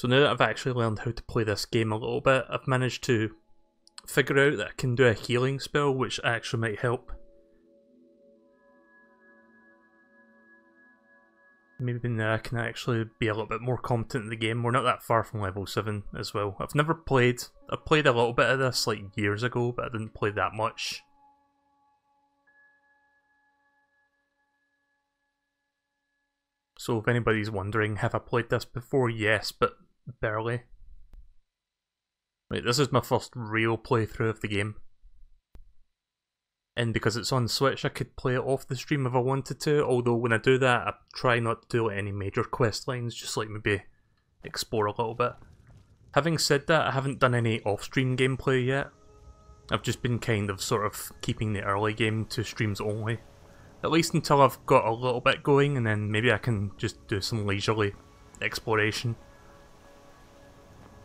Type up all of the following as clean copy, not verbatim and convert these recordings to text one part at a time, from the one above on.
So now that I've actually learned how to play this game a little bit, I've managed to figure out that I can do a healing spell, which actually might help. Maybe now I can actually be a little bit more competent in the game. We're not that far from level 7 as well. I've played a little bit of this like years ago, but I didn't play that much. So if anybody's wondering, have I played this before? Yes, but barely. Right, this is my first real playthrough of the game. And because it's on Switch, I could play it off the stream if I wanted to, although when I do that, I try not to do like, any major quest lines, just like maybe explore a little bit. Having said that, I haven't done any off-stream gameplay yet. I've just been kind of sort of keeping the early game to streams only. At least until I've got a little bit going, and then maybe I can just do some leisurely exploration.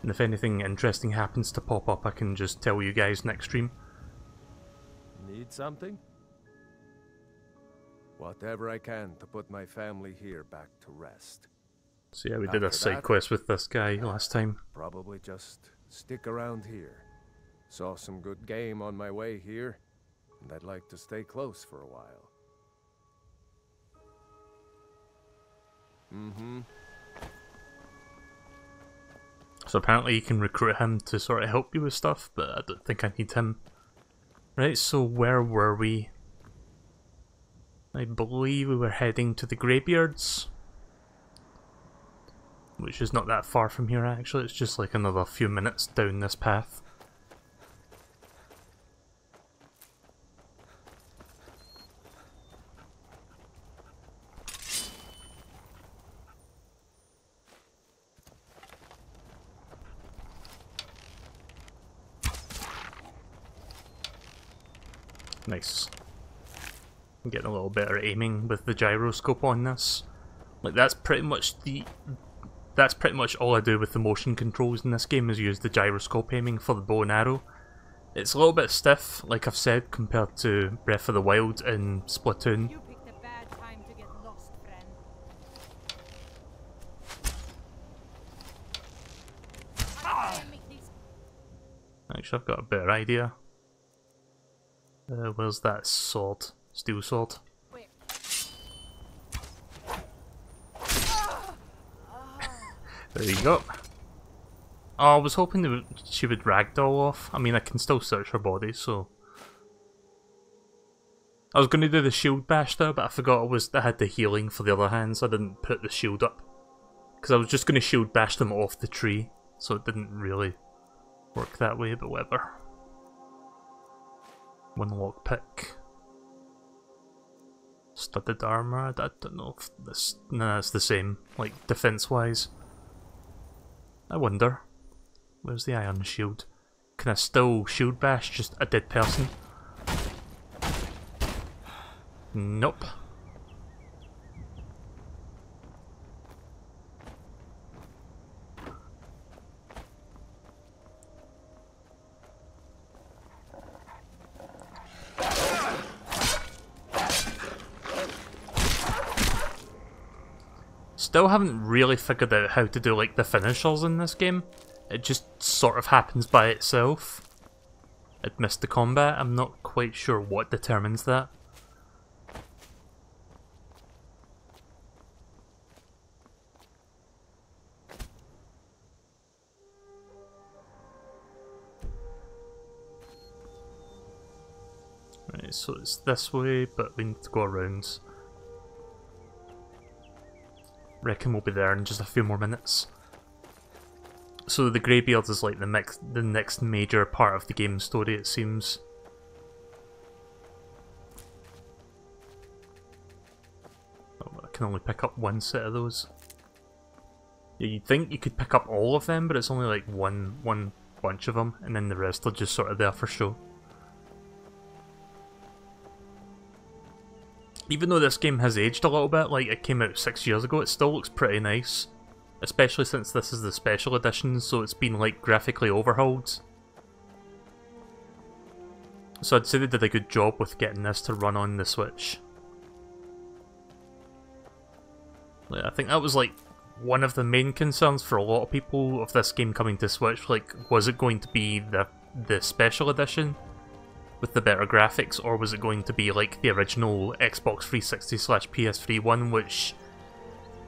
And if anything interesting happens to pop up, I can just tell you guys next stream. Need something? Whatever I can to put my family here back to rest. So yeah, we did a side quest with this guy last time. Probably just stick around here. Saw some good game on my way here, and I'd like to stay close for a while. So apparently you can recruit him to sort of help you with stuff, but I don't think I need him. Right, so where were we? I believe we were heading to the Greybeards. Which is not that far from here actually, it's just like another few minutes down this path. Nice. I'm getting a little better aiming with the gyroscope on this. Like that's pretty much all I do with the motion controls in this game is use the gyroscope aiming for the bow and arrow. It's a little bit stiff, like I've said, compared to Breath of the Wild and Splatoon. You picked a bad time to get lost, friend. Actually, I've got a better idea. Where's that sword? Steel sword. There you go. Oh, I was hoping she would ragdoll off. I mean, I can still search her body, so... I was going to do the shield bash there, but I forgot I had the healing for the other hand, so I didn't put the shield up. Because I was just going to shield bash them off the tree, so it didn't really work that way, but whatever. One lockpick. Studded armor, I don't know if this... Nah, it's the same, like, defense-wise. I wonder. Where's the iron shield? Can I still shield bash just a dead person? Nope. Still haven't really figured out how to do like the finishers in this game. It just sort of happens by itself. I'd missed the combat, I'm not quite sure what determines that. Right, so it's this way, but we need to go around. Reckon we'll be there in just a few more minutes. So the Greybeards is like the next major part of the game story, it seems. Oh, I can only pick up one set of those. Yeah, you'd think you could pick up all of them, but it's only like one bunch of them, and then the rest are just sort of there for show. Even though this game has aged a little bit, like it came out 6 years ago, it still looks pretty nice. Especially since this is the special edition, so it's been like graphically overhauled. So I'd say they did a good job with getting this to run on the Switch. Like, I think that was like one of the main concerns for a lot of people of this game coming to Switch. Like, was it going to be the special edition with the better graphics, or was it going to be like the original Xbox 360/PS3 one, which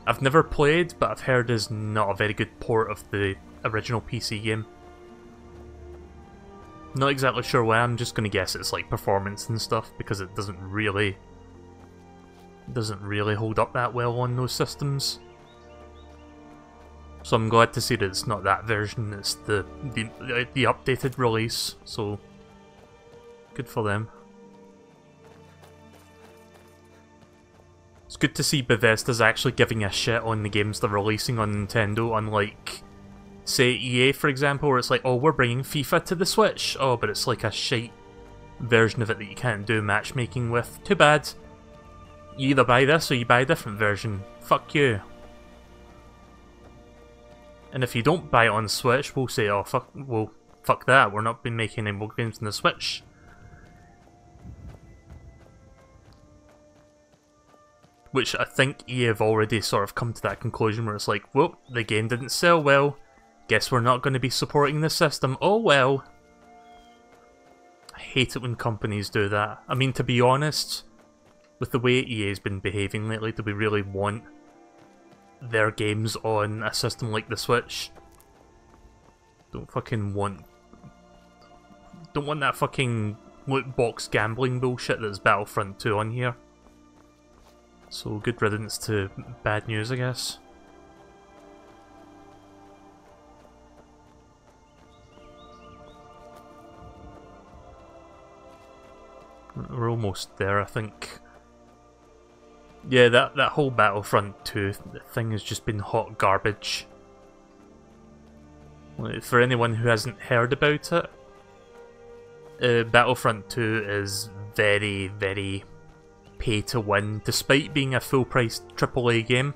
I've never played, but I've heard is not a very good port of the original PC game. Not exactly sure why. I'm just gonna guess it's like performance and stuff, because it doesn't really hold up that well on those systems. So I'm glad to see that it's not that version, it's the updated release, so good for them. It's good to see Bethesda's actually giving a shit on the games they're releasing on Nintendo, unlike, say, EA for example, where it's like, oh, we're bringing FIFA to the Switch, oh, but it's like a shite version of it that you can't do matchmaking with. Too bad. You either buy this or you buy a different version. Fuck you. And if you don't buy it on Switch, we'll say, oh, fuck that, we're not been making any more games on the Switch. Which I think EA have already sort of come to that conclusion where it's like, whoop, the game didn't sell well, guess we're not going to be supporting the system, oh well. I hate it when companies do that. I mean, to be honest, with the way EA's been behaving lately, do we really want their games on a system like the Switch? Don't want that fucking loot box gambling bullshit that's Battlefront 2 on here. So good riddance to bad news, I guess. We're almost there, I think. Yeah, that whole Battlefront 2 thing has just been hot garbage. For anyone who hasn't heard about it, Battlefront 2 is very, very pay to win, despite being a full-priced AAA game.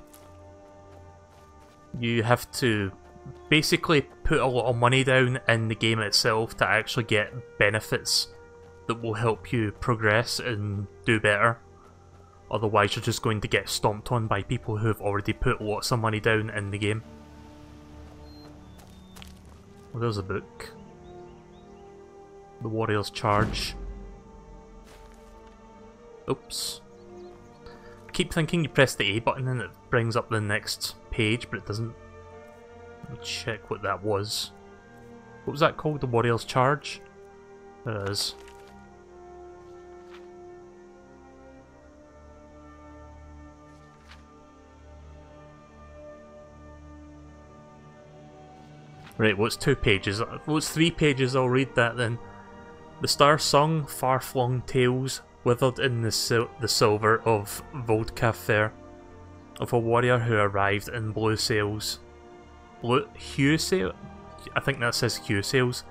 You have to basically put a lot of money down in the game itself to actually get benefits that will help you progress and do better. Otherwise you're just going to get stomped on by people who have already put lots of money down in the game. Well, there's a book. The Warrior's Charge. Oops. I keep thinking you press the A button and it brings up the next page, but it doesn't. Let me check what that was. What was that called? The Warrior's Charge? There it is. Right, well it's 2 pages. Well it's 3 pages, I'll read that then. The star sung far-flung tales, withered in the silver of vodka fair, of a warrior who arrived in blue sails. Hue sail? I think that says hue sails.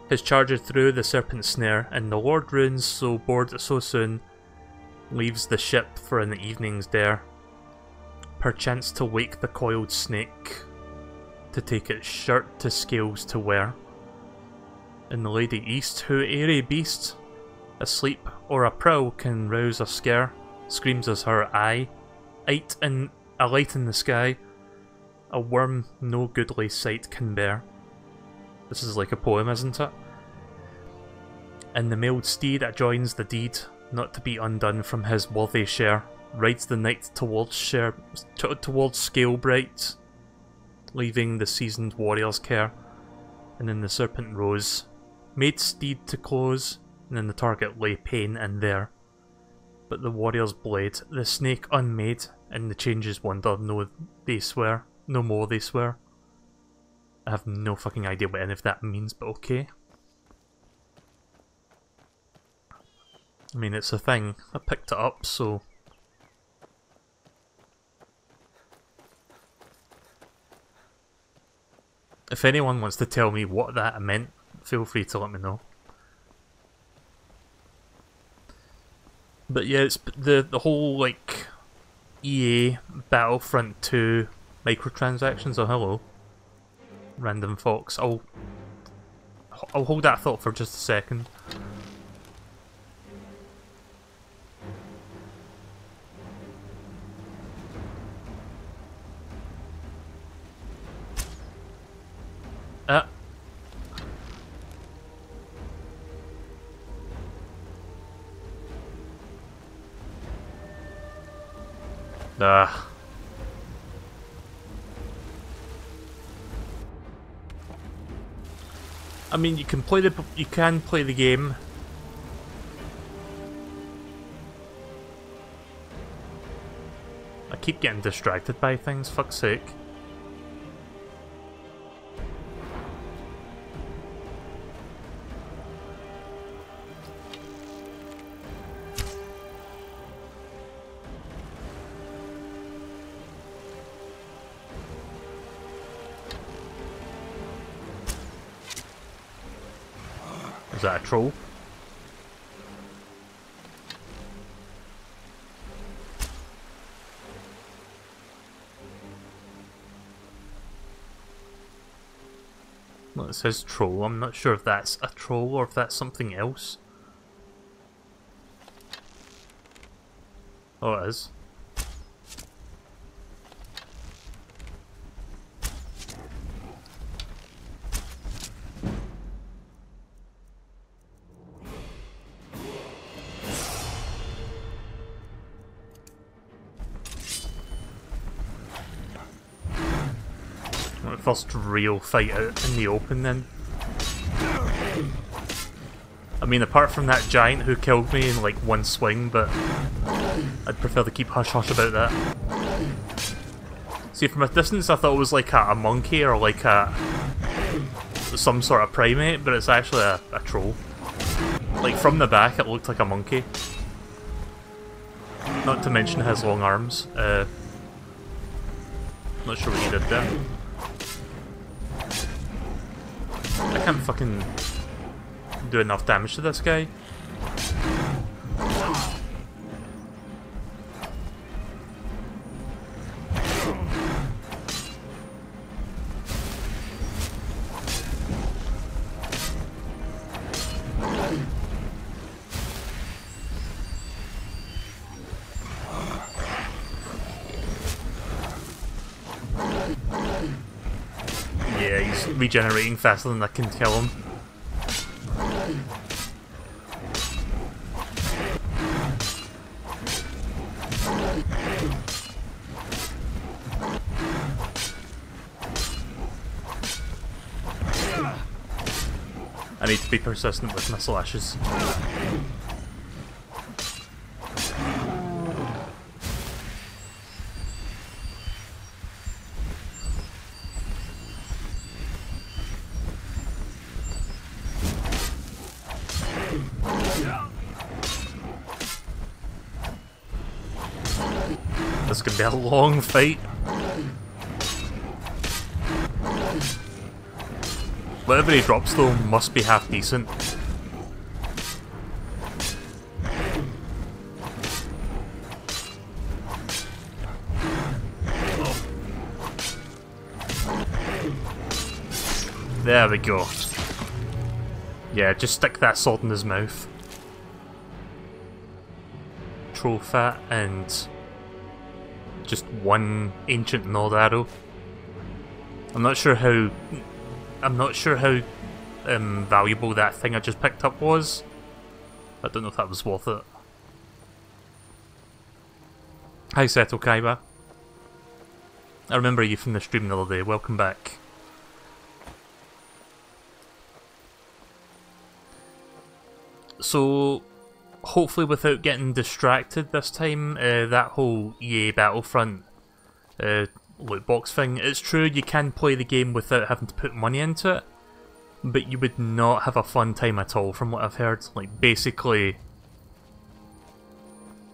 His charger through the serpent's snare, and the Lord runes so bored so soon, leaves the ship for an evening's dare, perchance to wake the coiled snake, to take its shirt to scales to wear. In the Lady East, who airy beast, asleep or a prowl can rouse or scare, screams as her eye, a light in the sky, a worm no goodly sight can bear. This is like a poem, isn't it? And the mailed steed adjoins the deed, not to be undone from his worthy share, rides the night towards scale bright, leaving the seasoned warrior's care. And then the serpent rose, made steed to close, and in the target lay pain and there. But the warrior's blade, the snake unmade, and the changes wonder, no more they swear. I have no fucking idea what any of that means, but okay. I mean, it's a thing. I picked it up, so... If anyone wants to tell me what that meant, feel free to let me know. But yeah, it's the whole, like, EA Battlefront 2 microtransactions. Oh, hello. Random Fox. I'll hold that thought for just a second. Ah. I mean, you can play the game. I keep getting distracted by things, fuck's sake. Is that a troll? Well, it says troll. I'm not sure if that's a troll or if that's something else. Oh, it is. First real fight out in the open then. I mean, apart from that giant who killed me in like one swing, but I'd prefer to keep hush-hush about that. See, from a distance I thought it was like a monkey or like some sort of primate, but it's actually a troll. Like from the back it looked like a monkey. Not to mention his long arms. Not sure what he did there. I can't fucking do enough damage to this guy. Yeah, he's regenerating faster than I can kill him. I need to be persistent with my slashes. This is gonna be a long fight. Whatever he drops though must be half decent. There we go. Yeah, just stick that sword in his mouth. Troll fat and just one ancient nod arrow. I'm not sure how valuable that thing I just picked up was. I don't know if that was worth it. Hi Seto Kaiba. I remember you from the stream the other day, welcome back. So, hopefully without getting distracted this time, that whole EA Battlefront loot box thing, it's true you can play the game without having to put money into it, but you would not have a fun time at all from what I've heard. Like, basically,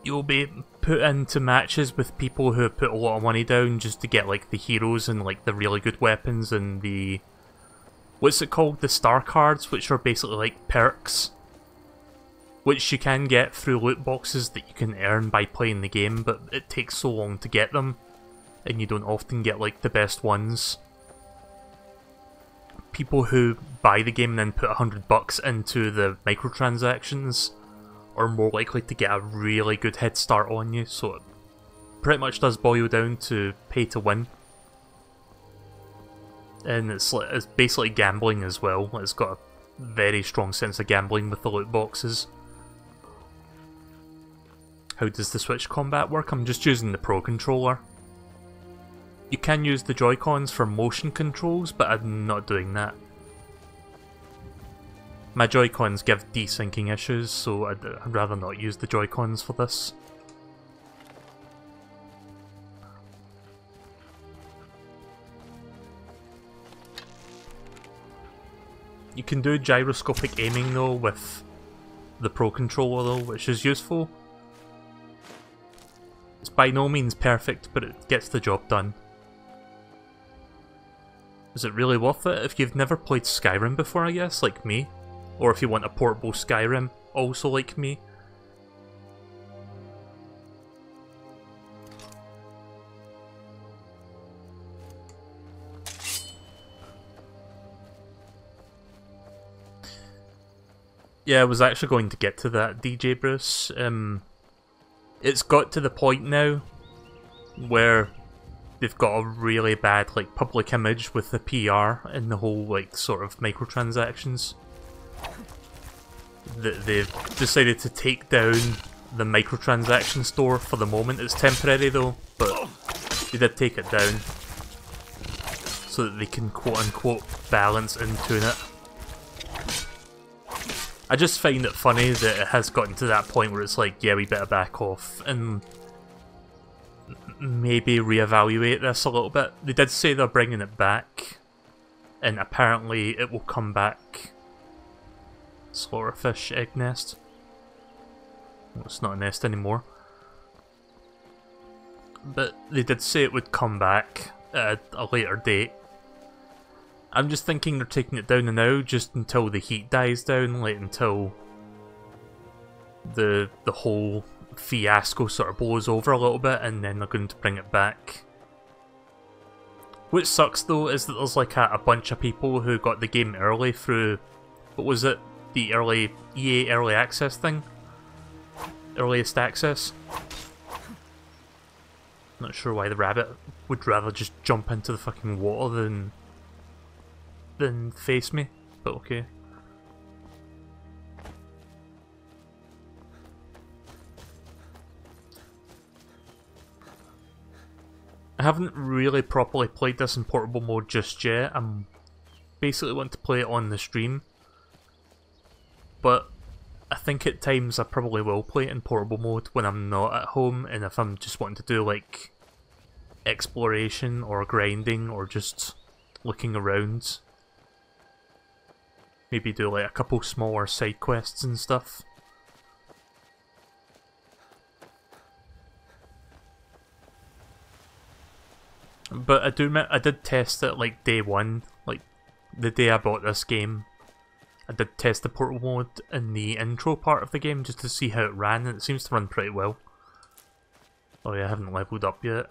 you'll be put into matches with people who have put a lot of money down just to get like the heroes and like the really good weapons and the... what's it called? The star cards, which are basically like perks, which you can get through loot boxes that you can earn by playing the game, but it takes so long to get them, and you don't often get like the best ones. People who buy the game and then put $100 into the microtransactions are more likely to get a really good head start on you, so it pretty much does boil down to pay to win. And it's basically gambling as well. It's got a very strong sense of gambling with the loot boxes. How does the Switch combat work? I'm just using the Pro Controller. You can use the Joy-Cons for motion controls, but I'm not doing that. My Joy-Cons give desyncing issues, so I'd rather not use the Joy-Cons for this. You can do gyroscopic aiming though with the Pro Controller though, which is useful. It's by no means perfect, but it gets the job done. Is it really worth it if you've never played Skyrim before, I guess, like me? Or if you want a portable Skyrim, also like me? Yeah, I was actually going to get to that, DJ Bruce. It's got to the point now where they've got a really bad like public image with the PR and the whole like sort of microtransactions. They've decided to take down the microtransaction store for the moment. It's temporary though, but they did take it down so that they can quote-unquote balance into it. I just find it funny that it has gotten to that point where it's like, yeah, we better back off and maybe reevaluate this a little bit. They did say they're bringing it back, and apparently it will come back. Slaughterfish egg nest. Well, it's not a nest anymore. But they did say it would come back at a later date. I'm just thinking they're taking it down now just until the heat dies down, like until the whole fiasco sort of blows over a little bit, and then they're going to bring it back. What sucks though is that there's like a bunch of people who got the game early through, what was it, the early EA early access thing? Earliest access? Not sure why the rabbit would rather just jump into the fucking water than face me, but okay. I haven't really properly played this in portable mode just yet. I'm basically want to play it on the stream, but I think at times I probably will play it in portable mode when I'm not at home, and if I'm just wanting to do like exploration or grinding or just looking around. Maybe do like a couple smaller side quests and stuff. But I do admit, I did test it like day one, like the day I bought this game. I did test the portable mode in the intro part of the game just to see how it ran, and it seems to run pretty well. Oh yeah, I haven't leveled up yet.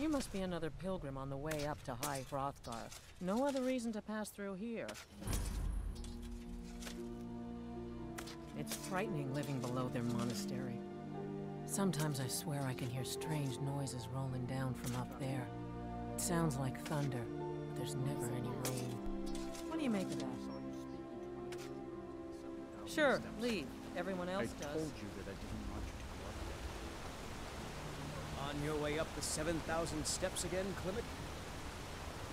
You must be another pilgrim on the way up to High Hrothgar. No other reason to pass through here. It's frightening living below their monastery. Sometimes I swear I can hear strange noises rolling down from up there. It sounds like thunder, but there's never any rain. What do you make of that? Sure, leave. Everyone else does. I told you that I didn't want you to go up there. On your way up the 7,000 steps again, Clement?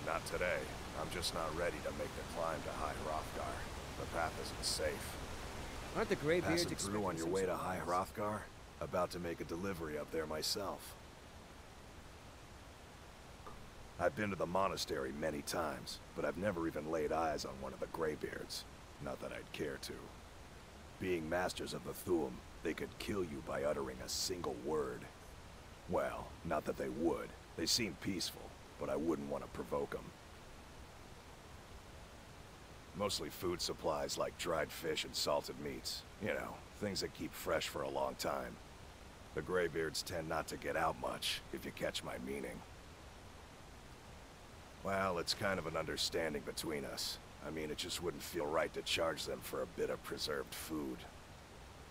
Not today. I'm just not ready to make the climb to High Hrothgar. The path isn't safe. Aren't the Greybeards Passing through on your way to High Hrothgar? About to make a delivery up there myself. I've been to the monastery many times, but I've never even laid eyes on one of the Greybeards. Not that I'd care to. Being masters of the Thu'um, they could kill you by uttering a single word. Well, not that they would. They seem peaceful, but I wouldn't want to provoke them. Mostly food supplies like dried fish and salted meats. You know, things that keep fresh for a long time. The Greybeards tend not to get out much, if you catch my meaning. Well, it's kind of an understanding between us. I mean, it just wouldn't feel right to charge them for a bit of preserved food.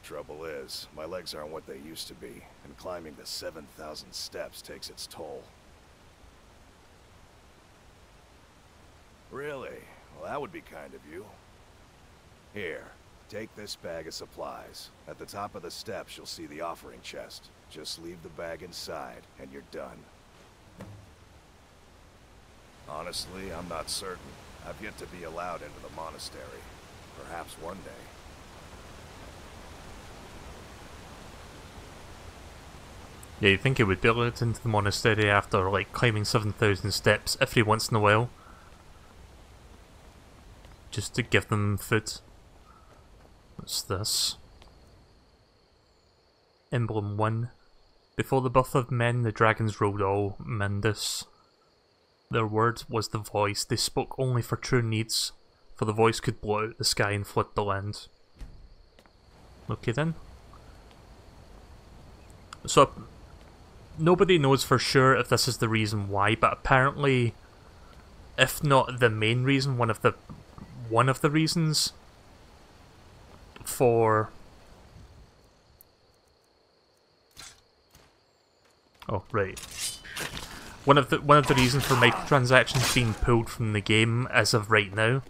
Trouble is, my legs aren't what they used to be, and climbing the 7,000 steps takes its toll. Really? Well, that would be kind of you. Here, take this bag of supplies. At the top of the steps, you'll see the offering chest. Just leave the bag inside, and you're done. Honestly, I'm not certain. I've yet to be allowed into the monastery. Perhaps one day. Yeah, you'd think it would be allowed into the monastery after, like, climbing 7,000 steps every once in a while. Just to give them food. What's this? Emblem 1. Before the birth of men, the dragons ruled all Mundus. Their word was the voice. They spoke only for true needs, for the voice could blow out the sky and flood the land. Okay then. So, nobody knows for sure if this is the reason why, but apparently, if not the main reason, one of the reasons for... Oh, right. One of the reasons for microtransactions being pulled from the game as of right now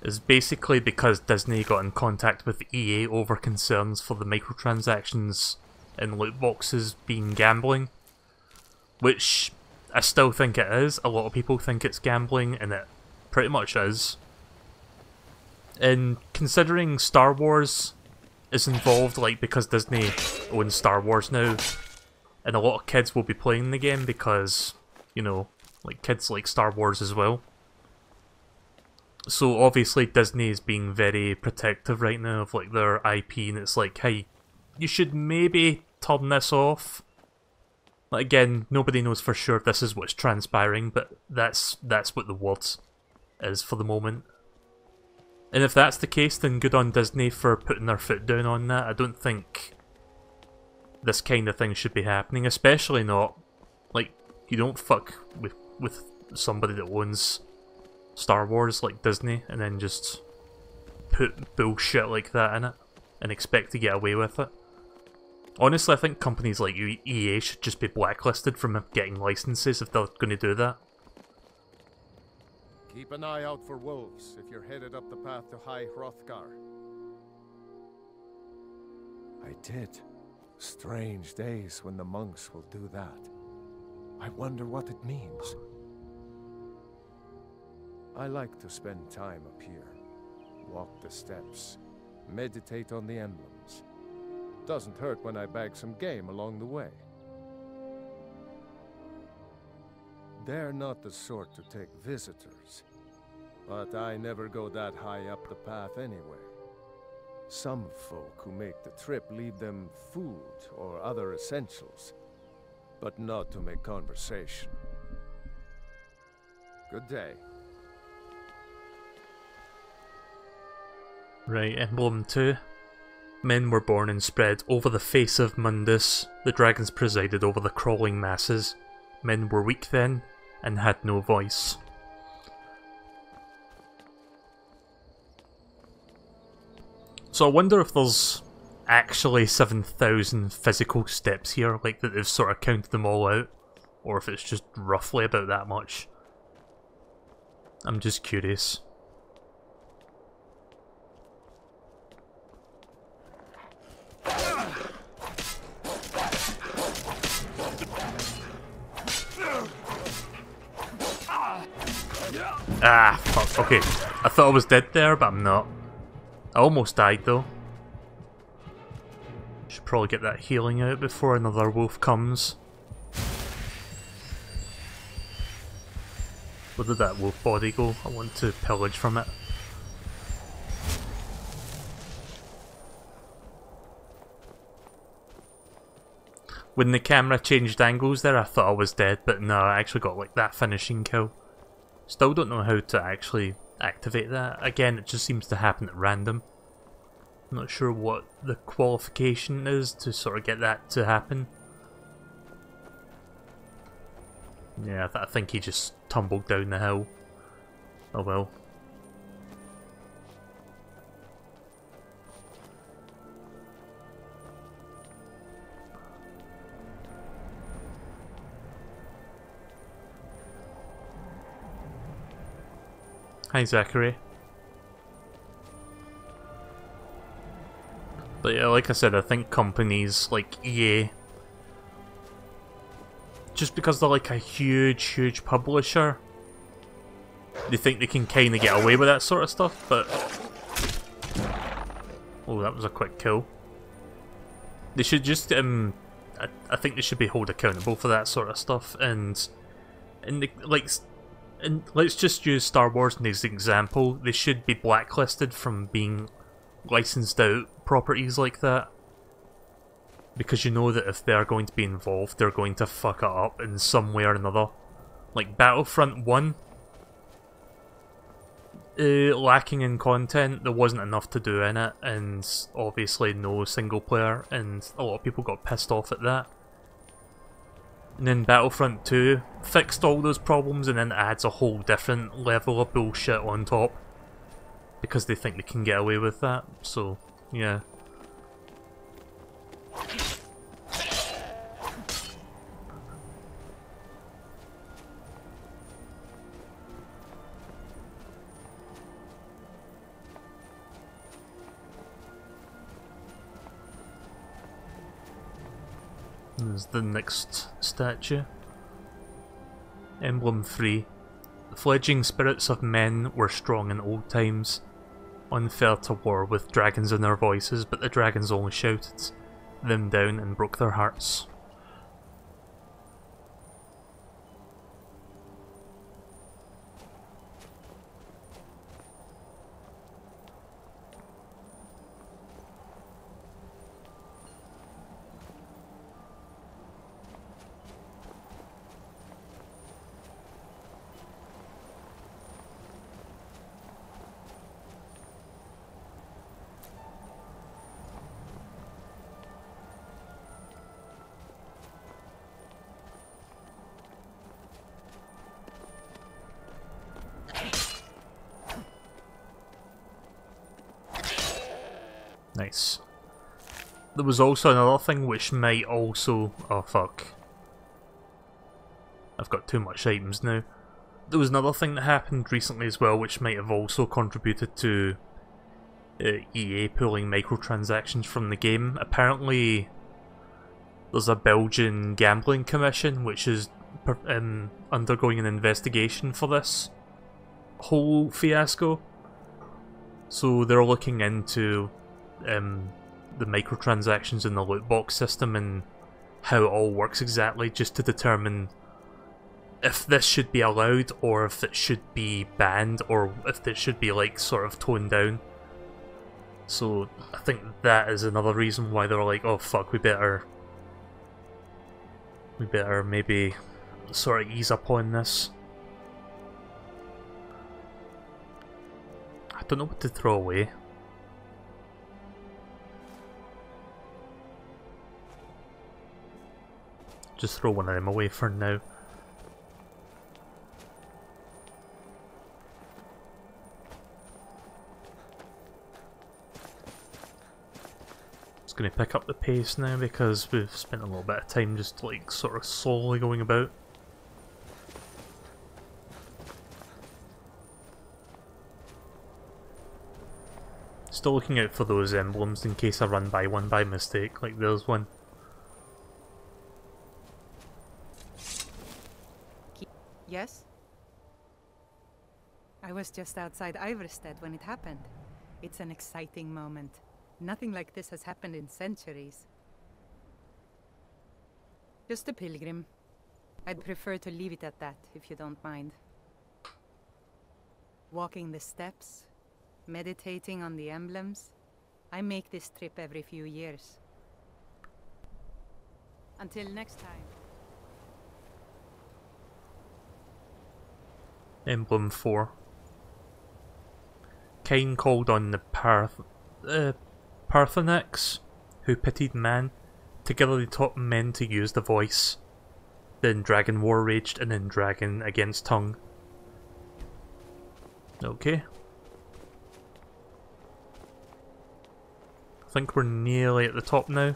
is basically because Disney got in contact with EA over concerns for the microtransactions in loot boxes being gambling, which I still think it is. A lot of people think it's gambling, and it pretty much is. And considering Star Wars is involved, like, because Disney owns Star Wars now, and a lot of kids will be playing the game because, you know, like, kids like Star Wars as well. So obviously Disney is being very protective right now of, like, their IP, and it's like, hey, you should maybe turn this off. Like, again, nobody knows for sure if this is what's transpiring, but that's what the word is for the moment. And if that's the case, then good on Disney for putting their foot down on that. I don't think this kind of thing should be happening, especially not, like, you don't fuck with somebody that owns Star Wars like Disney and then just put bullshit like that in it and expect to get away with it. Honestly, I think companies like EA should just be blacklisted from getting licenses if they're going to do that. Keep an eye out for wolves if you're headed up the path to High Hrothgar. I did. Strange days when the monks will do that. I wonder what it means. I like to spend time up here. Walk the steps. Meditate on the emblems. Doesn't hurt when I bag some game along the way. They're not the sort to take visitors. But I never go that high up the path anyway. Some folk who make the trip leave them food or other essentials, but not to make conversation. Good day. Right, Emblem 2. Men were born and spread over the face of Mundus. The dragons presided over the crawling masses. Men were weak then, and had no voice. So I wonder if there's actually 7,000 physical steps here, like that they've sort of counted them all out, or if it's just roughly about that much. I'm just curious. Ah, fuck. Okay, I thought I was dead there, but I'm not. I almost died though. Should probably get that healing out before another wolf comes. Where did that wolf body go? I want to pillage from it. When the camera changed angles there, I thought I was dead, but no, I actually got like that finishing kill. Still don't know how to actually activate that. Again, it just seems to happen at random. I'm not sure what the qualification is to sort of get that to happen. Yeah, I think he just tumbled down the hill. Oh well. Hi Zachary. But yeah, like I said, I think companies like EA, just because they're like a huge publisher, they think they can kind of get away with that sort of stuff, but... Oh, that was a quick kill. They should just, I think they should be held accountable for that sort of stuff, and let's just use Star Wars as an example. They should be blacklisted from being licensed out properties like that, because you know that if they're going to be involved, they're going to fuck it up in some way or another. Like Battlefront 1, lacking in content, there wasn't enough to do in it, and obviously no single player, and a lot of people got pissed off at that. And then Battlefront 2 fixed all those problems and then adds a whole different level of bullshit on top, because they think they can get away with that, so yeah. There's the next statue. Emblem 3. The fledgling spirits of men were strong in old times, unfair to war with dragons in their voices, but the dragons only shouted them down and broke their hearts. Nice. There was also another thing which might also... Oh fuck. I've got too much items now. There was another thing that happened recently as well which might have also contributed to EA pulling microtransactions from the game. Apparently there's a Belgian gambling commission which is undergoing an investigation for this whole fiasco. So they're looking into the microtransactions in the loot box system and how it all works exactly, just to determine if this should be allowed or if it should be banned or if it should be like sort of toned down. So I think that is another reason why they're like, oh fuck, we better maybe sort of ease up on this. I don't know what to throw away. Just throw one of them away for now. Just gonna pick up the pace now because we've spent a little bit of time just like sort of slowly going about. Still looking out for those emblems in case I run by one by mistake, like there's one. Yes? I was just outside Iverstead when it happened. It's an exciting moment. Nothing like this has happened in centuries. Just a pilgrim. I'd prefer to leave it at that, if you don't mind. Walking the steps, meditating on the emblems. I make this trip every few years. Until next time. Emblem 4. Cain called on the Parthenics, who pitied man. Together they taught men to use the voice. Then Dragon War raged, and then Dragon against tongue. Okay. I think we're nearly at the top now.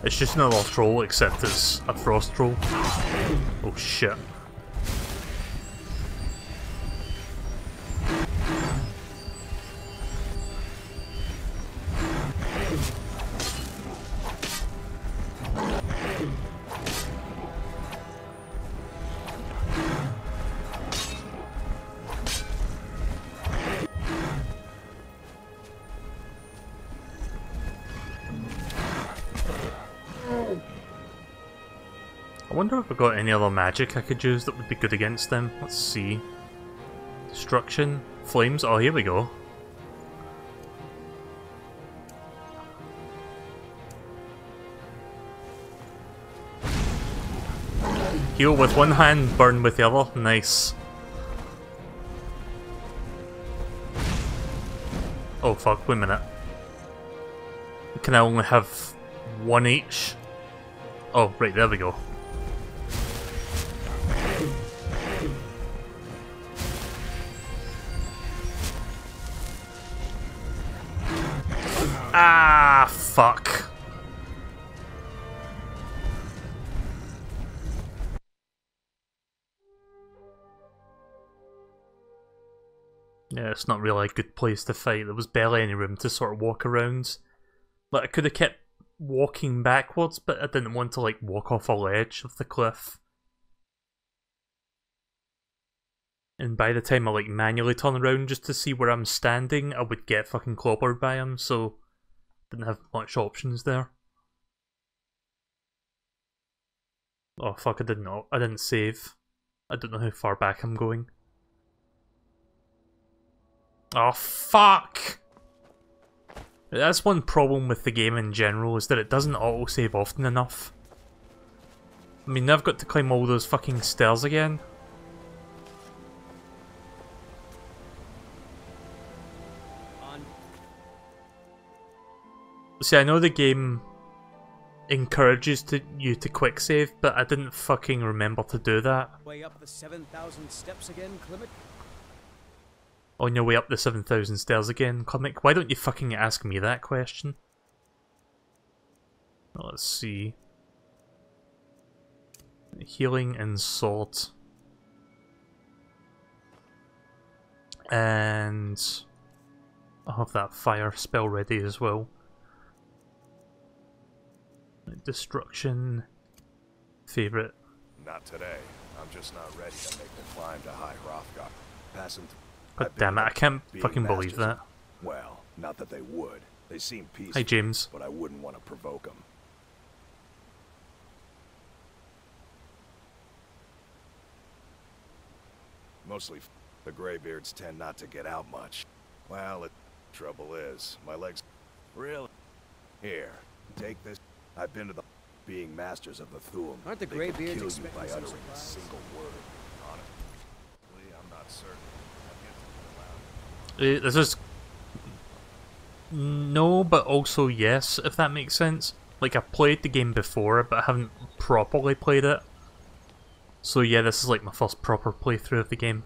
It's just another troll, except it's a frost troll. Oh shit. I wonder if I've got any other magic I could use that would be good against them. Let's see. Destruction. Flames. Oh, here we go. Heal with one hand, burn with the other. Nice. Oh fuck, wait a minute. Can I only have one each? Oh, right, there we go. Ah, fuck. Yeah, it's not really a good place to fight. There was barely any room to sort of walk around. Like, I could have kept walking backwards, but I didn't want to, like, walk off a ledge of the cliff. And by the time I, like, manually turn around just to see where I'm standing, I would get fucking clobbered by him, so didn't have much options there. Oh fuck, I didn't save. I don't know how far back I'm going. Oh fuck! That's one problem with the game in general, is that it doesn't autosave often enough. I mean, I've got to climb all those fucking stairs again. See, I know the game encourages you to quick save, but I didn't fucking remember to do that. Way up the 7,000 steps again, Clement? On your way up the 7,000 stairs again, Comic? Why don't you fucking ask me that question? Let's see. Healing and sword. And I'll have that fire spell ready as well. Destruction. Favorite. Not today. I'm just not ready to make the climb to High Hrothgar. Passing through. God damn it, I can't fucking believe that. Well, not that they would. They seem peaceful. Hi, James. But I wouldn't want to provoke them. Mostly, the Greybeards tend not to get out much. Well, the trouble is, my legs... Really? Here, take this. I've been to the... Being masters of the Thuum. Aren't the They Greybeards could kill you expecting by some uttering a surprise? single word. Honestly, I'm not certain. This is... No, but also yes, if that makes sense. Like, I played the game before, but I haven't properly played it. So yeah, this is like my first proper playthrough of the game.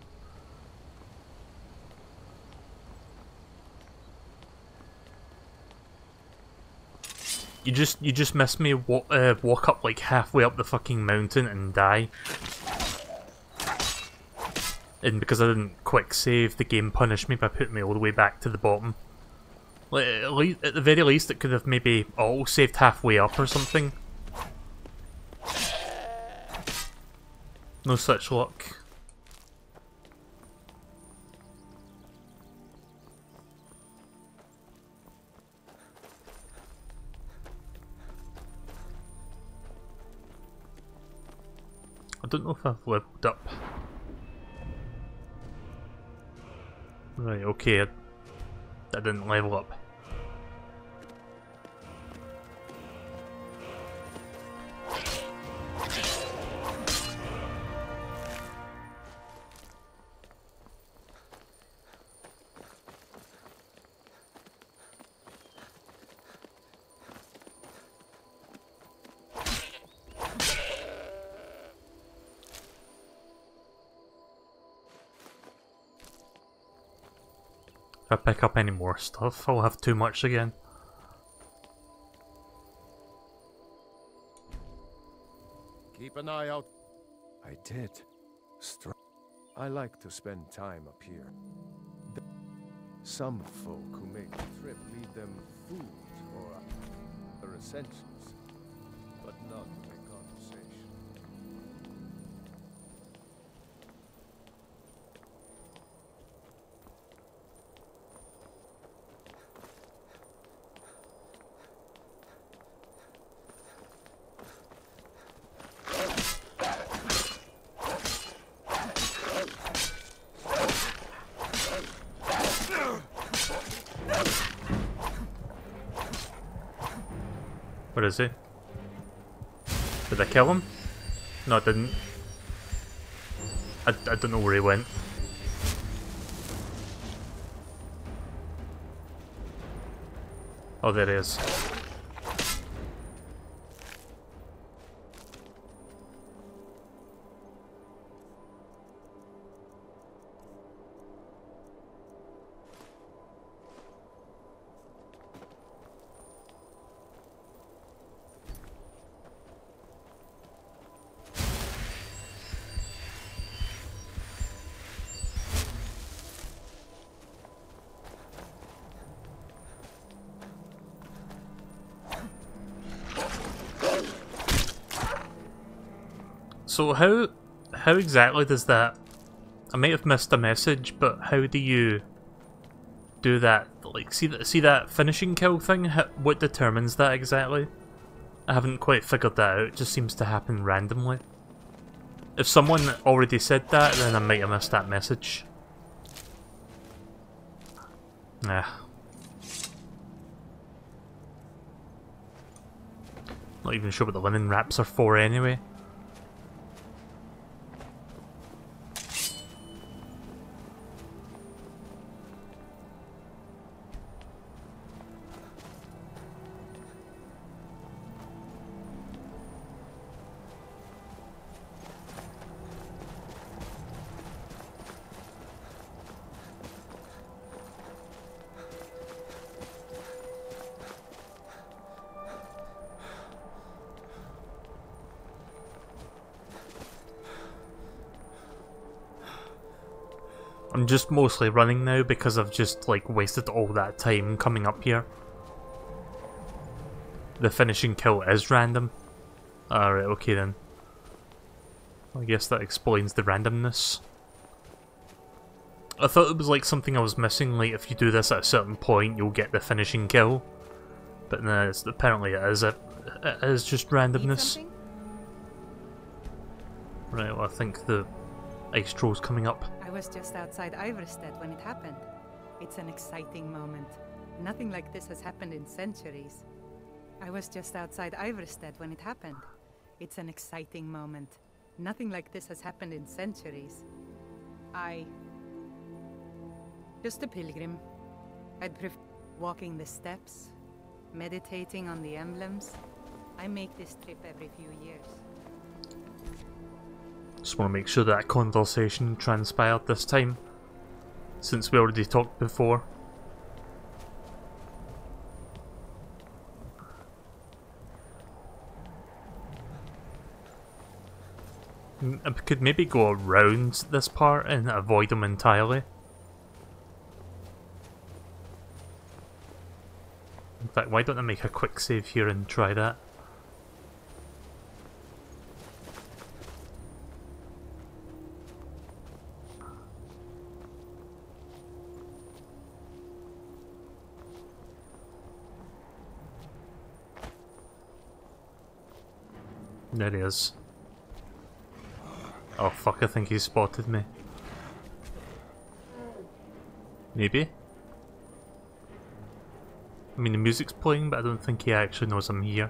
You just missed me walk up like halfway up the fucking mountain and die. And because I didn't quick save, the game punished me by putting me all the way back to the bottom. Like, at the very least, it could have maybe auto-saved halfway up or something. No such luck. I don't know if I've leveled up. Right, okay, I didn't level up. If I pick up any more stuff, I'll have too much again. Keep an eye out. I did. I like to spend time up here. Some folk who make the trip leave them food or other essentials, but not a conversation. Where is he? Did I kill him? No, I didn't. I don't know where he went. Oh, there he is. So how exactly does that... I might have missed a message, but how do you do that? Like, see that finishing kill thing? What determines that exactly? I haven't quite figured that out. It just seems to happen randomly. If someone already said that, then I might have missed that message. Nah. Not even sure what the linen wraps are for anyway. I'm just mostly running now because I've just like wasted all that time coming up here. The finishing kill is random. Alright, okay then. I guess that explains the randomness. I thought it was like something I was missing, like if you do this at a certain point you'll get the finishing kill. But no, apparently it is just randomness. Right, well I think the ice troll's coming up. I was just outside Iverstead when it happened. It's an exciting moment. Nothing like this has happened in centuries. I was just outside Iverstead when it happened. It's an exciting moment. Nothing like this has happened in centuries. Just a pilgrim. I'd prefer walking the steps, meditating on the emblems. I make this trip every few years. Just want to make sure that conversation transpired this time, since we already talked before. I could maybe go around this part and avoid them entirely. In fact, why don't I make a quick save here and try that? There he is. Oh fuck, I think he spotted me. Maybe? I mean, the music's playing, but I don't think he actually knows I'm here.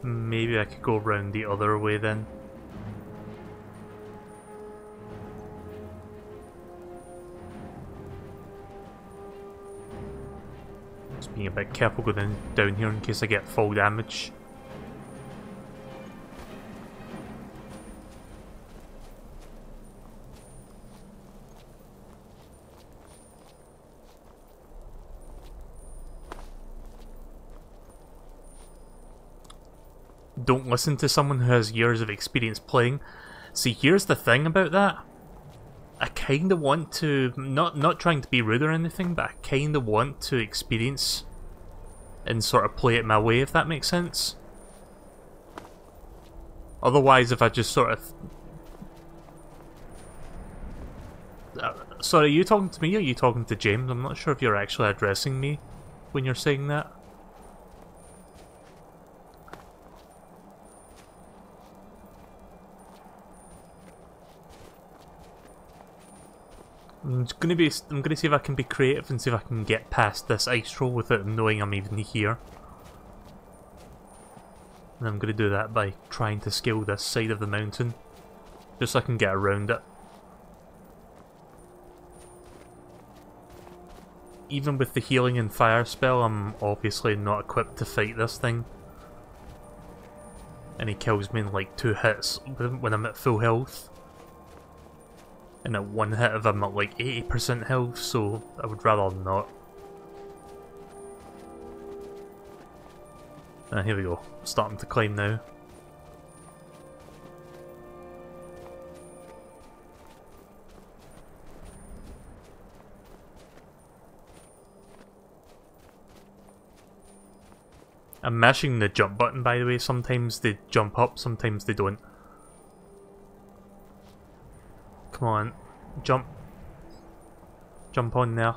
Maybe I could go around the other way then. Just being a bit careful going down here in case I get fall damage. Don't listen to someone who has years of experience playing. See, here's the thing about that. I kinda want to, not trying to be rude or anything, but I kinda want to experience and sort of play it my way, if that makes sense. Otherwise, if I just sort of... sorry, are you talking to me or are you talking to James? I'm not sure if you're actually addressing me when you're saying that. I'm gonna see if I can be creative and see if I can get past this ice roll without knowing I'm even here. And I'm gonna do that by trying to scale this side of the mountain, just so I can get around it. Even with the healing and fire spell, I'm obviously not equipped to fight this thing. And he kills me in like 2 hits when I'm at full health. And at 1 hit if I'm at like 80% health, so I would rather not. Here we go, starting to climb now. I'm mashing the jump button, by the way. Sometimes they jump up, sometimes they don't. Come on, jump. Jump on there.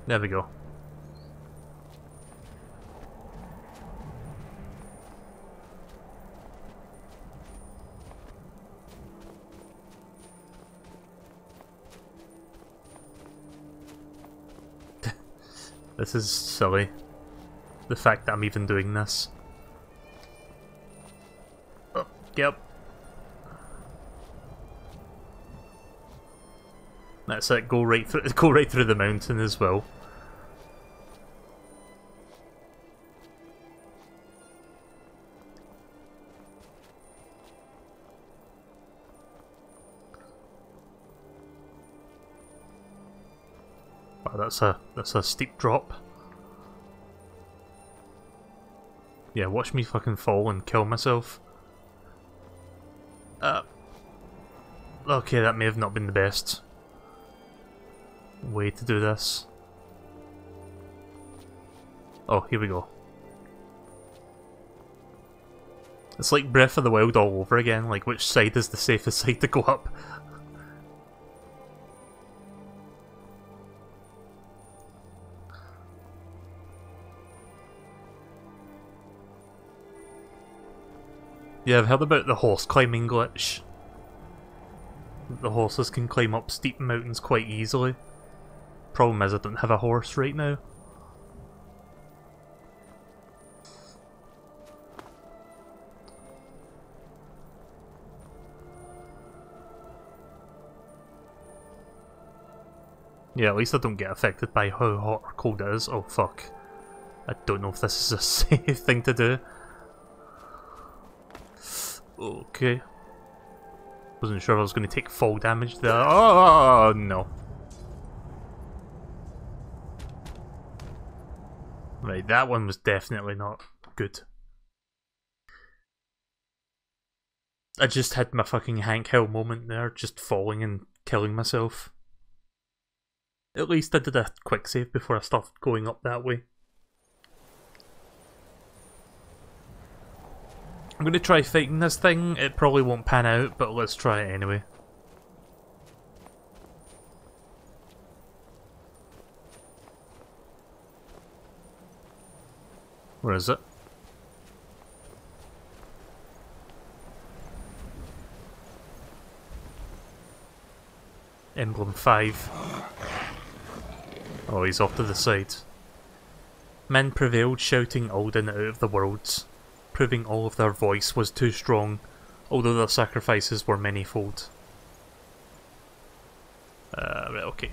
There we go. This is silly. The fact that I'm even doing this. Oh, yep. That's it. Go right through the mountain as well. Wow, that's a steep drop. Yeah, watch me fucking fall and kill myself. Okay, that may have not been the best way to do this. Oh, here we go. It's like Breath of the Wild all over again, like which side is the safest side to go up? Yeah, I've heard about the horse climbing glitch. The horses can climb up steep mountains quite easily. Problem is I don't have a horse right now. Yeah, at least I don't get affected by how hot or cold it is. Oh fuck. I don't know if this is a safe thing to do. Okay. Wasn't sure if I was going to take fall damage there. Oh, no. Right, that one was definitely not good. I just had my fucking Hank Hill moment there, just falling and killing myself. At least I did a quick save before I started going up that way. I'm going to try fighting this thing. It probably won't pan out, but let's try it anyway. Where is it? Emblem 5. Oh, he's off to the side. Men prevailed, shouting Alden out of the worlds, proving all of their voice was too strong, although their sacrifices were manyfold. Right, okay.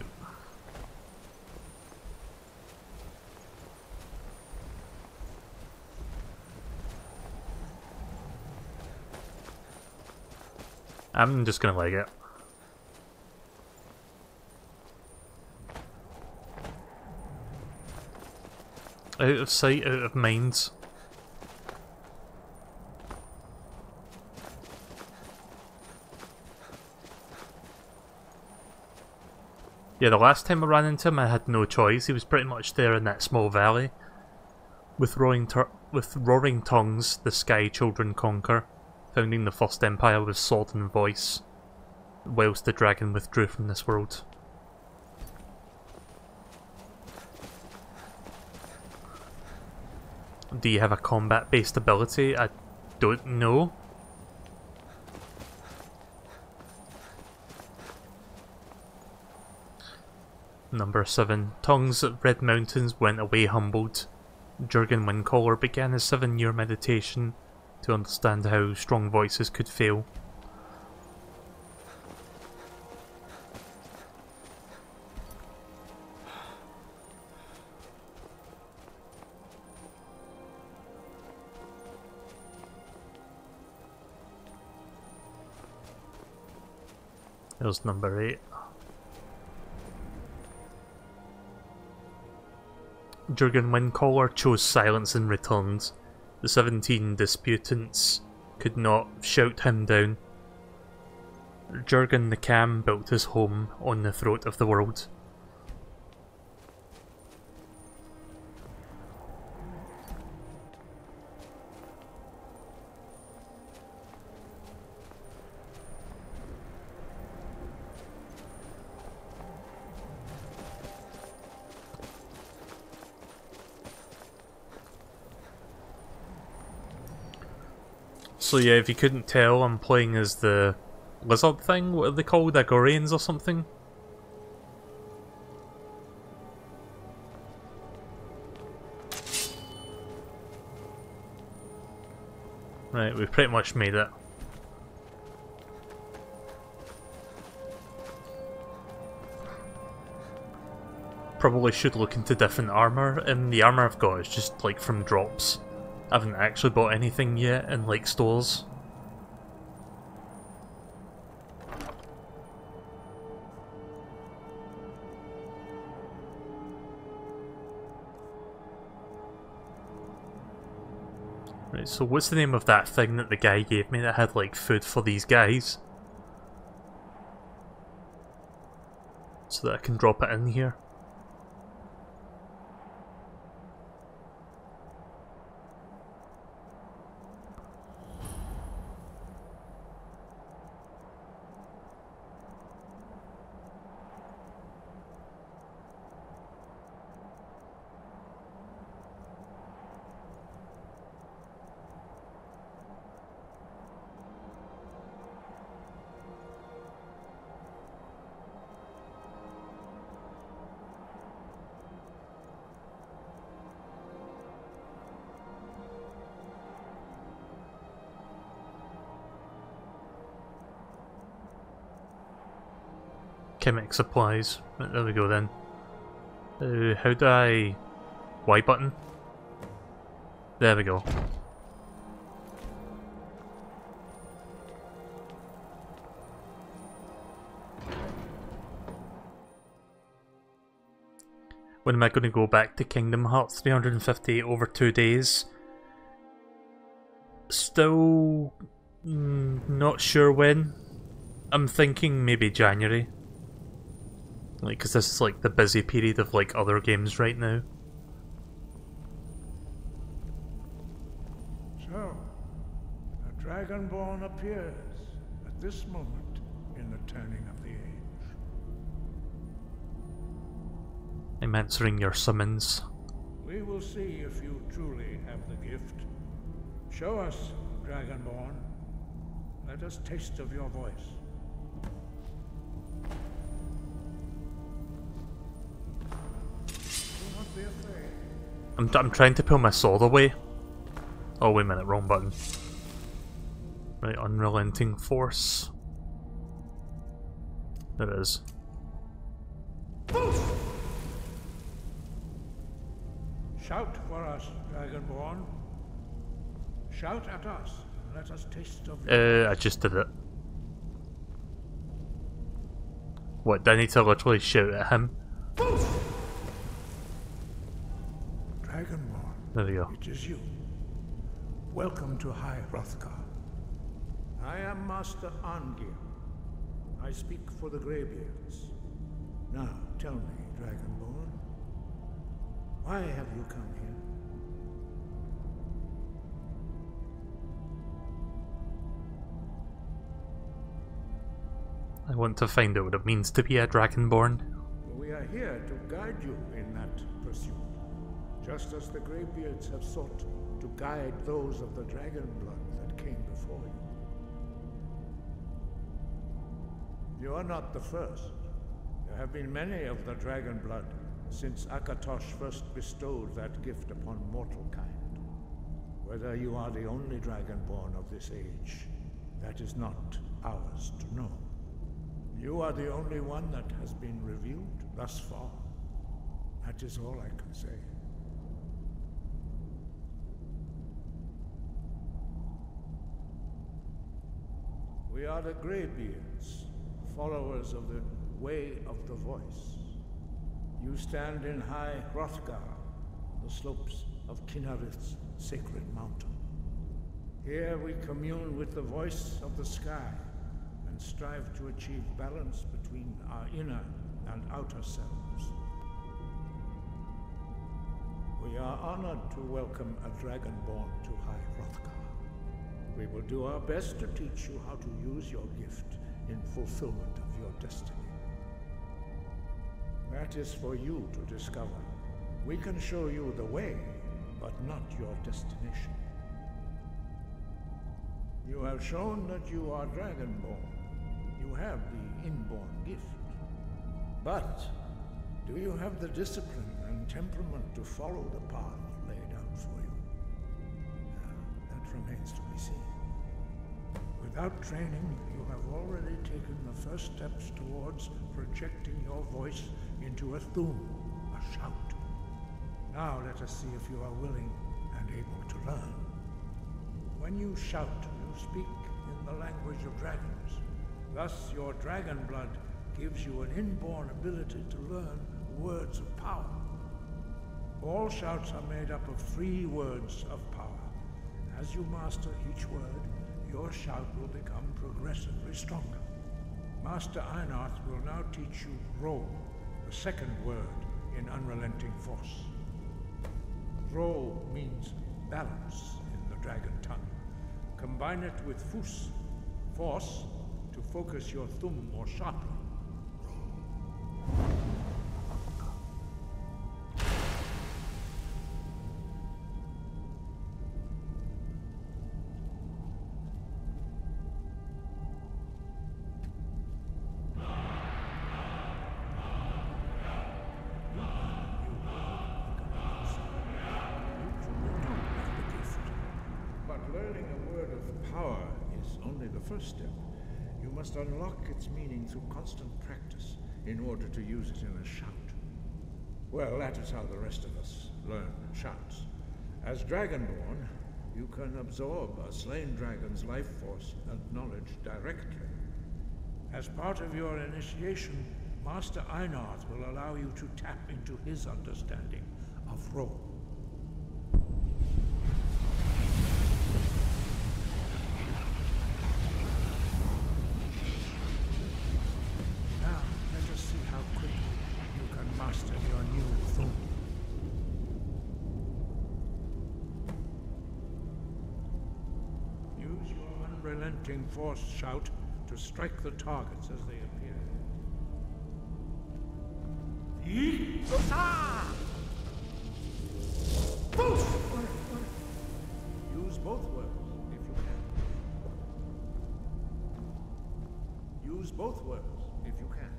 I'm just gonna leg it. Out of sight, out of mind. Yeah, the last time I ran into him I had no choice. He was pretty much there in that small valley. With roaring tongues, the Sky Children conquer, founding the first empire with sword and voice, whilst the dragon withdrew from this world. Do you have a combat-based ability? I don't know. Number 7. Tongues at Red Mountains went away humbled. Jurgen Windcaller began his 7-year meditation to understand how strong voices could fail. There's number 8. Jurgen Windcaller chose silence and returned. The 17 disputants could not shout him down. Jurgen the Cam built his home on the throat of the world. So yeah, if you couldn't tell, I'm playing as the lizard thing. What are they called? Agorians or something? Right, we've pretty much made it. Probably should look into different armour, and the armour I've got is just like from drops. I haven't actually bought anything yet in like stores. Right, so what's the name of that thing that the guy gave me that had like food for these guys? So that I can drop it in here. Chemic supplies. Right, there we go then. How do I... Y button? There we go. When am I going to go back to Kingdom Hearts 350 over 2 days? Still not sure when. I'm thinking maybe January. Like, because this is like the busy period of like other games right now. So, a Dragonborn appears at this moment in the turning of the age. I'm answering your summons. We will see if you truly have the gift. Show us, Dragonborn. Let us taste of your voice. Do not be afraid. I'm trying to pull my sword away. Oh wait a minute, wrong button. Right, unrelenting force. There it is. Shout for us, Dragonborn. Shout at us. Let us taste of I just did it. What, do I need to literally shout at him? Dragonborn. There we go. It is you. Welcome to High Hrothgar. I am Master Arngir. I speak for the Greybeards. Now, tell me, Dragonborn, why have you come here? I want to find out what it means to be a Dragonborn. We are here to guide you in that pursuit, just as the Greybeards have sought to guide those of the dragon blood that came before you. You are not the first. There have been many of the dragon blood since Akatosh first bestowed that gift upon mortal kind. Whether you are the only Dragonborn of this age, that is not ours to know. You are the only one that has been revealed thus far. That is all I can say. We are the Greybeards, followers of the Way of the Voice. You stand in High Hrothgar, the slopes of Kinnarith's sacred mountain. Here we commune with the voice of the sky and strive to achieve balance between our inner and outer selves. We are honored to welcome a Dragonborn to High Hrothgar. We will do our best to teach you how to use your gift in fulfillment of your destiny. That is for you to discover. We can show you the way, but not your destination. You have shown that you are Dragonborn. You have the inborn gift. But do you have the discipline and temperament to follow the path laid out for you? That remains to be seen. Without training, you have already taken the first steps towards projecting your voice into a thum, a shout. Now let us see if you are willing and able to learn. When you shout, you speak in the language of dragons. Thus, your dragon blood gives you an inborn ability to learn words of power. All shouts are made up of 3 words of power. As you master each word, your shout will become progressively stronger. Master Einarth will now teach you Roll, the second word in Unrelenting Force. Roll means balance in the dragon tongue. Combine it with Fus, force, to focus your thumb more sharply. First step. You must unlock its meaning through constant practice in order to use it in a shout. Well, that is how the rest of us learn shouts. As Dragonborn, you can absorb a slain dragon's life force and knowledge directly. As part of your initiation, Master Einarth will allow you to tap into his understanding of role. Now, let us see how quickly you can master your new Thum. Use your unrelenting force shout to strike the targets as they appear. Use both words if you can. Use both words if you can.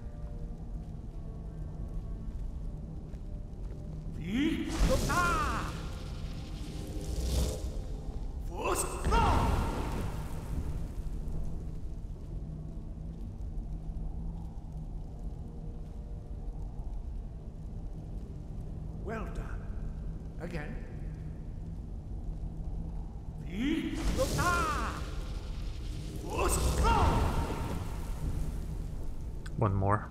Well done. Again. One more.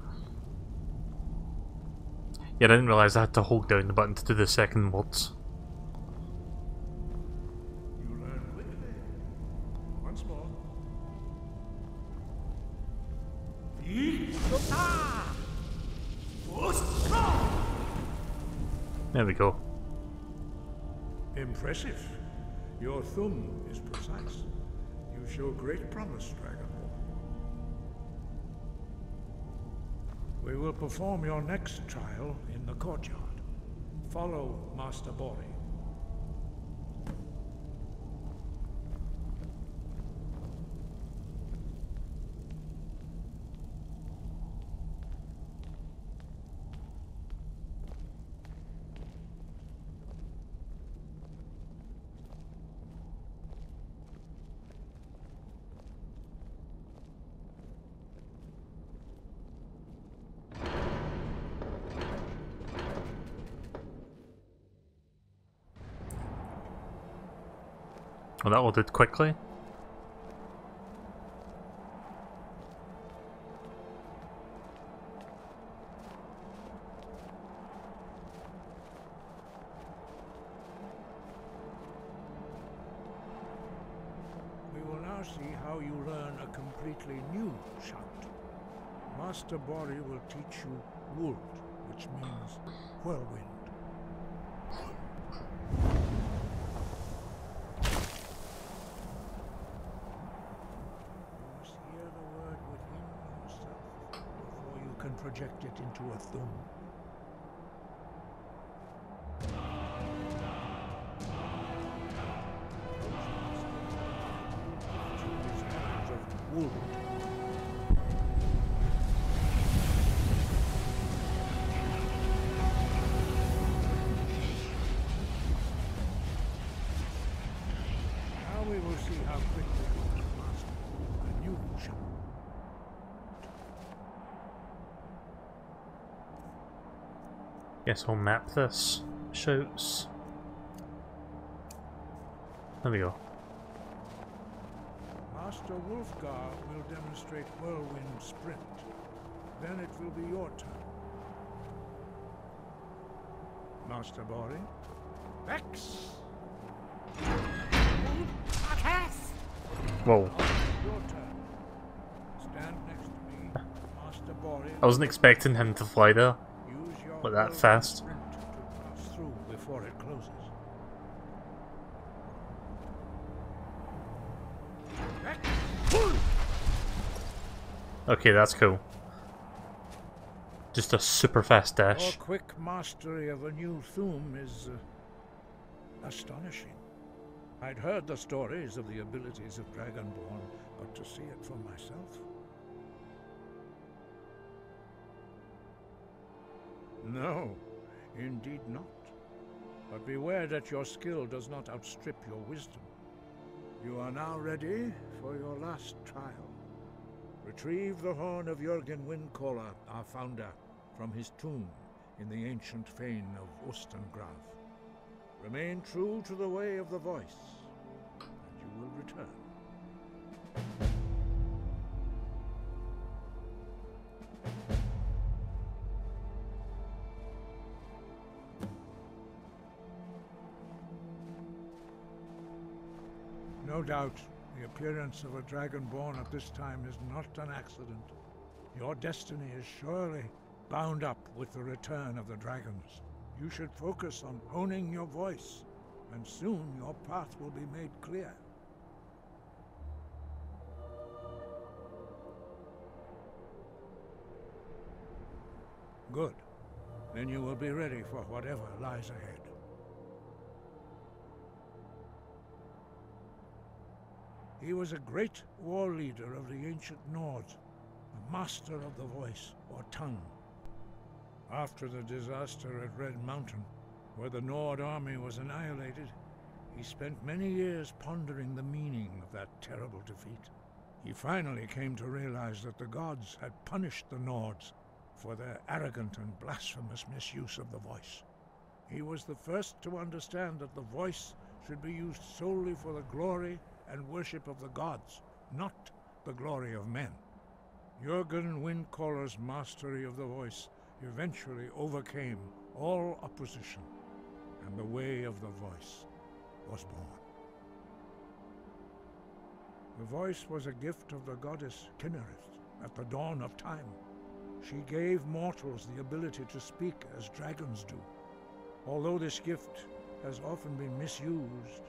Yeah, I didn't realize I had to hold down the button to do the second words. You learn quickly. Once more. There we go. Impressive. Your Thum is precise. You show great promise, Dragonborn. We will perform your next trial in the courtyard. Follow Master Bori. Well, that loaded quickly. We will now see how you learn a completely new shout. Master Bori will teach you Wold, which means whirlwind. Project it into a Thum. Wood. Now we will see how quickly you can master a new shout. Guess I'll map this. Shouts. There we go. Master Wolfgar will demonstrate Whirlwind Sprint. Then it will be your turn. Master Bori? Vex! Whoa. Your turn. Stand next to me, Master Bori. I wasn't expecting him to fly there. Use your But that Whirlwind fast. Sprint to pass through before it closes. Vex! Okay, that's cool. Just a super fast Your dash. quick mastery of a new Thum is astonishing. I'd heard the stories of the abilities of Dragonborn, but to see it for myself... No, indeed not. But beware that your skill does not outstrip your wisdom. You are now ready for your last trial. Retrieve the horn of Jürgen Windcaller, our founder, from his tomb in the ancient fane of Ustengrav. Remain true to the way of the voice, and you will return. No doubt, the appearance of a dragonborn at this time is not an accident. Your destiny is surely bound up with the return of the dragons. You should focus on honing your voice, and soon your path will be made clear. Good. Then you will be ready for whatever lies ahead. He was a great war leader of the ancient Nords, a master of the voice, or tongue. After the disaster at Red Mountain, where the Nord army was annihilated, he spent many years pondering the meaning of that terrible defeat. He finally came to realize that the gods had punished the Nords for their arrogant and blasphemous misuse of the voice. He was the first to understand that the voice should be used solely for the glory and worship of the gods, not the glory of men. Jurgen Windcaller's mastery of the voice eventually overcame all opposition, and the way of the voice was born. The voice was a gift of the goddess Kinnereth at the dawn of time. She gave mortals the ability to speak as dragons do. Although this gift has often been misused,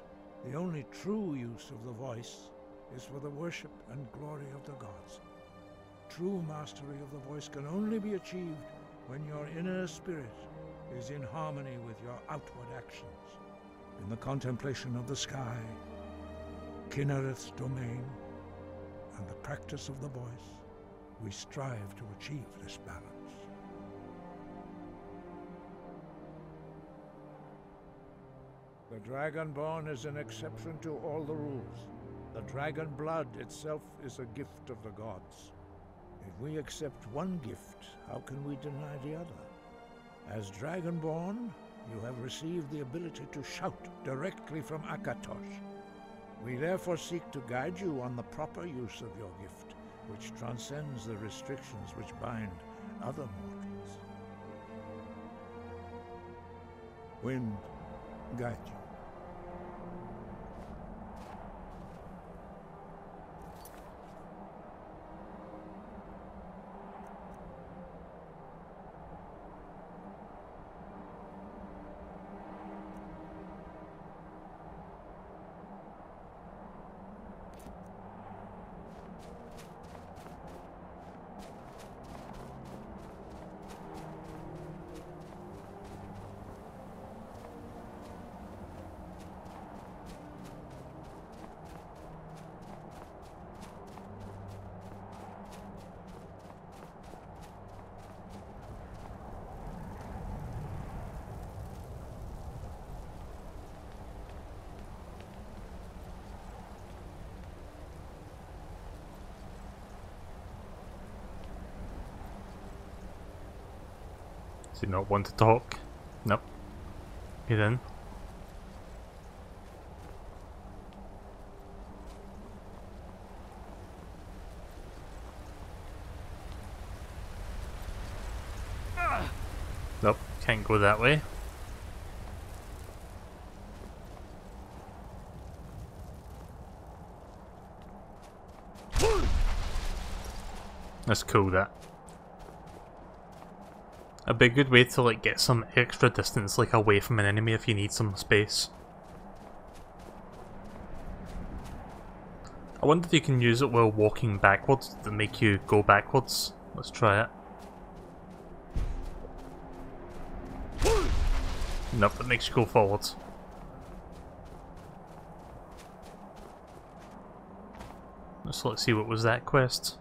the only true use of the voice is for the worship and glory of the gods. True mastery of the voice can only be achieved when your inner spirit is in harmony with your outward actions. In the contemplation of the sky, Kinnereth's domain, and the practice of the voice, we strive to achieve this balance. The Dragonborn is an exception to all the rules. The dragon blood itself is a gift of the gods. If we accept one gift, how can we deny the other? As Dragonborn, you have received the ability to shout directly from Akatosh. We therefore seek to guide you on the proper use of your gift, which transcends the restrictions which bind other mortals. Wind, guide you. Does he not want to talk? Nope. Get in. Nope, can't go that way. That's cool, that. A big good way to like get some extra distance like away from an enemy if you need some space. I wonder if you can use it while walking backwards to make you go backwards. Let's try it. Nope, it makes you go forwards. Let's see, what was that quest?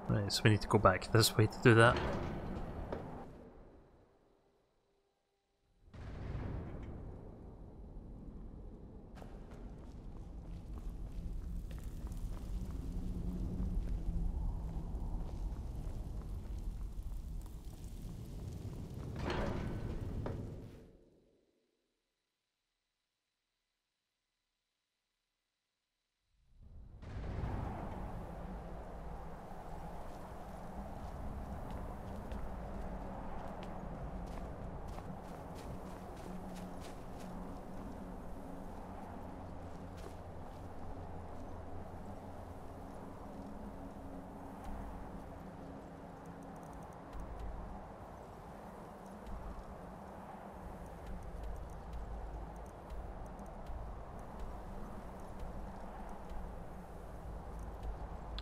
Right, so we need to go back this way to do that.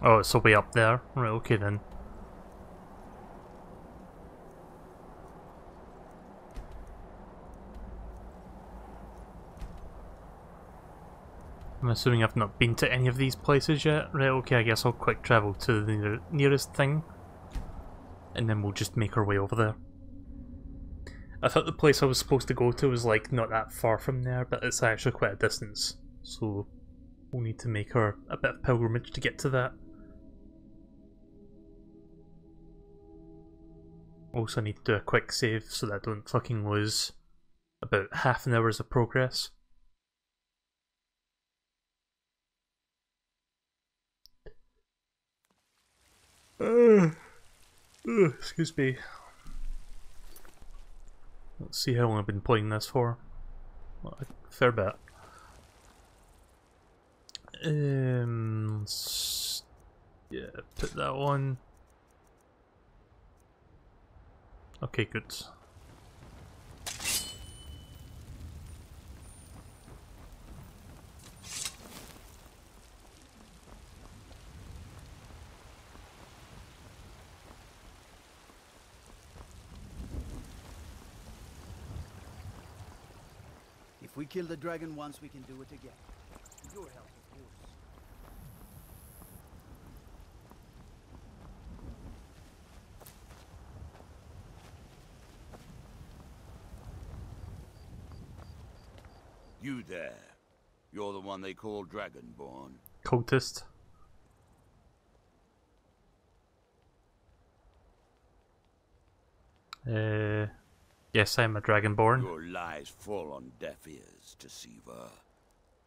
Oh, it's all the way up there. Right, okay then. I'm assuming I've not been to any of these places yet. Right, okay, I guess I'll quick travel to the nearest thing. And then we'll just make our way over there. I thought the place I was supposed to go to was like not that far from there, but it's actually quite a distance. So we'll need to make a bit of pilgrimage to get to that. Also, I need to do a quick save so that I don't fucking lose about half an hour's of progress. Excuse me. Let's see how long I've been playing this for. Well, a fair bit. Yeah, put that on. Okay, good. If we kill the dragon once, we can do it again. With your help, of course. You there. You're the one they call Dragonborn. Cultist. Yes, I'm a Dragonborn. Your lies fall on deaf ears, Deceiver.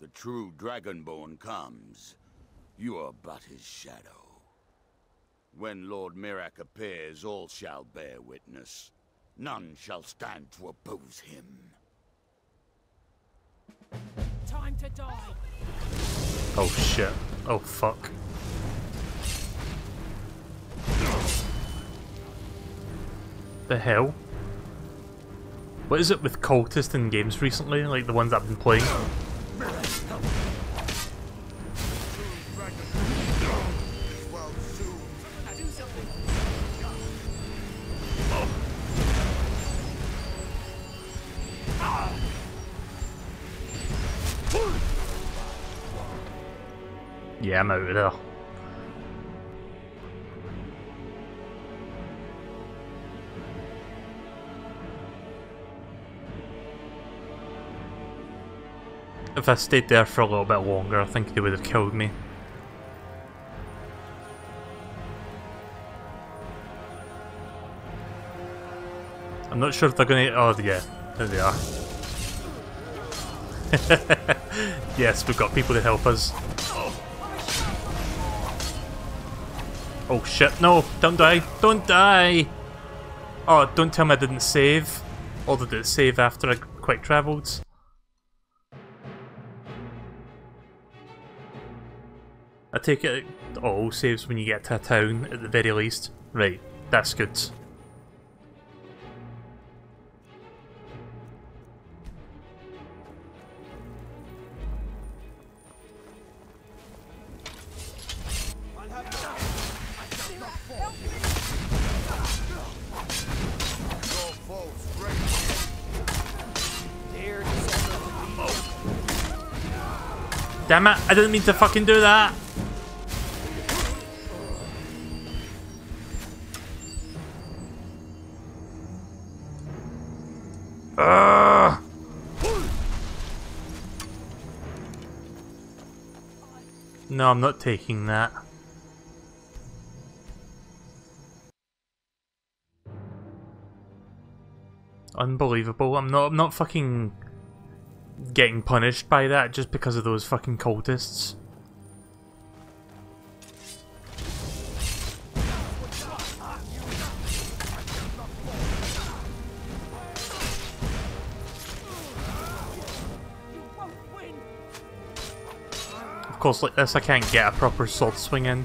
The true Dragonborn comes. You are but his shadow. When Lord Mirac appears, all shall bear witness. None shall stand to oppose him. Time to die. Oh shit. Oh fuck. The hell? What is it with cultists in games recently? Like the ones I've been playing? Yeah, I'm out of there. If I stayed there for a little bit longer, I think they would have killed me. I'm not sure if they're gonna... Oh yeah, there they are. Yes, we've got people to help us. Oh shit, no! Don't die! Don't die! Oh, don't tell me I didn't save. Or did it save after I quick travelled? I take it all saves when you get to a town, at the very least. Right, that's good. Damn it, I didn't mean to fucking do that! No, I'm not taking that. Unbelievable. I'm not fucking getting punished by that just because of those fucking cultists. Of course, like this I can't get a proper sword swing in.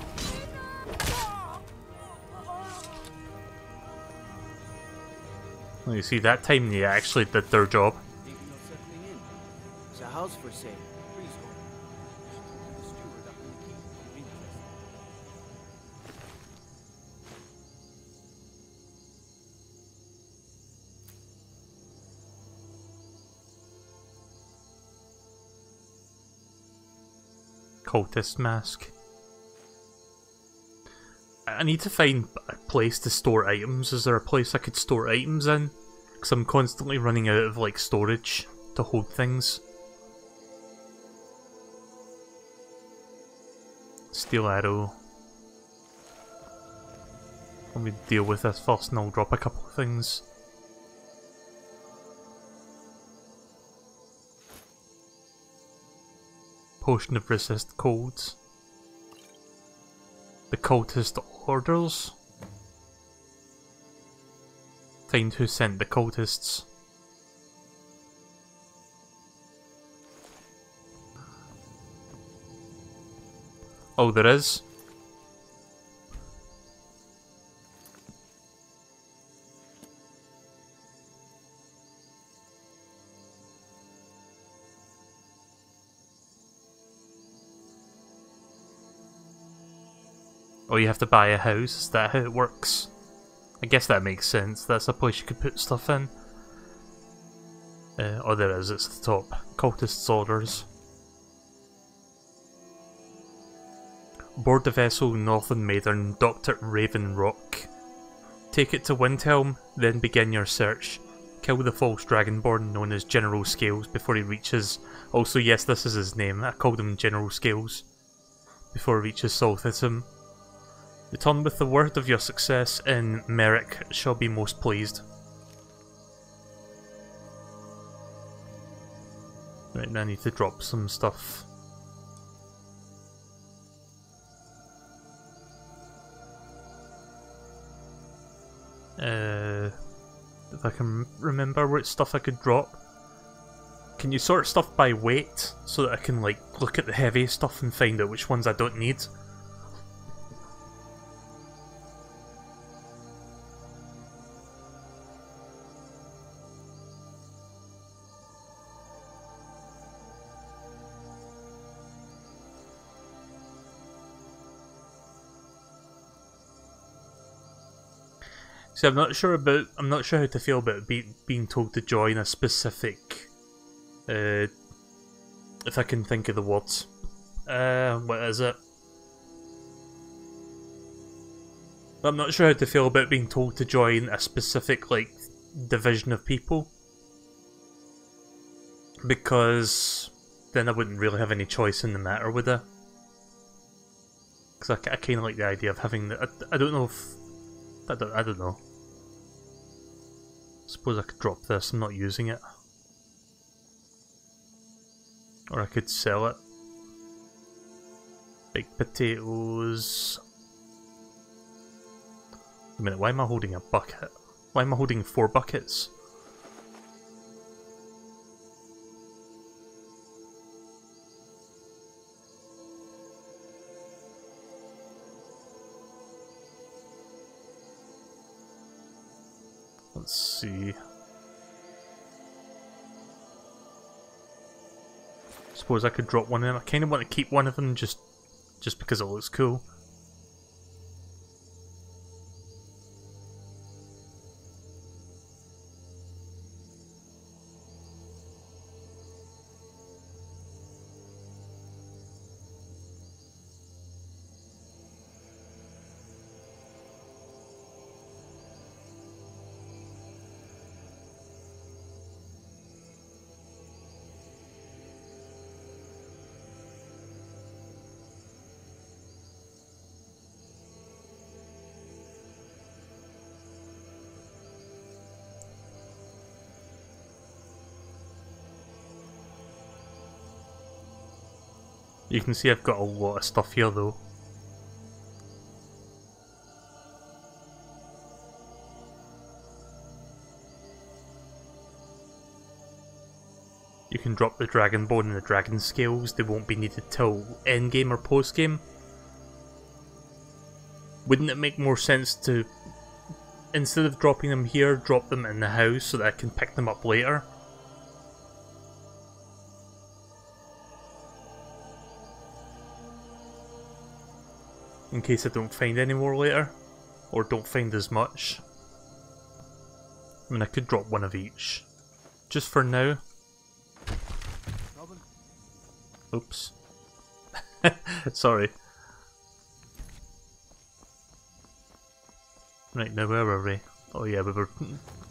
Well, you see, that time they actually did their job. Thinking of settling in. It's a house for sale. Please go. The steward up in the keep. Interested. Cultist mask. I need to find a place to store items. Is there a place I could store items in? Because I'm constantly running out of like storage to hold things. Steel arrow. Let me deal with this first and I'll drop a couple of things. Potion of resist colds. The cultist orders. Find who sent the cultists. Oh, there is. Oh, you have to buy a house? Is that how it works? I guess that makes sense. That's a place you could put stuff in. Oh, there is. It's at the top. Cultist's orders. Board the vessel Northern Maiden, docked at Raven Rock. Take it to Windhelm, then begin your search. Kill the false dragonborn known as General Scales before he reaches... Also, yes, this is his name. I called him General Scales. Before he reaches Salthism. Return with the word of your success, and Merrick shall be most pleased. Right, now I need to drop some stuff. If I can remember which stuff I could drop. Can you sort stuff by weight, so that I can like look at the heavy stuff and find out which ones I don't need? See, I'm not sure how to feel about being told to join a specific, if I can think of the words. What is it? I'm not sure how to feel about being told to join a specific, like, division of people. Because then I wouldn't really have any choice in the matter, would I? Because I kind of like the idea of having the... I don't know if... I don't know. Suppose I could drop this, I'm not using it. Or I could sell it. Baked potatoes. Wait a minute, why am I holding a bucket? Why am I holding 4 buckets? Let's see. Suppose I could drop one in. I kind of want to keep one of them just because it looks cool. You can see I've got a lot of stuff here though. You can drop the dragon bone and the dragon scales, they won't be needed till endgame or postgame. Wouldn't it make more sense to, instead of dropping them here, drop them in the house so that I can pick them up later? In case I don't find any more later, or don't find as much. I mean, I could drop one of each, just for now. Oops. Sorry. Right, now where were we? Oh yeah, we were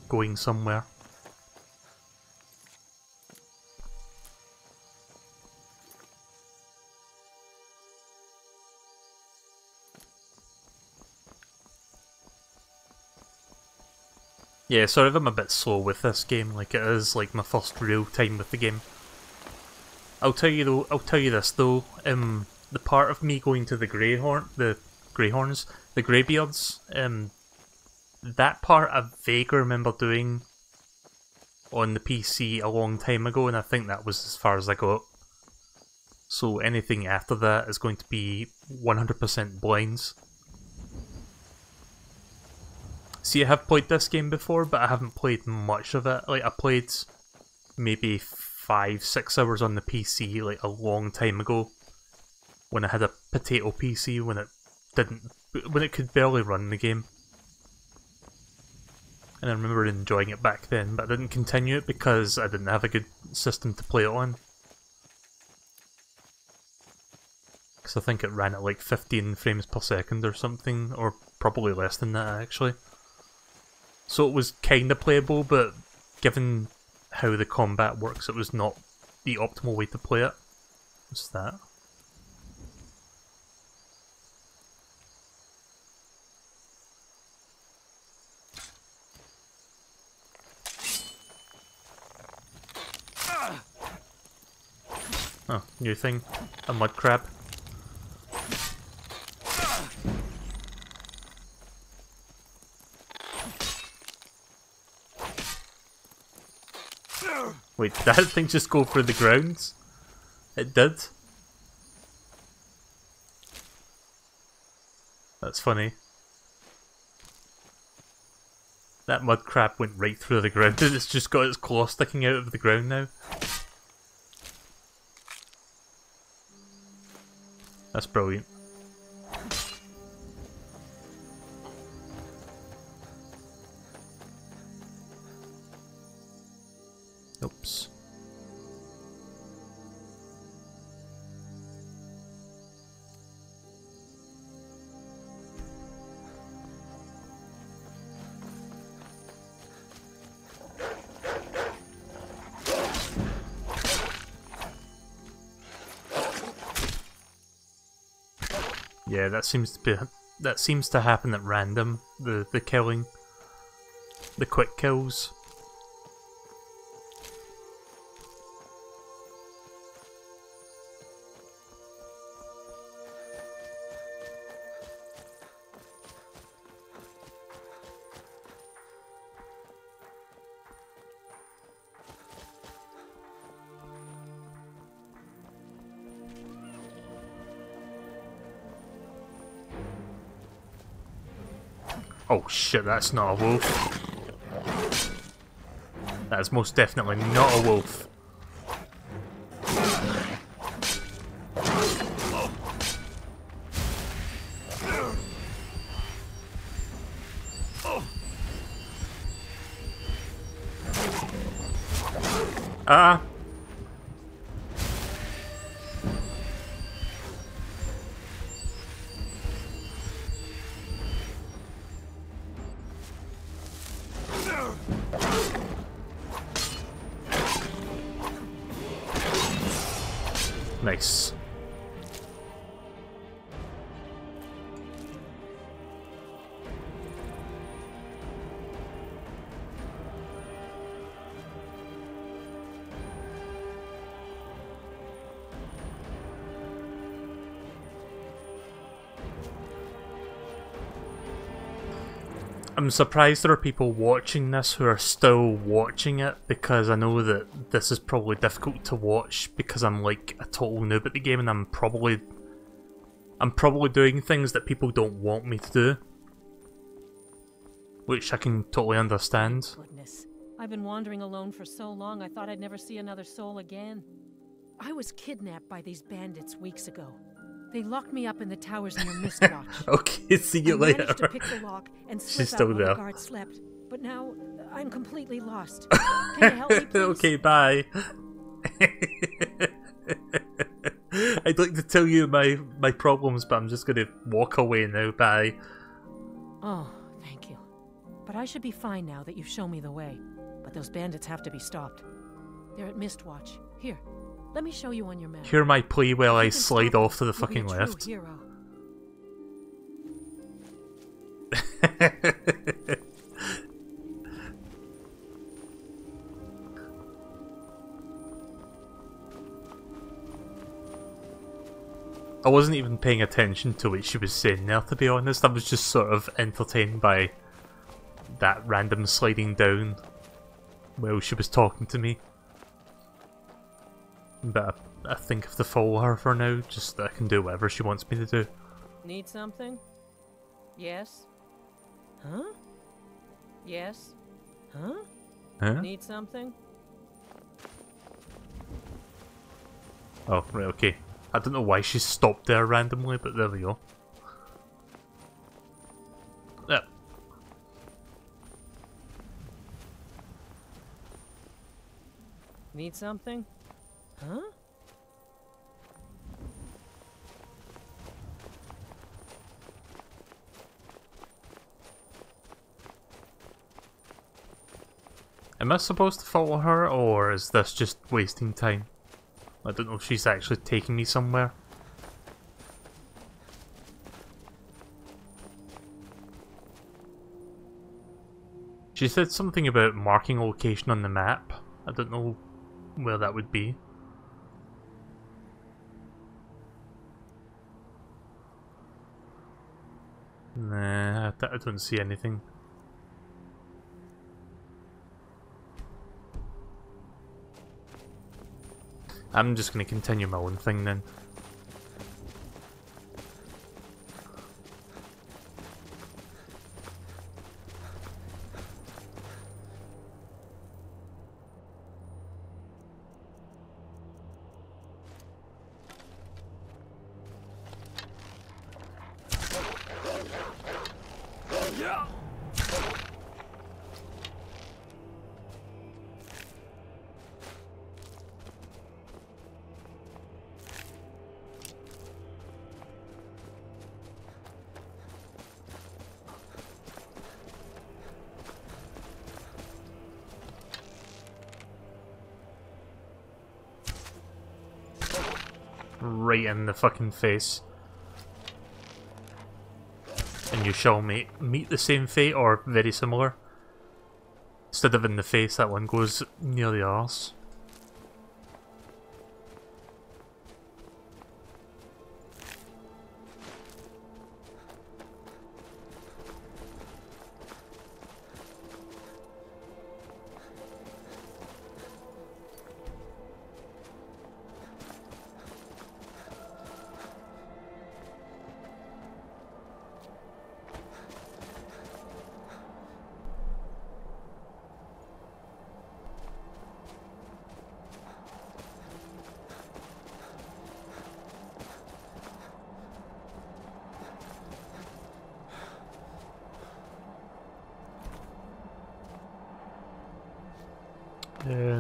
going somewhere. Yeah, sorry if I'm a bit slow with this game, like it is like my first real time with the game. I'll tell you this though, the part of me going to the Greybeards, that part I vaguely remember doing on the PC a long time ago, and I think that was as far as I got. So anything after that is going to be 100% blinds. See, I have played this game before, but I haven't played much of it. Like, I played maybe 5-6 hours on the PC, like, a long time ago. When I had a potato PC, when it could barely run the game. And I remember enjoying it back then, but I didn't continue it because I didn't have a good system to play it on. Because I think it ran at like 15 frames per second or something, or probably less than that actually. So it was kinda playable, but given how the combat works, it was not the optimal way to play it. What's that? Oh, new thing. A mud crab. Wait, did that thing just go through the ground? It did? That's funny. That mud crab went right through the ground and it's just got its claw sticking out of the ground now. That's brilliant. Oops. Yeah, that seems to happen at random. The killing, the quick kills. Oh shit, that's not a wolf. That is most definitely not a wolf. Ah! Nice. I'm surprised there are people watching this who are still watching it, because I know that this is probably difficult to watch because I'm like a total noob at the game and I'm probably doing things that people don't want me to do. Which I can totally understand. Goodness. I've been wandering alone for so long I thought I'd never see another soul again. I was kidnapped by these bandits weeks ago. They locked me up in the towers near Mistwatch. Okay, see you later. I managed to pick the lock and slip She's out still while there. the guard slept, but now I'm completely lost. Can you help me, please? Okay, bye. I'd like to tell you my problems, but I'm just gonna walk away now. Bye. Oh, thank you. But I should be fine now that you've shown me the way. But those bandits have to be stopped. They're at Mistwatch. Here, let me show you on your map. Hear my plea while I slide stop off to the them, you'll fucking be a left. true hero. I wasn't even paying attention to what she was saying there, to be honest. I was just sort of entertained by that random sliding down while she was talking to me. But I think I have to follow her for now, just that I can do whatever she wants me to do. Need something? Yes? Huh? Yes? Huh? Huh? Need something? Oh, right, okay. I don't know why she stopped there randomly, but there we go. Yeah. Need something? Huh? Am I supposed to follow her, or is this just wasting time? I don't know if she's actually taking me somewhere. She said something about marking a location on the map. I don't know where that would be. Nah, I don't see anything. I'm just going to continue my own thing then. Right in the fucking face. And you shall meet the same fate, or very similar. Instead of in the face, that one goes near the arse.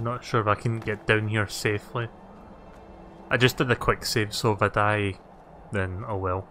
Not sure if I can get down here safely. I just did a quick save, so if I die, then oh well.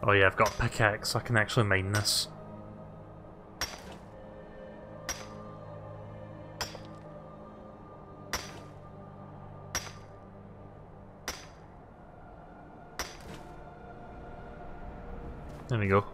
Oh yeah, I've got a pickaxe, so I can actually mine this. There we go.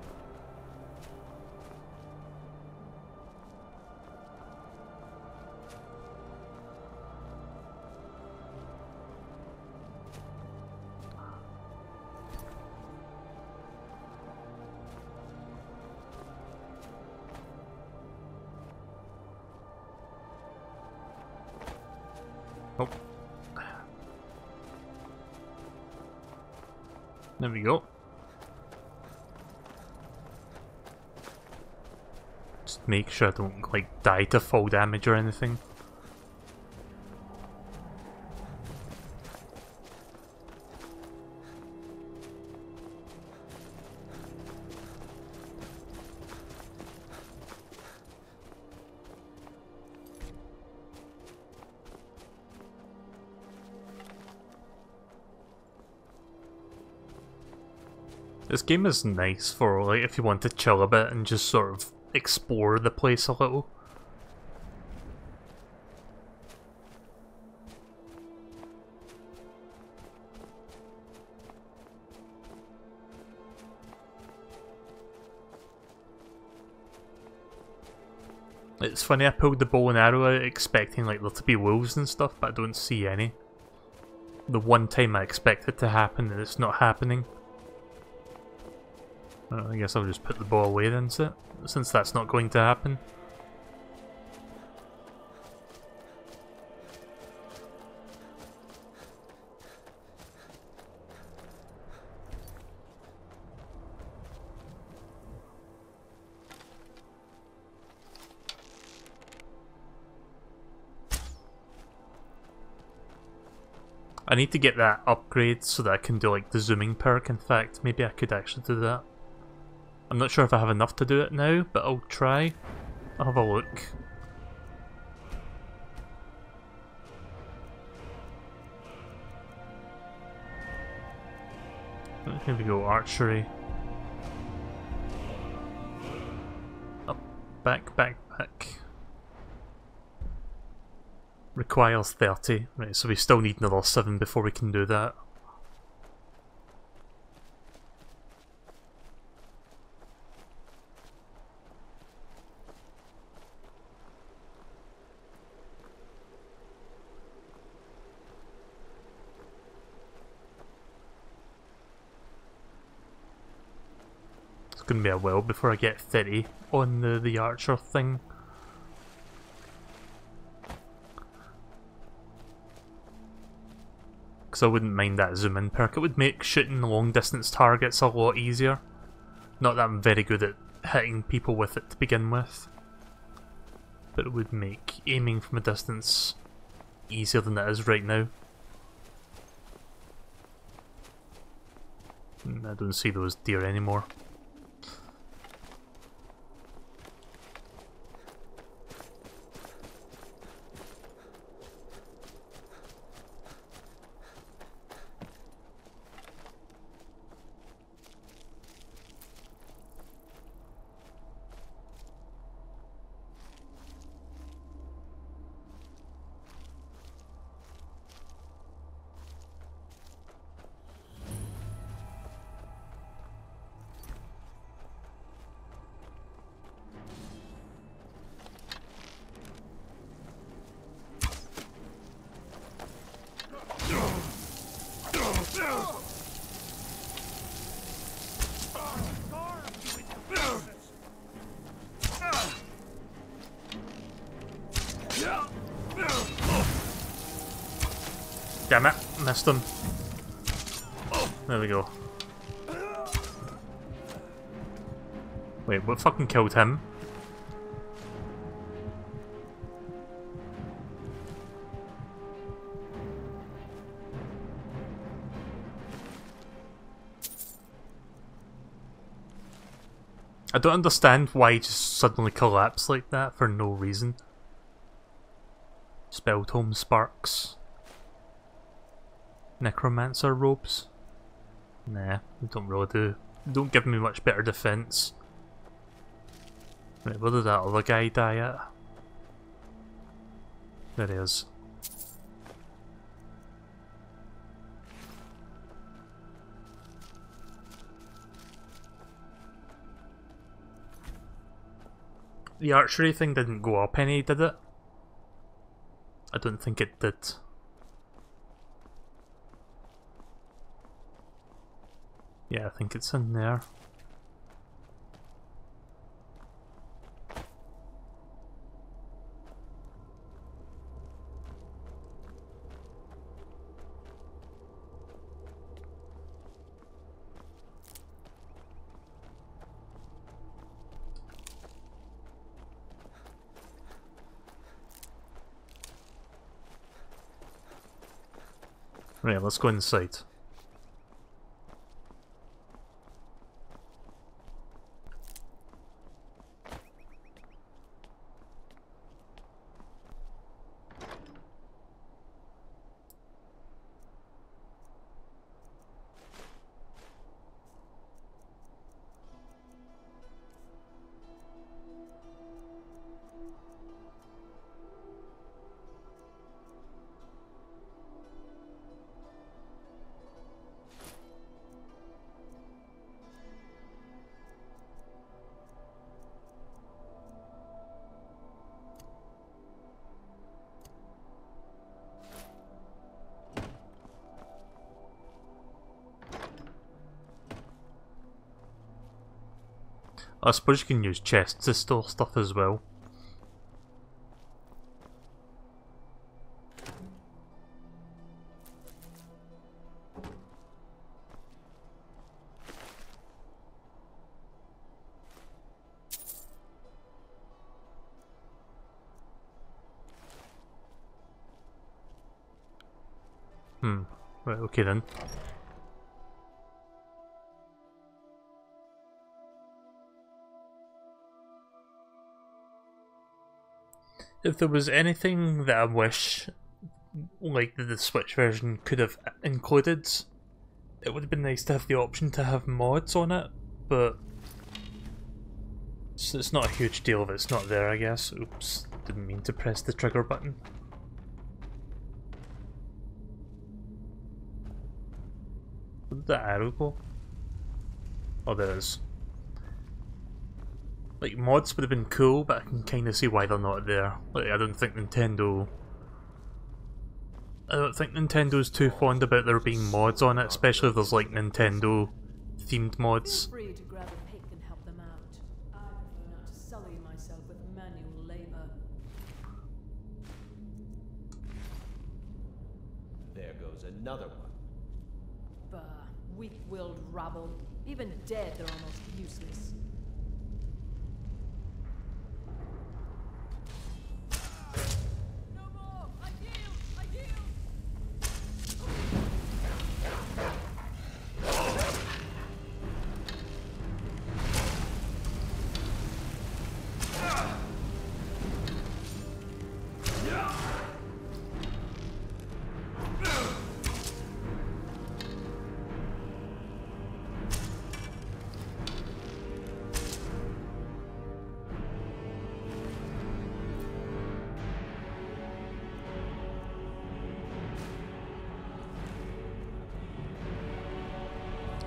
Oh. There we go. Just make sure I don't like die to fall damage or anything. This game is nice for like if you want to chill a bit and just sort of explore the place a little. It's funny, I pulled the bow and arrow out expecting like there to be wolves and stuff, but I don't see any. The one time I expect it to happen and it's not happening. I guess I'll just put the bow away then, since that's not going to happen. I need to get that upgrade so that I can do like the zooming perk. In fact, maybe I could actually do that. I'm not sure if I have enough to do it now, but I'll try. I'll have a look. Here we go, archery. Up, back, back, back. Requires 30. Right, so we still need another 7 before we can do that. It's gonna be a while before I get 30 on the archer thing. Because I wouldn't mind that zoom in perk. It would make shooting long distance targets a lot easier. Not that I'm very good at hitting people with it to begin with, but it would make aiming from a distance easier than it is right now. I don't see those deer anymore. Damn it, missed him. There we go. Wait, what fucking killed him? I don't understand why he just suddenly collapsed like that for no reason. Spell tome sparks. Necromancer robes. Nah, they don't really do. They don't give me much better defense. Right, where did that other guy die at? There he is. The archery thing didn't go up any, did it? I don't think it did. Yeah, I think it's in there. Right, let's go inside. I suppose you can use chests to store stuff as well. Right, okay then. If there was anything that I wish, like, the Switch version could have included, it would have been nice to have the option to have mods on it, but it's not a huge deal if it's not there, I guess. Oops, didn't mean to press the trigger button. Where did that arrow go? Oh, there it is. Like, mods would have been cool, but I can kind of see why they're not there. Like, I don't think Nintendo's too fond about there being mods on it, especially if there's like Nintendo themed mods. Feel free to grab a pick and help them out. I prefer not to sully myself with manual labor. There goes another one. Bah, weak-willed rabble. Even dead, they're almost useless. No more! I yield! I yield!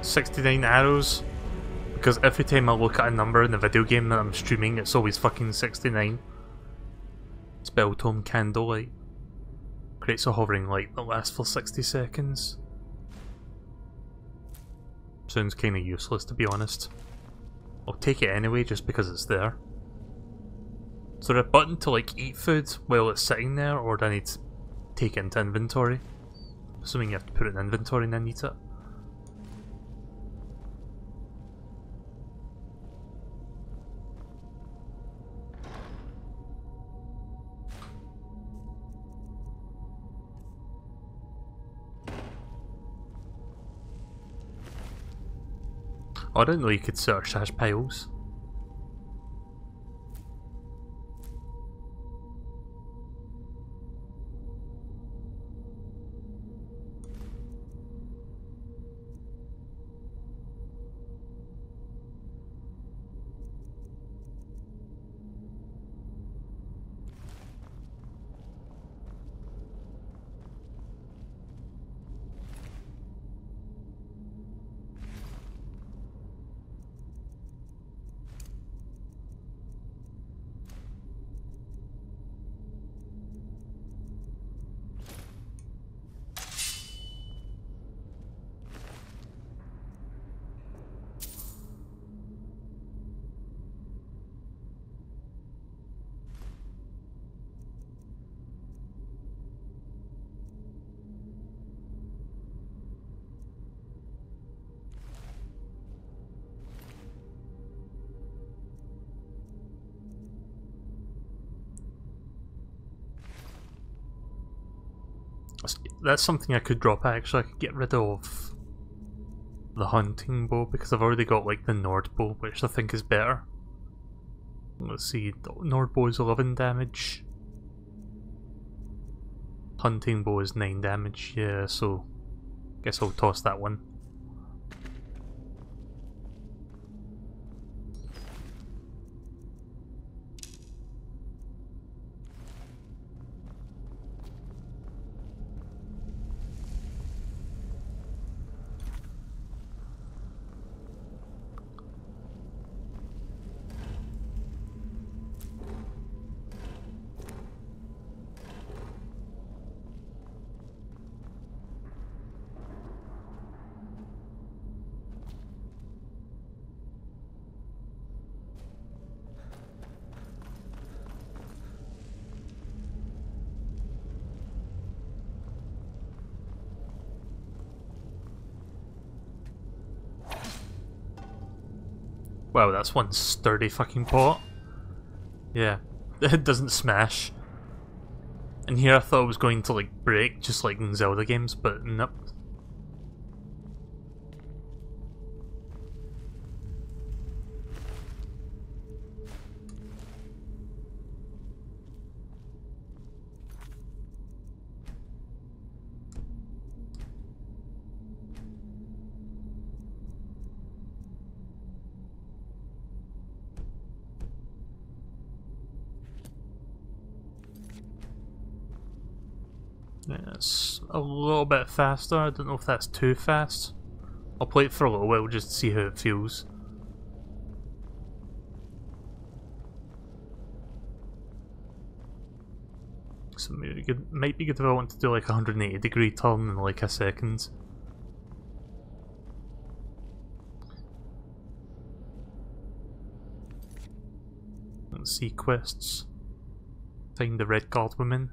"69 arrows," because every time I look at a number in the video game that I'm streaming, it's always fucking 69. Spell tome candlelight. Creates a hovering light that lasts for 60 seconds. Sounds kinda useless, to be honest. I'll take it anyway just because it's there. Is there a button to like eat food while it's sitting there, or do I need to take it into inventory? Assuming you have to put it in inventory and then eat it. Oh, I didn't know you could search hash piles. That's something I could drop actually. I could get rid of the hunting bow because I've already got like the Nord bow, which I think is better. Let's see, Nord bow is 11 damage. Hunting bow is 9 damage, yeah, so guess I'll toss that one. Wow, that's one sturdy fucking pot. Yeah, it doesn't smash. And here I thought it was going to like break, just like in Zelda games, but nope. Yeah, it's a little bit faster. I don't know if that's too fast. I'll play it for a little while just to see how it feels. So might be good if I want to do like a 180-degree turn in like a second. Let's see quests. Find the red guard woman.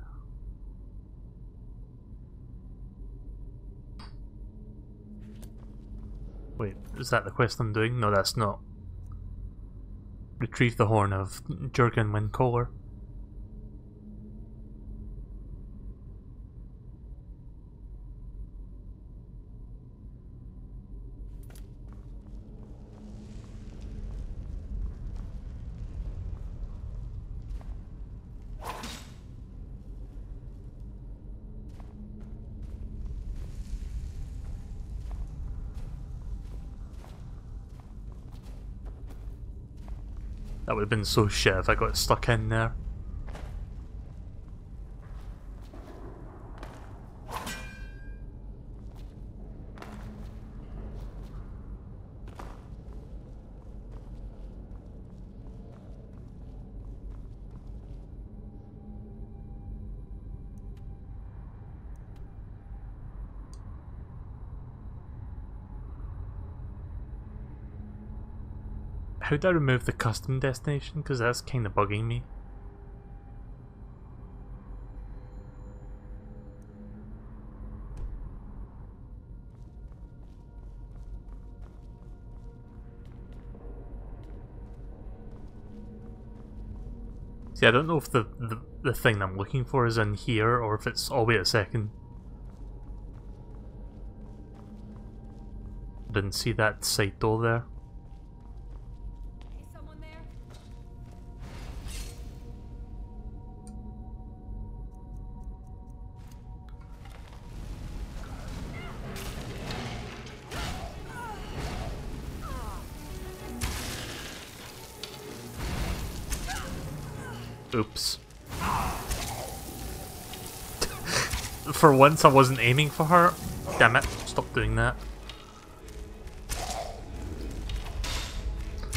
Wait, is that the quest I'm doing? No, that's not. Retrieve the horn of Jurgen Windcaller. That would have been so shit if I got stuck in there. How do I remove the custom destination? Because that's kind of bugging me. See, I don't know if the thing I'm looking for is in here or if it's... Oh, wait a second. Didn't see that side door there. Oops. For once I wasn't aiming for her. Damn it, stop doing that.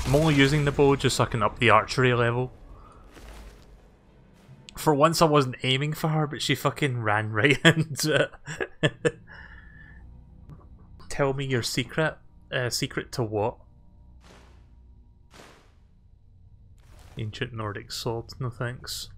I'm only using the bow just so I can up the archery level. For once I wasn't aiming for her, but she fucking ran right into it. Tell me your secret. Secret to what? Ancient Nordic sword, no thanks.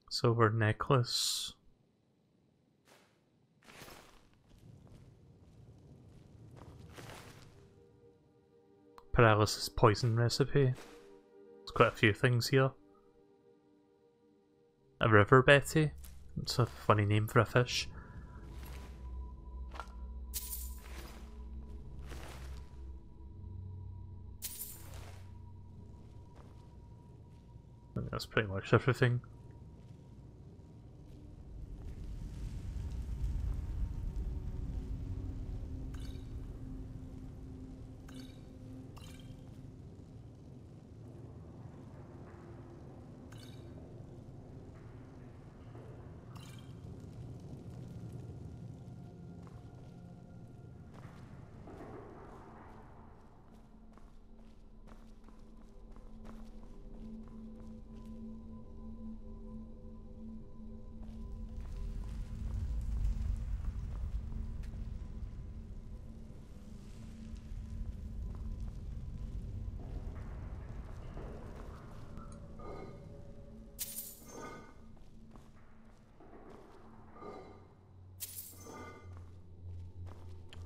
Silver necklace. paralysis poison recipe. There's quite a few things here. A river Betty. It's a funny name for a fish. I think that's pretty much everything.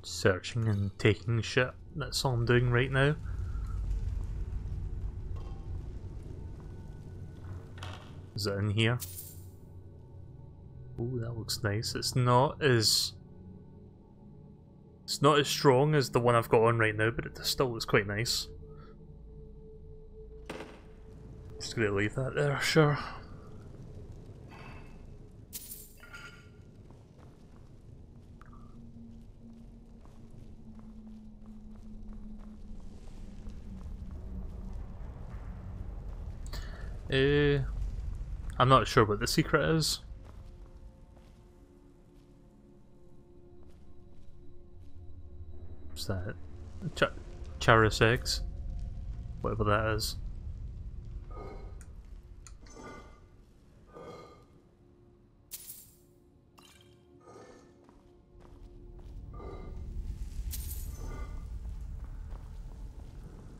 Searching and taking shit. That's all I'm doing right now. Is it in here? Oh, that looks nice. It's not as strong as the one I've got on right now, but it still looks quite nice. Just gonna leave that there, sure. I'm not sure what the secret is. What's that? Charis eggs? Whatever that is.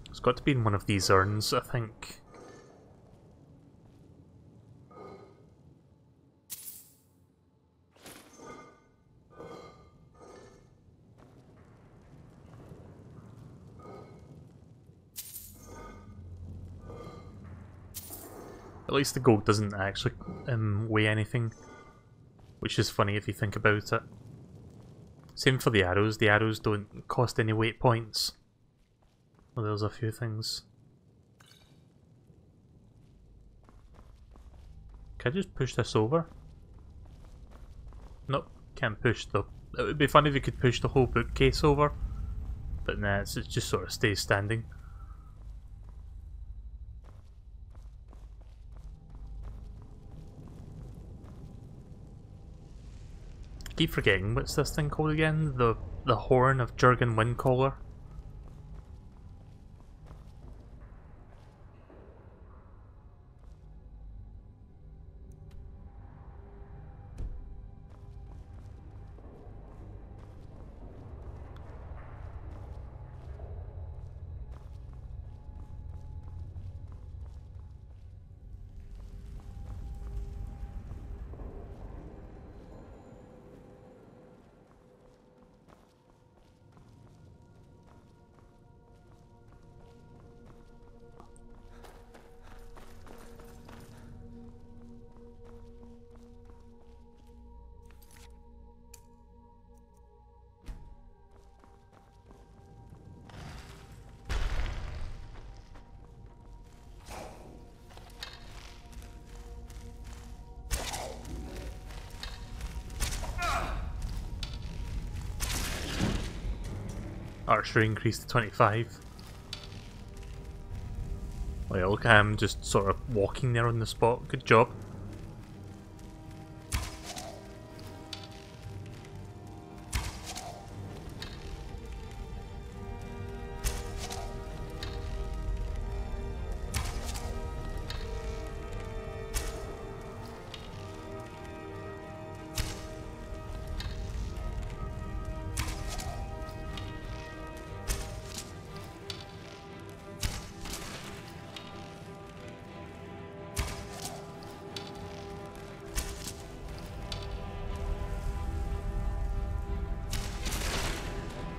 It's got to be in one of these urns, I think. At least the gold doesn't actually weigh anything, which is funny if you think about it. Same for the arrows don't cost any weight points. Well, there's a few things. Can I just push this over? Nope, can't push the... It would be fun if you could push the whole bookcase over, but nah, it just sort of stays standing. Keep forgetting, what's this thing called again? The Horn of Jurgen Windcaller. Archery increased to 25. Well, look at him just sort of walking there on the spot. Good job.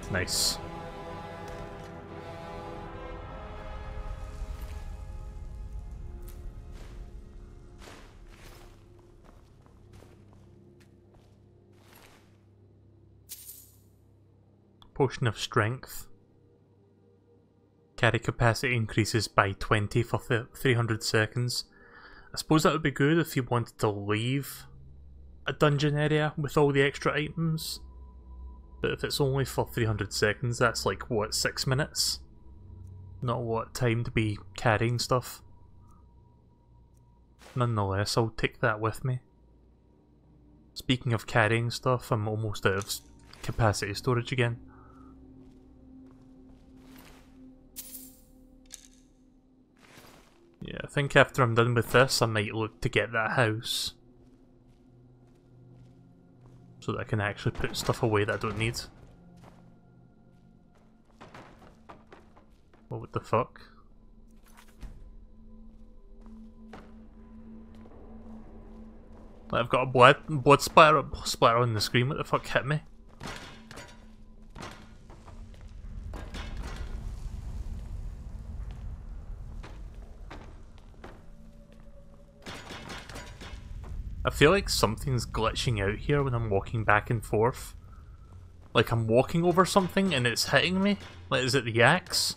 Nice. Potion of Strength. Carry capacity increases by 20 for 300 seconds. I suppose that would be good if you wanted to leave a dungeon area with all the extra items. But if it's only for 300 seconds, that's like, what, 6 minutes? Not a lot of time to be carrying stuff. Nonetheless, I'll take that with me. Speaking of carrying stuff, I'm almost out of capacity storage again. Yeah, I think after I'm done with this, I might look to get that house. So that I can actually put stuff away that I don't need. Oh, what the fuck? I've got a blood splatter on the screen. What the fuck hit me? I feel like something's glitching out here when I'm walking back and forth. Like I'm walking over something and it's hitting me. Like, is it the axe?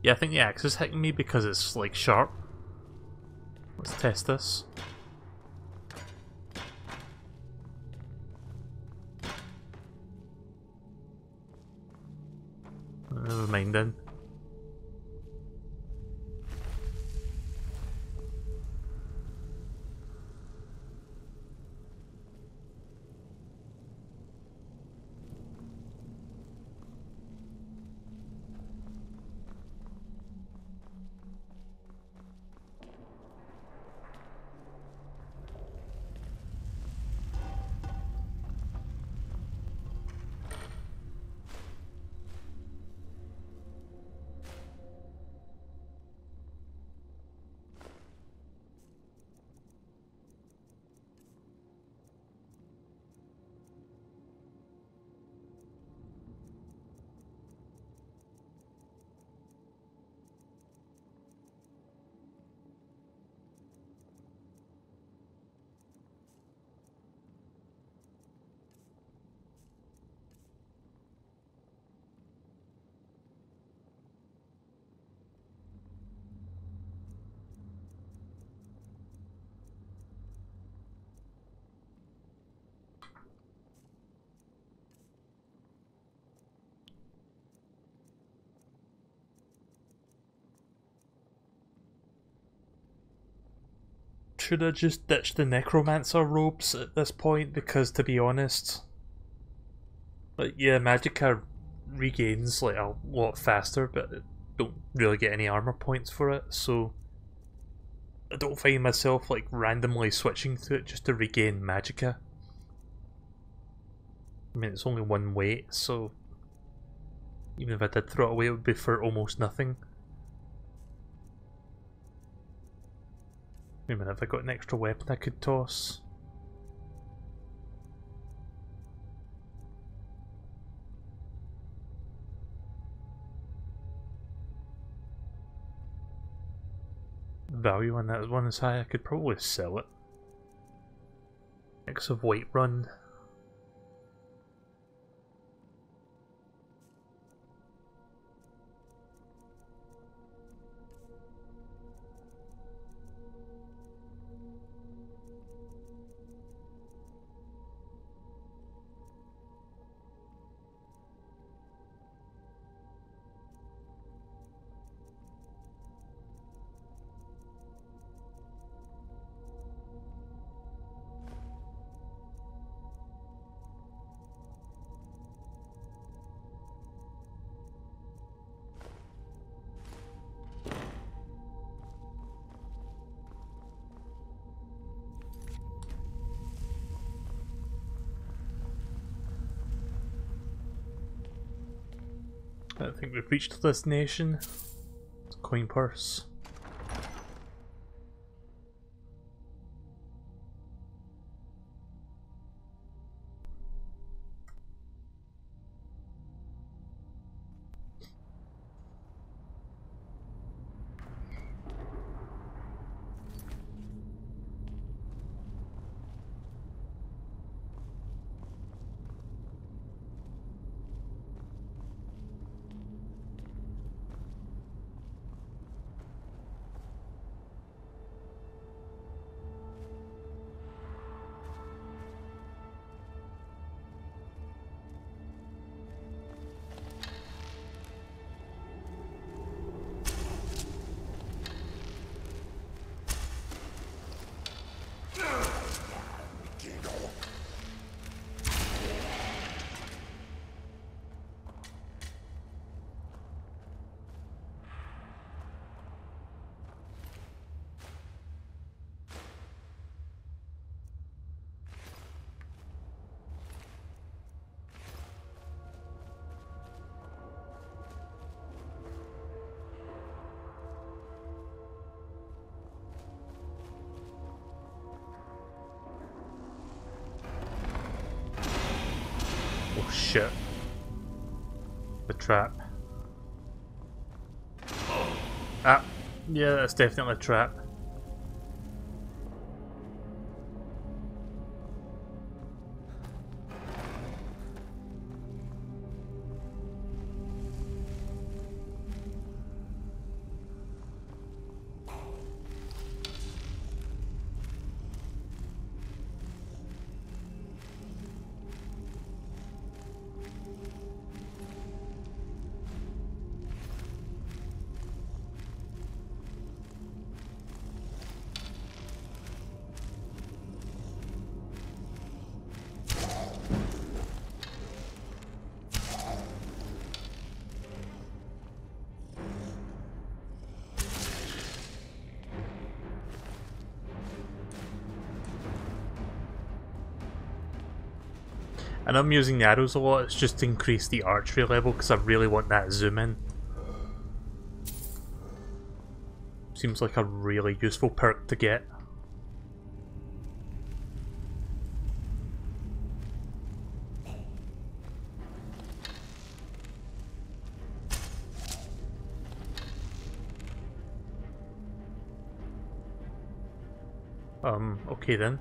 Yeah, I think the axe is hitting me because it's like sharp. Let's test this. Never mind then. Should I just ditch the necromancer robes at this point? Because to be honest, like, yeah, magicka regains like a lot faster, but I don't really get any armor points for it, so I don't find myself like randomly switching to it just to regain magicka. I mean, it's only one weight, so even if I did throw it away, it would be for almost nothing. Wait a minute, have I got an extra weapon I could toss? Value on that one is high, I could probably sell it. X of White Run. I think we've reached the destination. Coin purse. Oh shit. The trap. Ah, yeah, that's definitely a trap. And I'm using the arrows a lot, it's just to increase the archery level because I really want that zoom in. Seems like a really useful perk to get. Okay then.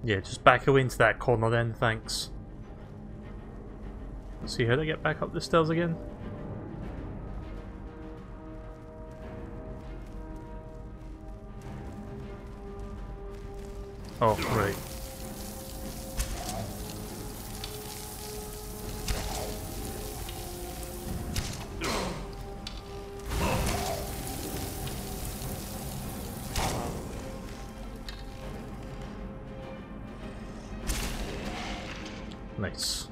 Yeah, just back away into that corner then, thanks. Let's see how to get back up the stairs again. Oh, right. Nice.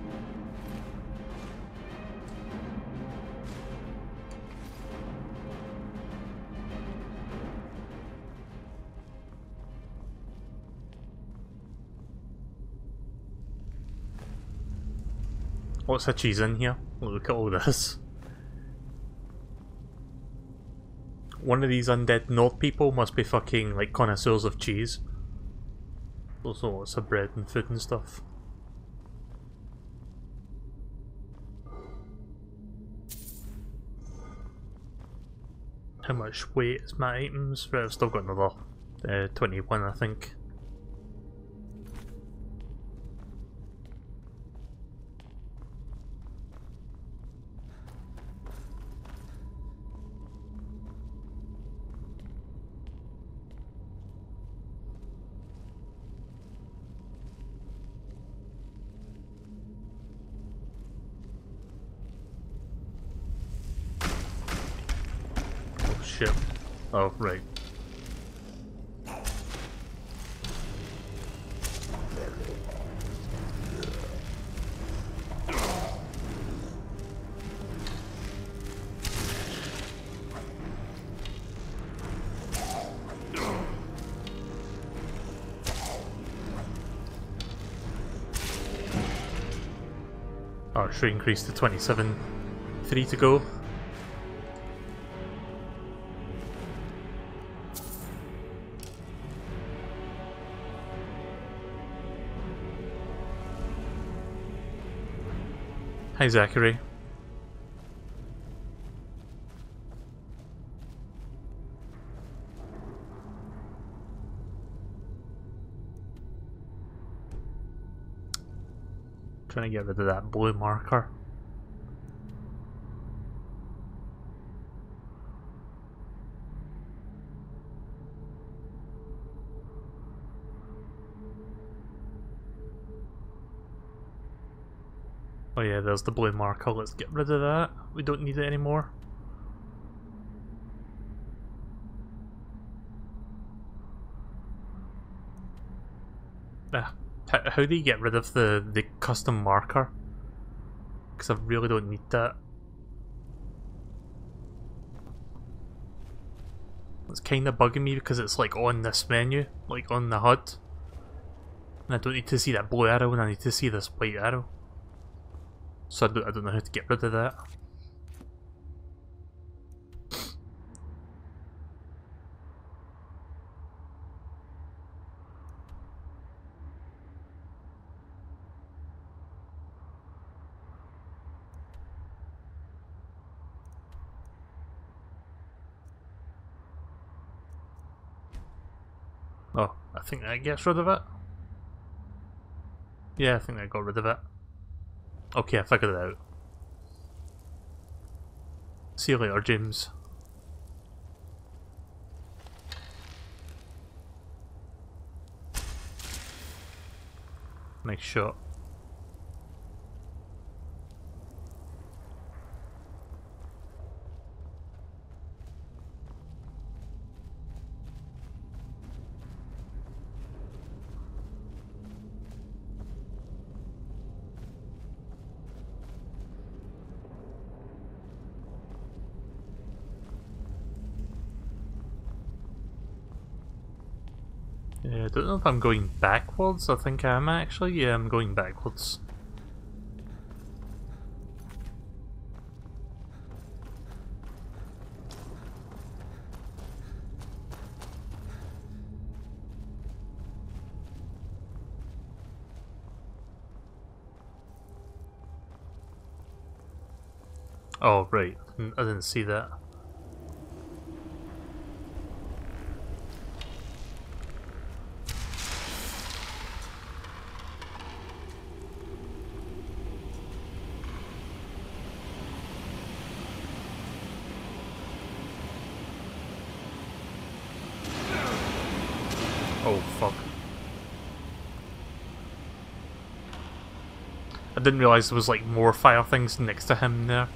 What's a cheese in here? Look at all this. One of these undead North people must be fucking like connoisseurs of cheese. Also lots of bread and food and stuff. How much weight is my items? Right, I've still got another 21 I think. Shit. Oh, right. Archery increased to 27. 3 to go. Hi Zachary. Trying to get rid of that blue marker. Oh yeah, there's the blue marker, let's get rid of that. We don't need it anymore. How do you get rid of the custom marker? Because I really don't need that. It's kind of bugging me because it's like on this menu, like on the HUD. And I don't need to see that blue arrow and I need to see this white arrow. So I don't know how to get rid of that. Oh, I think that gets rid of it. Yeah, I think I got rid of it. Okay, I figured it out. See you later, James. Nice shot. Yeah, I don't know if I'm going backwards. I think I am actually. Yeah, I'm going backwards. Oh, right. I didn't see that. Oh, fuck. I didn't realise there was like more fire things next to him there.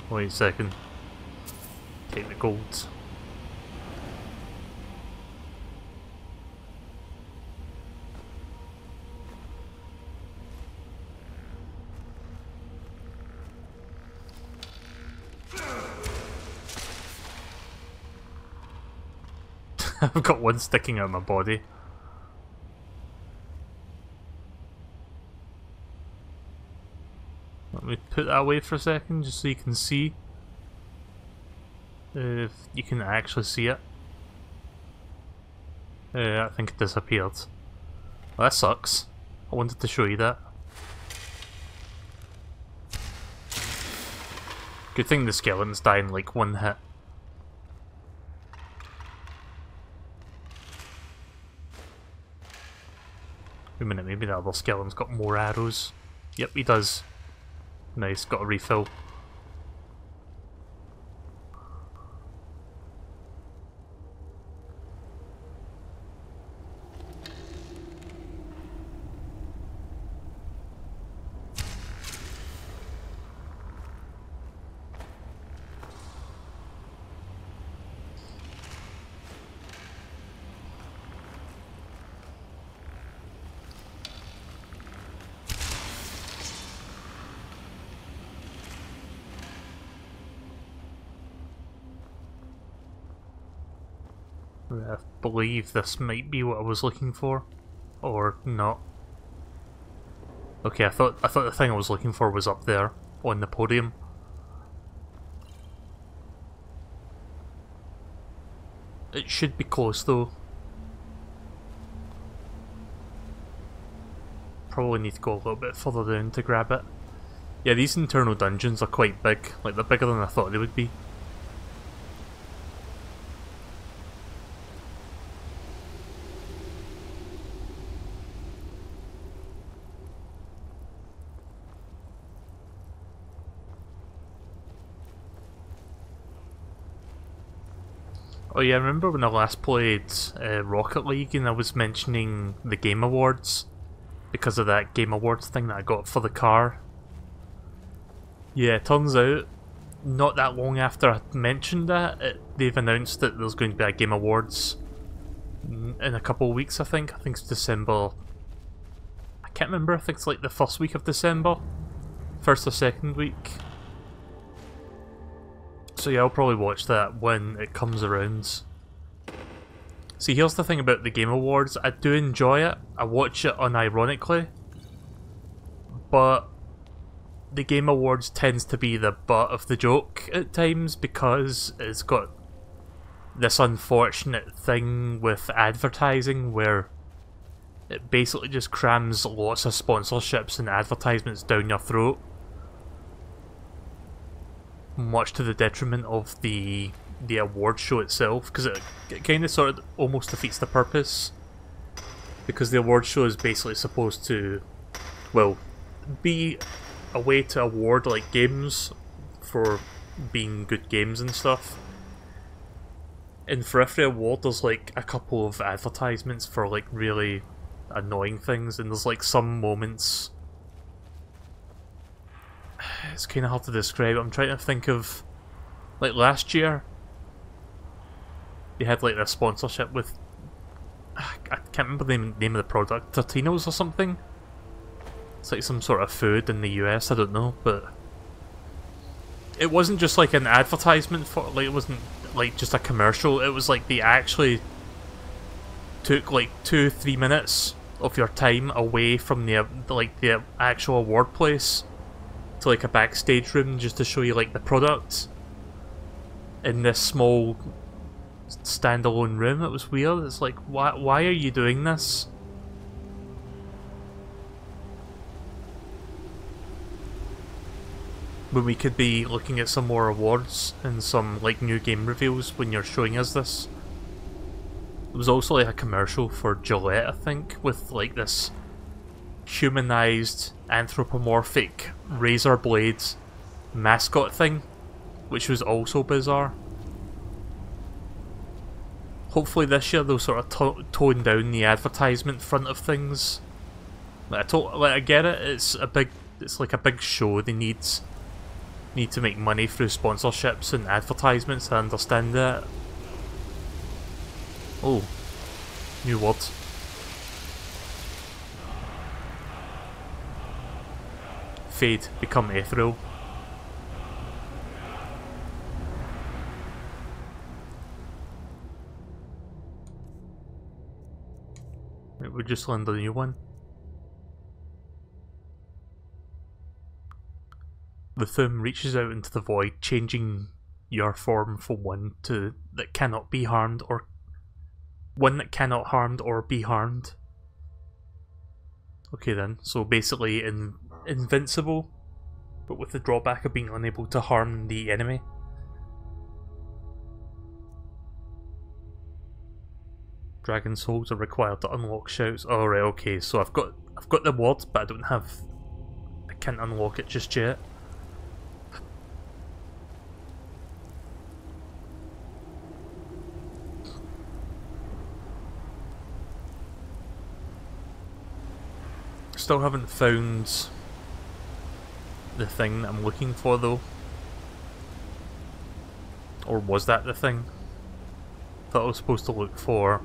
Wait a second. Take the golds. I've got one sticking out of my body. Let me put that away for a second just so you can see. If you can actually see it. I think it disappeared. Well, that sucks. I wanted to show you that. Good thing the skeletons die in like one hit. Wait a minute, maybe the other skeleton's got more arrows. Yep, he does. Nice, got a refill. I believe this might be what I was looking for, or not. Okay, I thought the thing I was looking for was up there on the podium. It should be close though. Probably need to go a little bit further down to grab it. Yeah, these internal dungeons are quite big. Like, they're bigger than I thought they would be. Oh yeah, I remember when I last played Rocket League and I was mentioning the Game Awards because of that Game Awards thing that I got for the car. Yeah, it turns out, not that long after I mentioned that, they've announced that there's going to be a Game Awards in a couple of weeks, I think. I think it's December. I can't remember, I think it's like the first week of December. First or second week. So yeah, I'll probably watch that when it comes around. See, here's the thing about the Game Awards. I do enjoy it. I watch it unironically. But the Game Awards tends to be the butt of the joke at times because it's got this unfortunate thing with advertising where it basically just crams lots of sponsorships and advertisements down your throat. Much to the detriment of the award show itself, because it kind of sort of almost defeats the purpose. Because the award show is basically supposed to, well, be a way to award like games for being good games and stuff. And for every award there's like a couple of advertisements for like really annoying things, and there's like some moments. It's kind of hard to describe. I'm trying to think of, like last year they had like a sponsorship with, I can't remember the name of the product, Totino's or something. It's like some sort of food in the US, I don't know, but it wasn't just like an advertisement for, like it wasn't like just a commercial, it was like they actually took like 2-3 minutes of your time away from the actual award place to like a backstage room just to show you like the product in this small standalone room. It was weird. It's like, why are you doing this? When we could be looking at some more awards and some like new game reveals when you're showing us this. There was also like a commercial for Gillette, I think, with like this humanized anthropomorphic razor blades mascot thing, which was also bizarre. Hopefully this year they'll sort of tone down the advertisement front of things. Like I get it. It's like a big show. They need to make money through sponsorships and advertisements. I understand that. Oh, new word. Fade, become ethereal. We just learned a new one. The Thum reaches out into the void, changing your form from one that cannot be harmed, or one that cannot harmed or be harmed. Okay then, so basically invincible, but with the drawback of being unable to harm the enemy. Dragon souls are required to unlock shouts. Oh right, okay, so I've got the word, but I can't unlock it just yet. Still haven't found the thing that I'm looking for though. Or was that the thing? Thought I was supposed to look for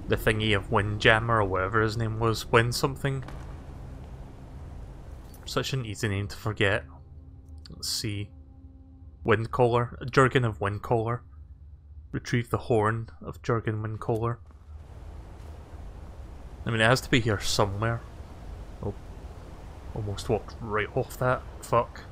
the thingy of Windjammer or whatever his name was. Wind something. Such an easy name to forget. Let's see. Windcaller. Jurgen of Windcaller. Retrieve the horn of Jurgen Windcaller. I mean, it has to be here somewhere. Oh. Almost walked right off that. Fuck.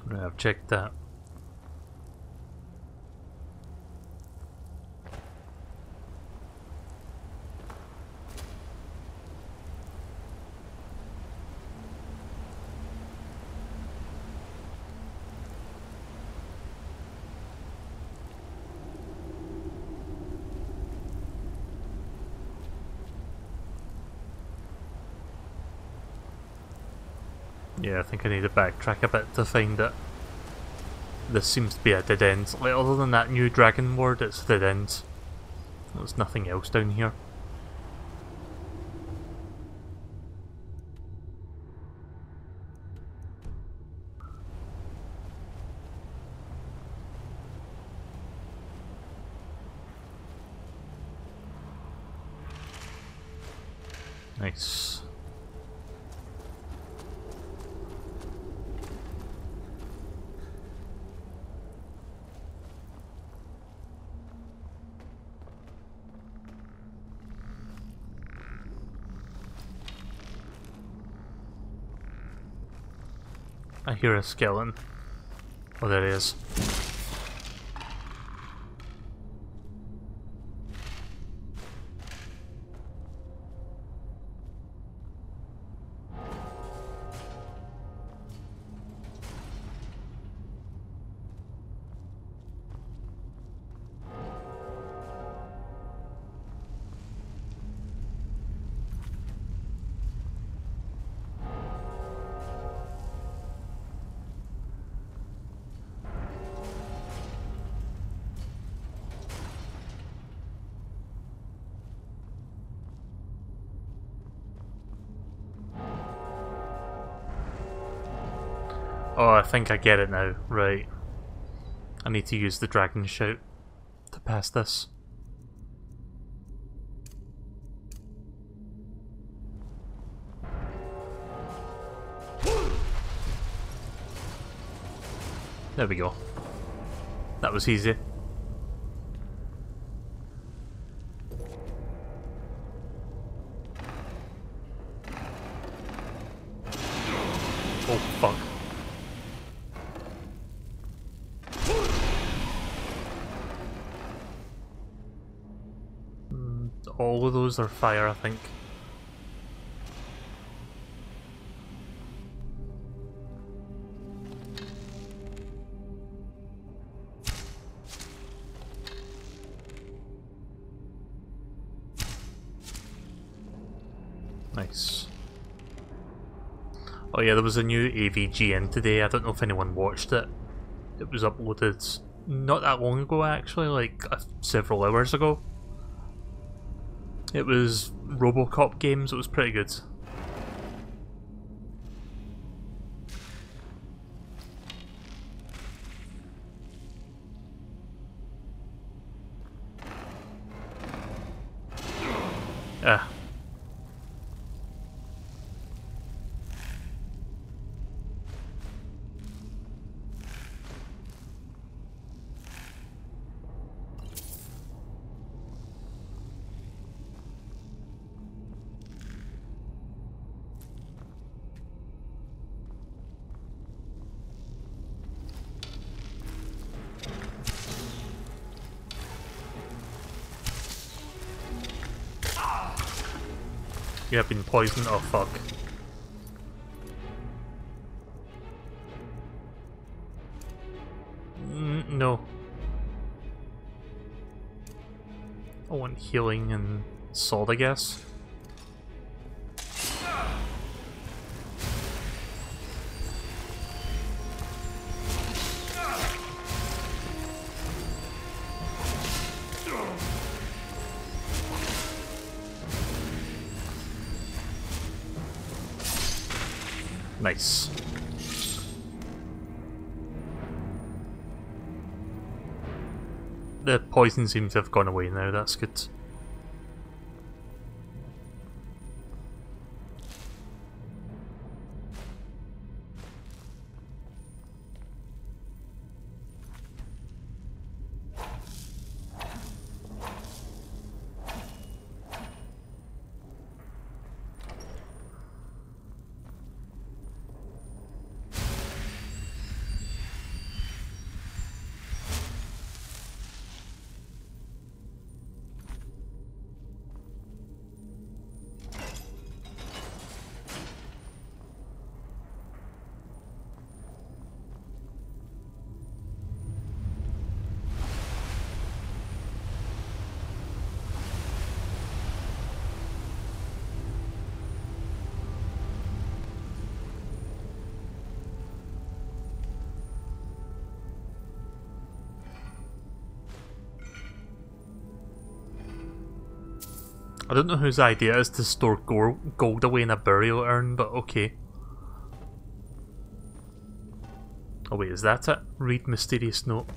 Right, I've checked that. Yeah, I think I need to backtrack a bit to find it. This seems to be a dead end. Like, other than that new dragon ward, it's a dead end. There's nothing else down here. Nice. I hear a skeleton. Oh, there he is. Oh, I think I get it now. Right. I need to use the dragon shout to pass this. There we go. That was easy. Oh, fuck. All of those are fire, I think. Nice. Oh yeah, there was a new AVGN today. I don't know if anyone watched it. It was uploaded not that long ago, actually, like several hours ago. It was RoboCop games. It was pretty good. Ah. You have been poisoned. Oh fuck. No. I want healing and salt, I guess. Nice. The poison seems to have gone away now, that's good. I don't know whose idea it is to store gold away in a burial urn, but okay. Oh wait, is that it? Read mysterious note.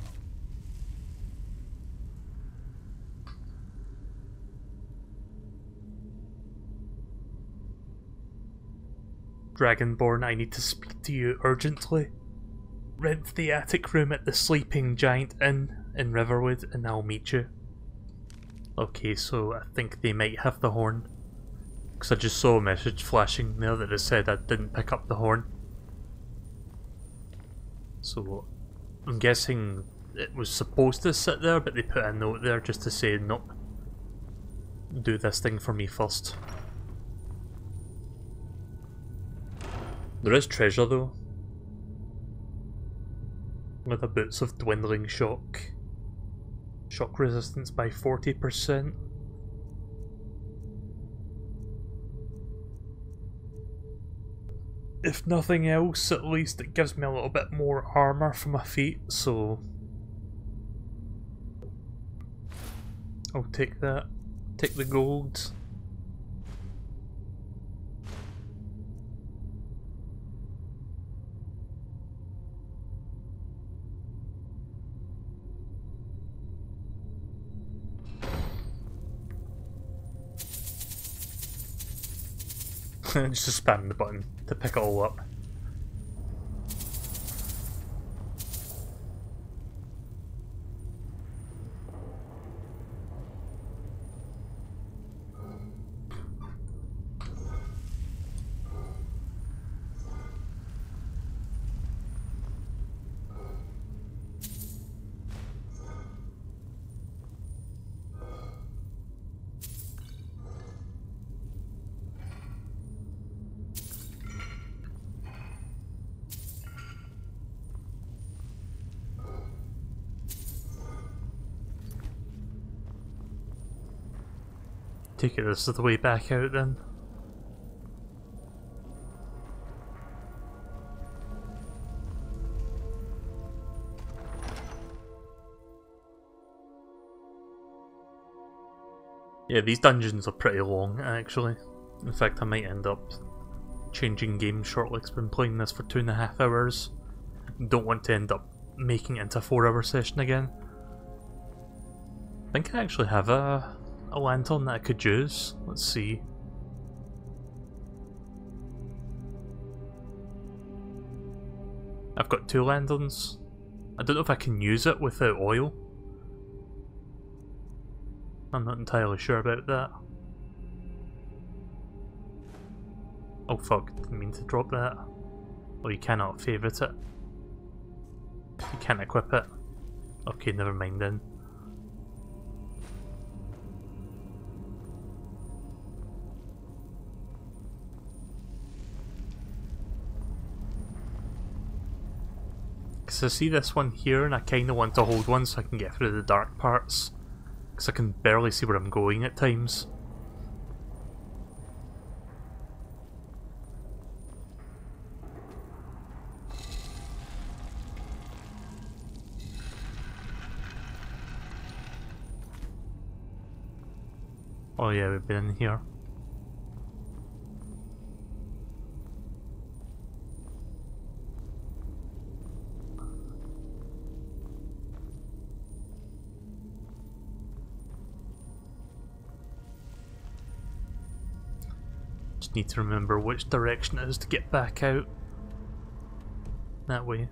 Dragonborn, I need to speak to you urgently. Rent the attic room at the Sleeping Giant Inn in Riverwood and I'll meet you. Okay, so I think they might have the horn. Because I just saw a message flashing there that it said I didn't pick up the horn. So I'm guessing it was supposed to sit there, but they put a note there just to say, nope, do this thing for me first. There is treasure though. With the boots of dwindling shock. Shock resistance by 40%. If nothing else, at least it gives me a little bit more armour for my feet, so I'll take that. Take the gold. Just spam the button to pick it all up. Take it this is the way back out then. Yeah, these dungeons are pretty long actually. In fact, I might end up changing games shortly because I've been playing this for 2.5 hours. Don't want to end up making it into a 4-hour session again. I think I actually have a lantern that I could use. Let's see. I've got 2 lanterns. I don't know if I can use it without oil. I'm not entirely sure about that. Oh fuck, didn't mean to drop that. Oh, you cannot favourite it. You can't equip it. Okay, never mind then. Because I see this one here and I kinda want to hold one so I can get through the dark parts. Because I can barely see where I'm going at times. Oh yeah, we've been in here. Just need to remember which direction it is to get back out. That way.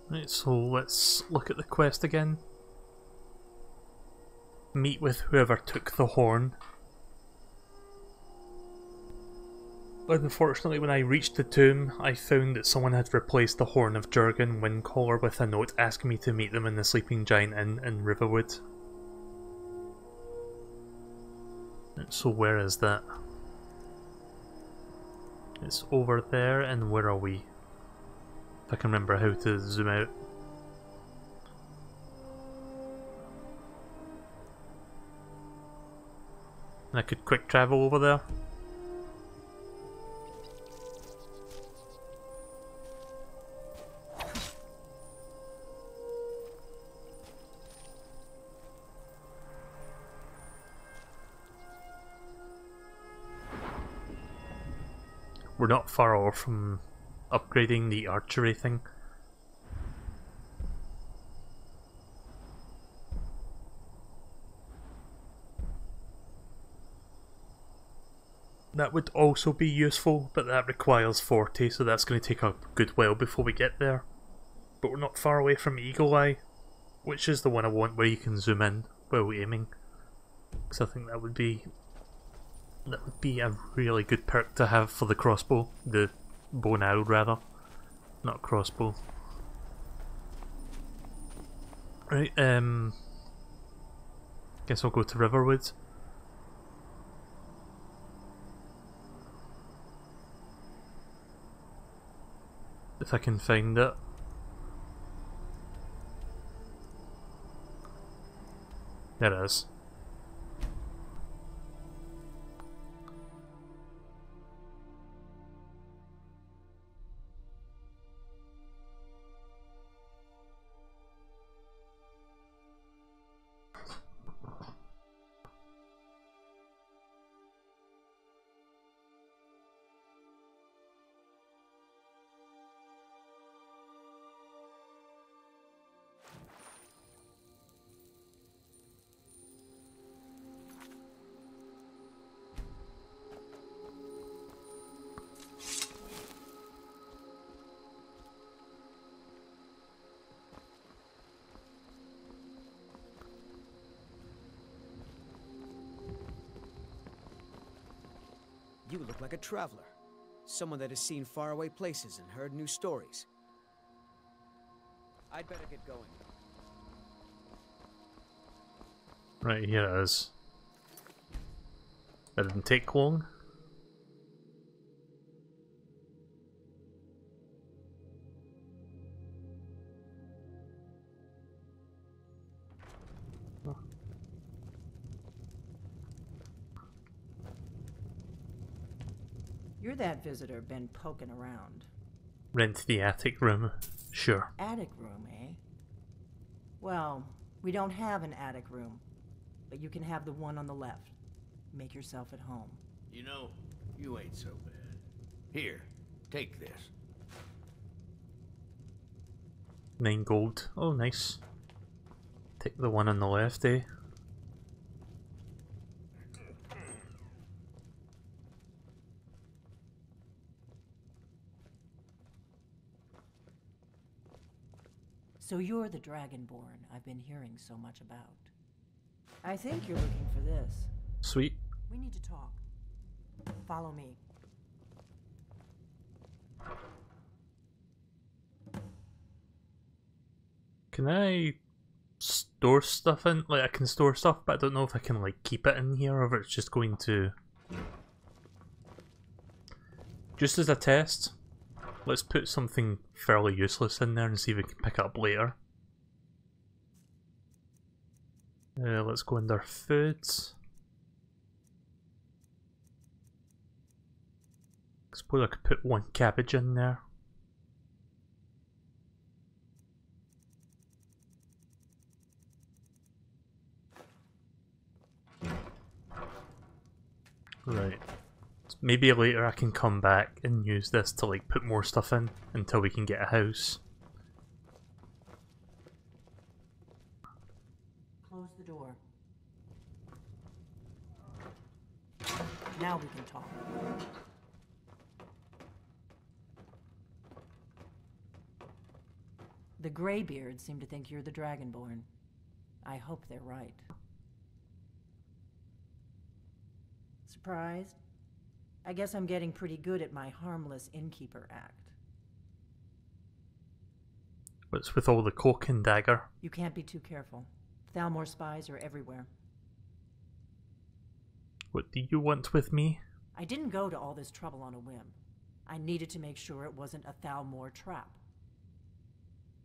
Right, so let's look at the quest again. Meet with whoever took the horn. Unfortunately, when I reached the tomb, I found that someone had replaced the Horn of Jurgen Windcaller with a note asking me to meet them in the Sleeping Giant Inn in Riverwood. So where is that? It's over there, and where are we? If I can remember how to zoom out. And I could quick travel over there. We're not far off from upgrading the archery thing. That would also be useful, but that requires 40, so that's going to take a good while before we get there. But we're not far away from Eagle Eye, which is the one I want where you can zoom in while aiming. Because I think that would be a really good perk to have for the crossbow. The bow and arrow, rather. Not crossbow. Right, guess I'll go to Riverwood. If I can find it. There it is. You look like a traveler. Someone that has seen faraway places and heard new stories. I'd better get going. Right, here it is. That didn't take long. You're that visitor been poking around. Rent the attic room. Sure. Attic room, eh? Well, we don't have an attic room, but you can have the one on the left. Make yourself at home. You know, you ain't so bad. Here, take this. 9 gold. Oh, nice. Take the one on the left, eh? So you're the Dragonborn I've been hearing so much about. I think you're looking for this. Sweet. We need to talk. Follow me. Can I store stuff in? Like, I can store stuff, but I don't know if I can, like, keep it in here or if it's just going to... Just as a test, let's put something fairly useless in there and see if we can pick it up later. Let's go under foods. I suppose I could put 1 cabbage in there. Right. Maybe later I can come back and use this to like put more stuff in until we can get a house. Close the door. Now we can talk. The Greybeards seem to think you're the Dragonborn. I hope they're right. Surprised? I guess I'm getting pretty good at my harmless innkeeper act. What's with all the cloak and dagger? You can't be too careful. Thalmor spies are everywhere. What do you want with me? I didn't go to all this trouble on a whim. I needed to make sure it wasn't a Thalmor trap.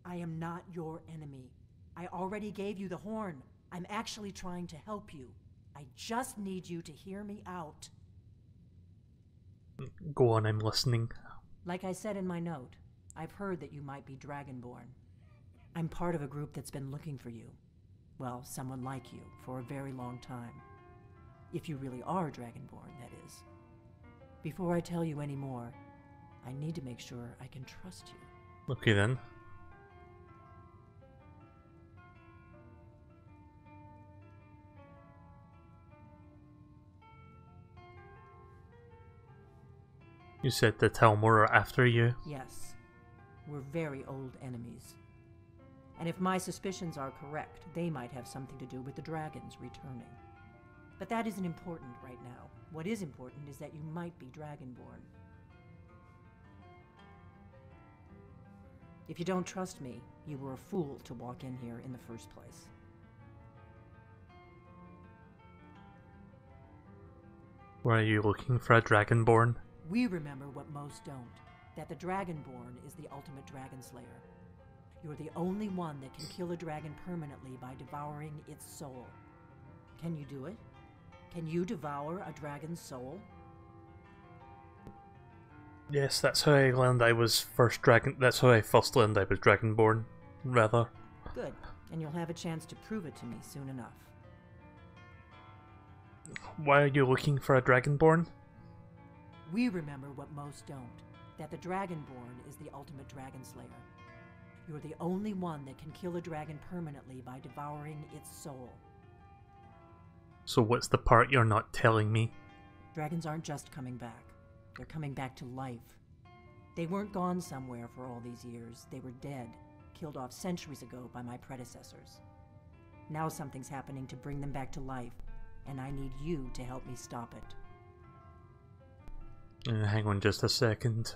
I am not your enemy. I already gave you the horn. I'm actually trying to help you. I just need you to hear me out. Go on, I'm listening. Like I said in my note, I've heard that you might be Dragonborn. I'm part of a group that's been looking for you. Well, someone like you, for a very long time. If you really are Dragonborn, that is. Before I tell you any more, I need to make sure I can trust you. Okay then. You said the Thalmor are after you? Yes. We're very old enemies. And if my suspicions are correct, they might have something to do with the dragons returning. But that isn't important right now. What is important is that you might be Dragonborn. If you don't trust me, you were a fool to walk in here in the first place. Why are you looking for a Dragonborn? We remember what most don't, that the Dragonborn is the ultimate dragon slayer. You're the only one that can kill a dragon permanently by devouring its soul. Can you do it? Can you devour a dragon's soul? Yes, that's how I learned I was that's how I first learned I was Dragonborn, rather. Good, and you'll have a chance to prove it to me soon enough. Why are you looking for a Dragonborn? We remember what most don't, that the Dragonborn is the ultimate dragon slayer. You're the only one that can kill a dragon permanently by devouring its soul. So what's the part you're not telling me? Dragons aren't just coming back. They're coming back to life. They weren't gone somewhere for all these years. They were dead, killed off centuries ago by my predecessors. Now something's happening to bring them back to life, and I need you to help me stop it. Hang on just a second.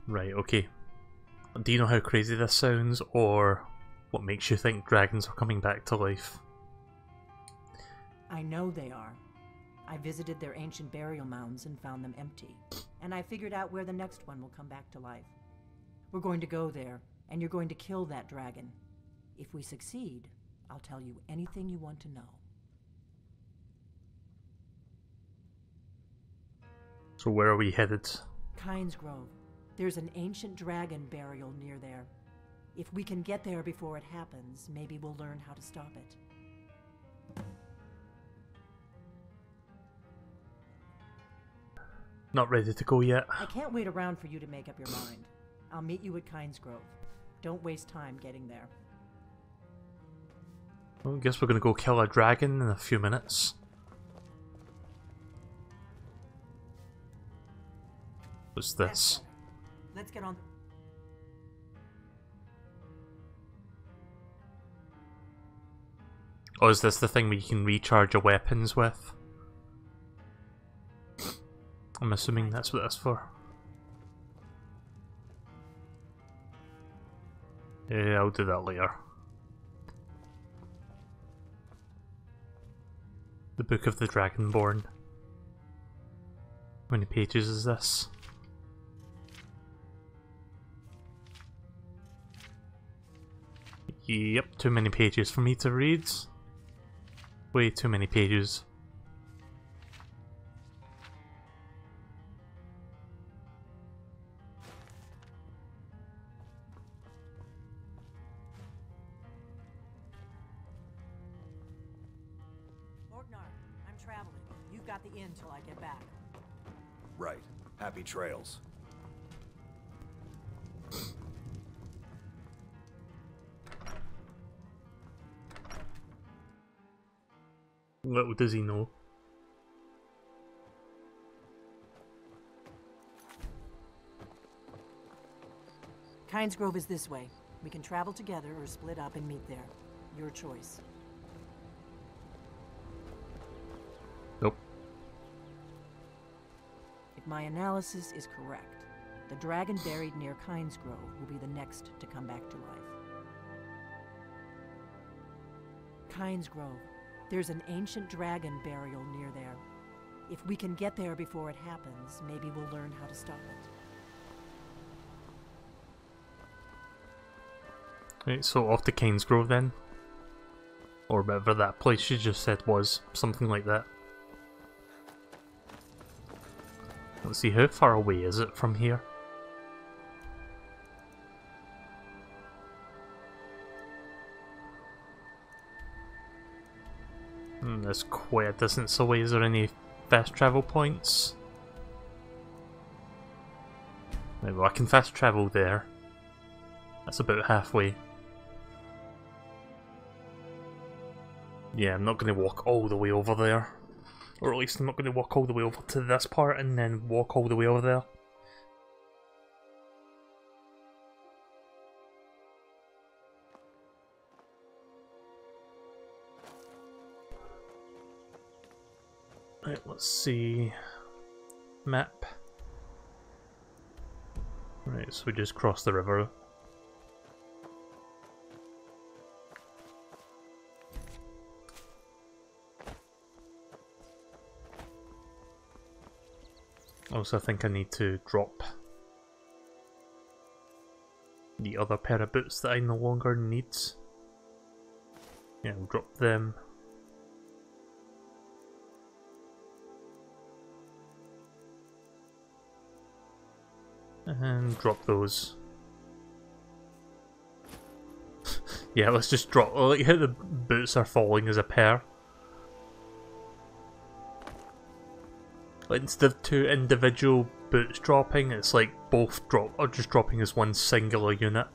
Right, okay. Do you know how crazy this sounds, or what makes you think dragons are coming back to life? I know they are. I visited their ancient burial mounds and found them empty, and I figured out where the next one will come back to life. We're going to go there, and you're going to kill that dragon. If we succeed, I'll tell you anything you want to know. So where are we headed? Kynes Grove. There's an ancient dragon burial near there. If we can get there before it happens, maybe we'll learn how to stop it. Not ready to go yet. I can't wait around for you to make up your mind. I'll meet you at Kynes Grove. Don't waste time getting there. Well, I guess we're gonna go kill a dragon in a few minutes. What's this? Let's get on. Oh, is this the thing where you can recharge your weapons with? I'm assuming that's what that's for. Yeah, I'll do that later. The Book of the Dragonborn. How many pages is this? Yep, too many pages for me to read. Way too many pages. I'm traveling. You've got the inn till I get back. Right. Happy trails. What does he know? Kynes Grove is this way. We can travel together or split up and meet there. Your choice. Nope. If my analysis is correct, the dragon buried near Kynes Grove will be the next to come back to life. Kynes Grove. There's an ancient dragon burial near there. If we can get there before it happens, maybe we'll learn how to stop it. Right, so off to Kynes Grove then. Or whatever that place she just said was. Something like that. Let's see, how far away is it from here? That's quite a distance away. Is there any fast travel points? Right, well, I can fast travel there. That's about halfway. Yeah, I'm not going to walk all the way over there. Or at least I'm not going to walk all the way over to this part and then walk all the way over there. Right, let's see. Map. Right, so we just crossed the river. Also, I think I need to drop the other pair of boots that I no longer need. Yeah, I'll drop them. And drop those. Yeah, let's just drop. I like how the boots are falling as a pair. Like, instead of two individual boots dropping, it's like both drop or just dropping as one singular unit.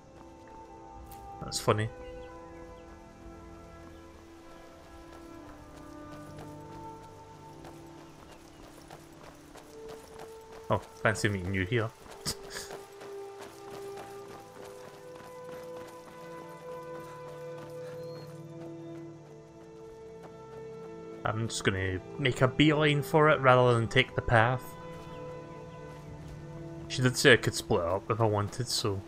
That's funny. Oh, fancy meeting you here. I'm just gonna make a beeline for it rather than take the path. She did say I could split up if I wanted, so...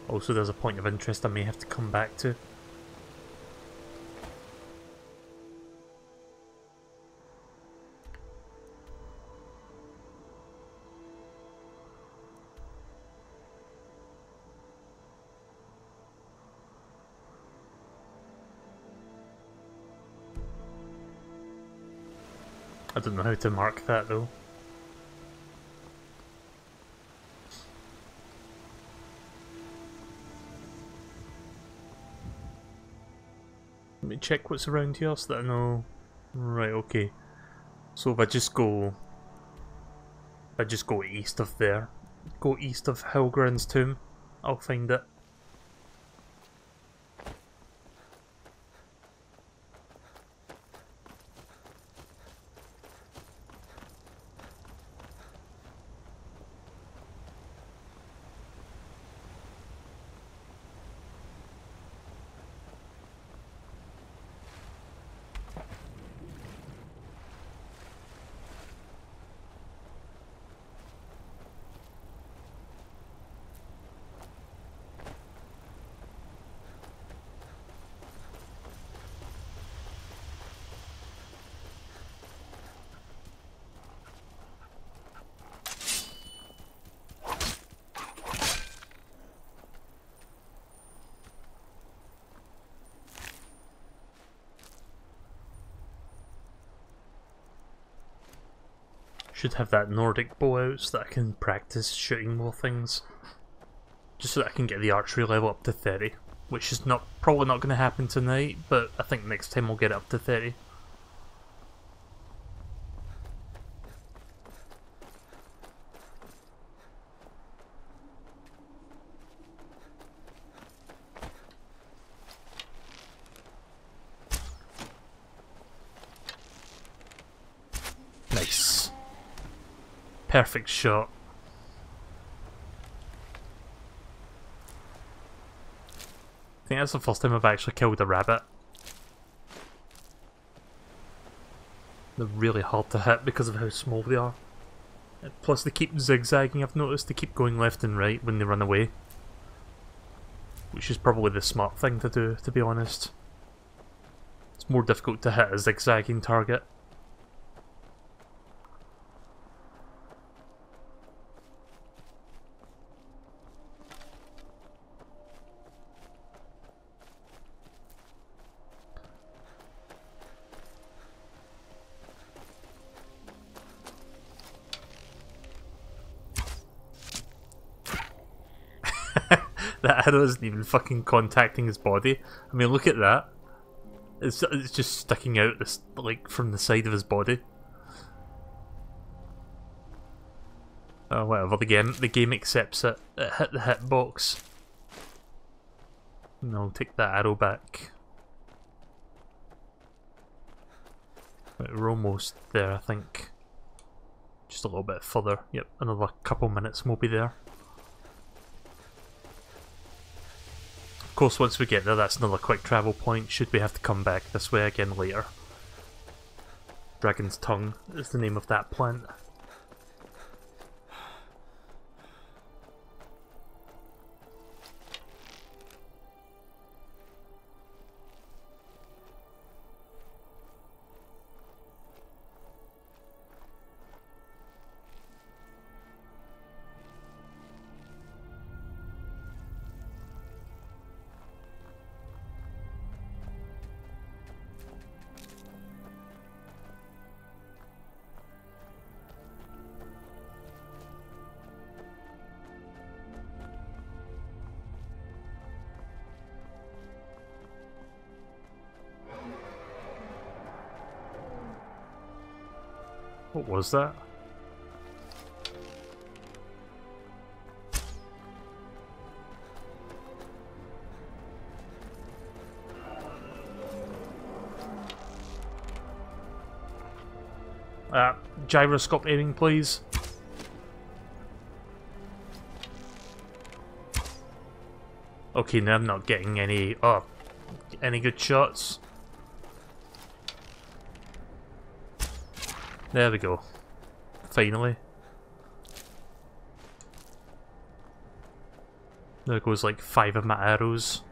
Also, there's a point of interest I may have to come back to. I don't know how to mark that though. Let me check what's around here so that I know. Right, okay. So if I just go east of there, go east of Helgren's tomb, I'll find it. Should have that Nordic bow out so that I can practice shooting more things. Just so that I can get the archery level up to 30. Which is probably not going to happen tonight, but I think next time we'll get it up to 30. Nice. Perfect shot. think that's the first time I've actually killed a rabbit. They're really hard to hit because of how small they are. Plus they keep zigzagging, I've noticed. They keep going left and right when they run away. Which is probably the smart thing to do, to be honest. It's more difficult to hit a zigzagging target. That arrow isn't even fucking contacting his body. I mean, look at that. It's just sticking out this, like, from the side of his body. Oh, whatever. The game accepts it. It hit the hitbox. And I'll take that arrow back. Right, we're almost there, I think. Just a little bit further. Yep, another couple minutes and we'll be there. Of course, once we get there, that's another quick travel point, should we have to come back this way again later. Dragon's Tongue is the name of that plant. What was that? Gyroscope aiming, please. Okay, now I'm not getting any good shots. There we go. Finally. There goes like 5 of my arrows.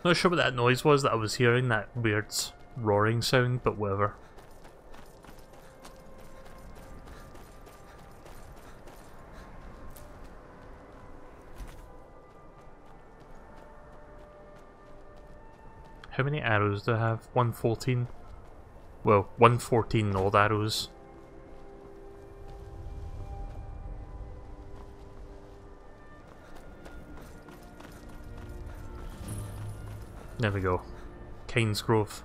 Not sure what that noise was that I was hearing, that weird roaring sound, but whatever. How many arrows do I have? 114? Well, 114 old arrows. There we go. Cain's Grove.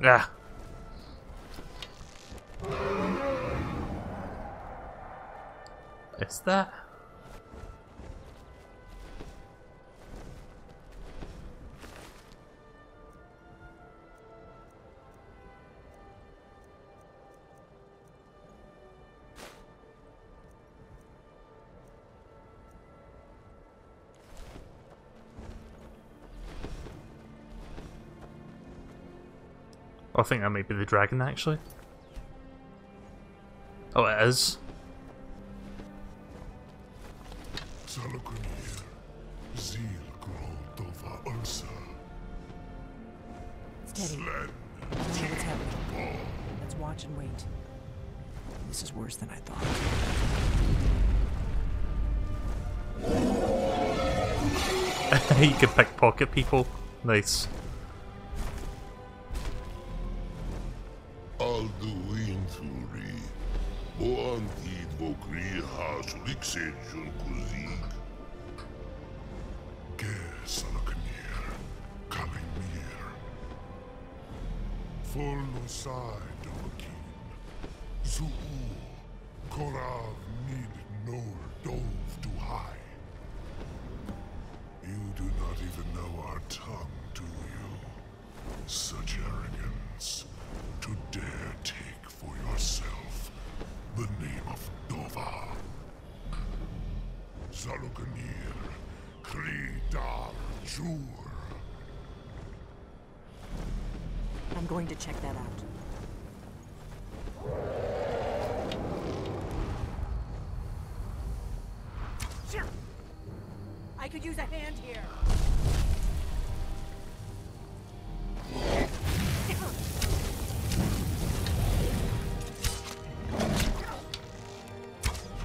Ah. Is that? I think that might be the dragon, actually. Oh, it is. Steady. I know what's happening. Let's watch and wait. This is worse than I thought. You can pickpocket people. Nice. Alduinturi, boantid vokri hasuliksejon kuzig. Gesalaknir, kalimir. Folosai dovakin. Zuu, korav nid nor dove du high. You do not even know our tongue, do you? Such arrogance. To dare take for yourself the name of Dova. Zalukanir, Kridar, Jur. I'm going to check that out. Sure. I could use a hand here.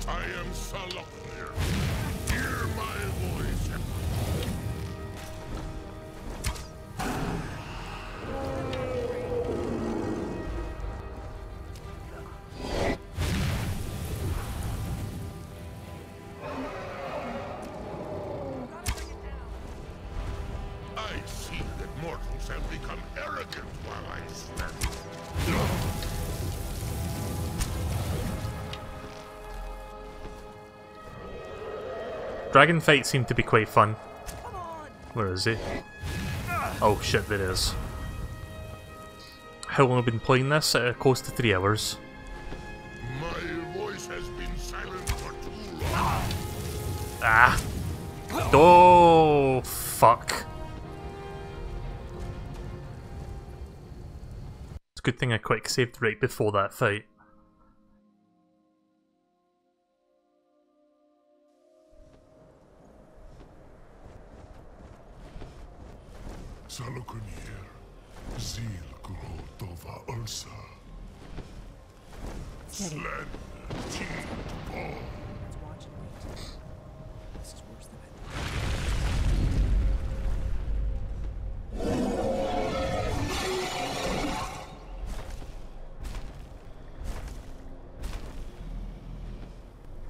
I am Salaknir. Hear my voice. I see that mortals have become arrogant while I slept. Dragon fights seem to be quite fun. Where is he? Oh shit, there is. How long have I been playing this? Close to 3 hours. My voice has been silent for too long. Ah! Oh, fuck. It's a good thing I quick saved right before that fight. Salukunir, Zil Grotova Ursa. Slen, Team Ball. Let's watch and wait. This is worse than I thought.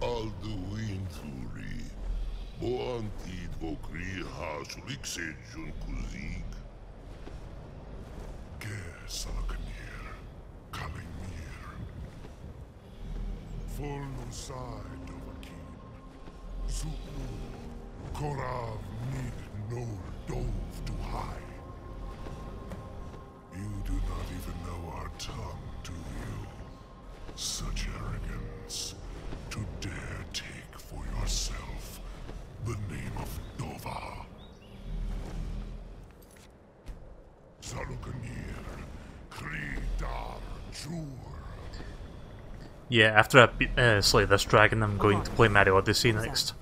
Alduinturi, boantid vokri hasuliksejon kuzig. Gesalaknir, kalimir. Folosai dovakin. Zuu, korav nid nor dove du high. You do not even know our tongue, do you? Such arrogance. To dare take for yourself the name of Dova. Zalukanir, Kridar, Jur. Yeah, after I slay this dragon, I'm going to play Mario Odyssey next.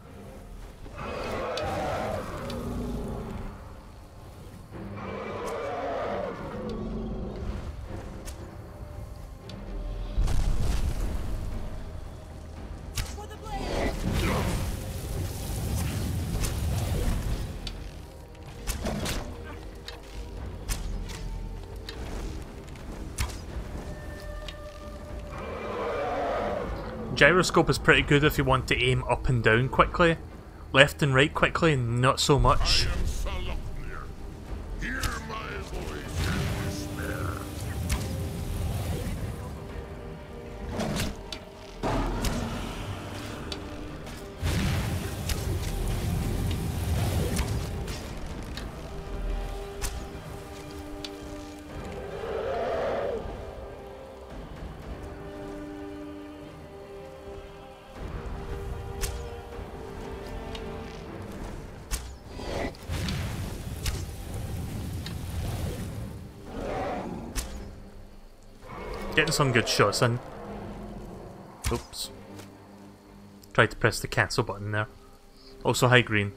Gyroscope is pretty good if you want to aim up and down quickly. Left and right quickly, not so much. I am Salaknir. Hear my voice and despair. Getting some good shots in. Oops. Tried to press the cancel button there. Also, hi green.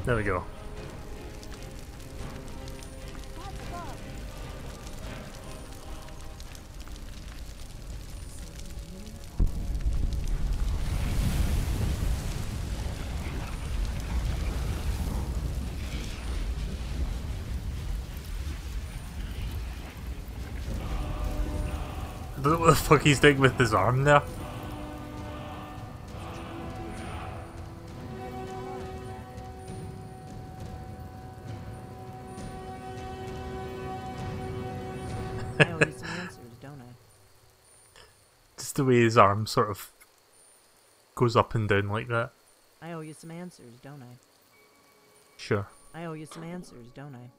There we go. I don't know what the fuck he's doing with his arm there. I owe you some answers, don't I? Just the way his arm sort of goes up and down like that. I owe you some answers, don't I? Sure. I owe you some answers, don't I?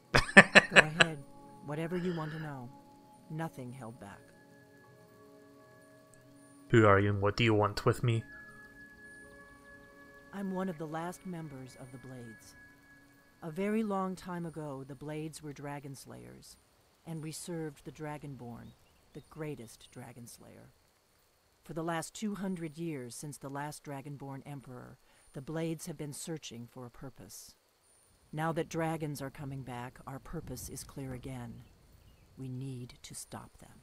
Go ahead. Whatever you want to know. Nothing held back. Who are you and what do you want with me? I'm one of the last members of the Blades. A very long time ago, the Blades were dragon slayers, and we served the Dragonborn, the greatest dragon slayer. For the last 200 years since the last Dragonborn Emperor, the Blades have been searching for a purpose. Now that dragons are coming back, our purpose is clear again. We need to stop them.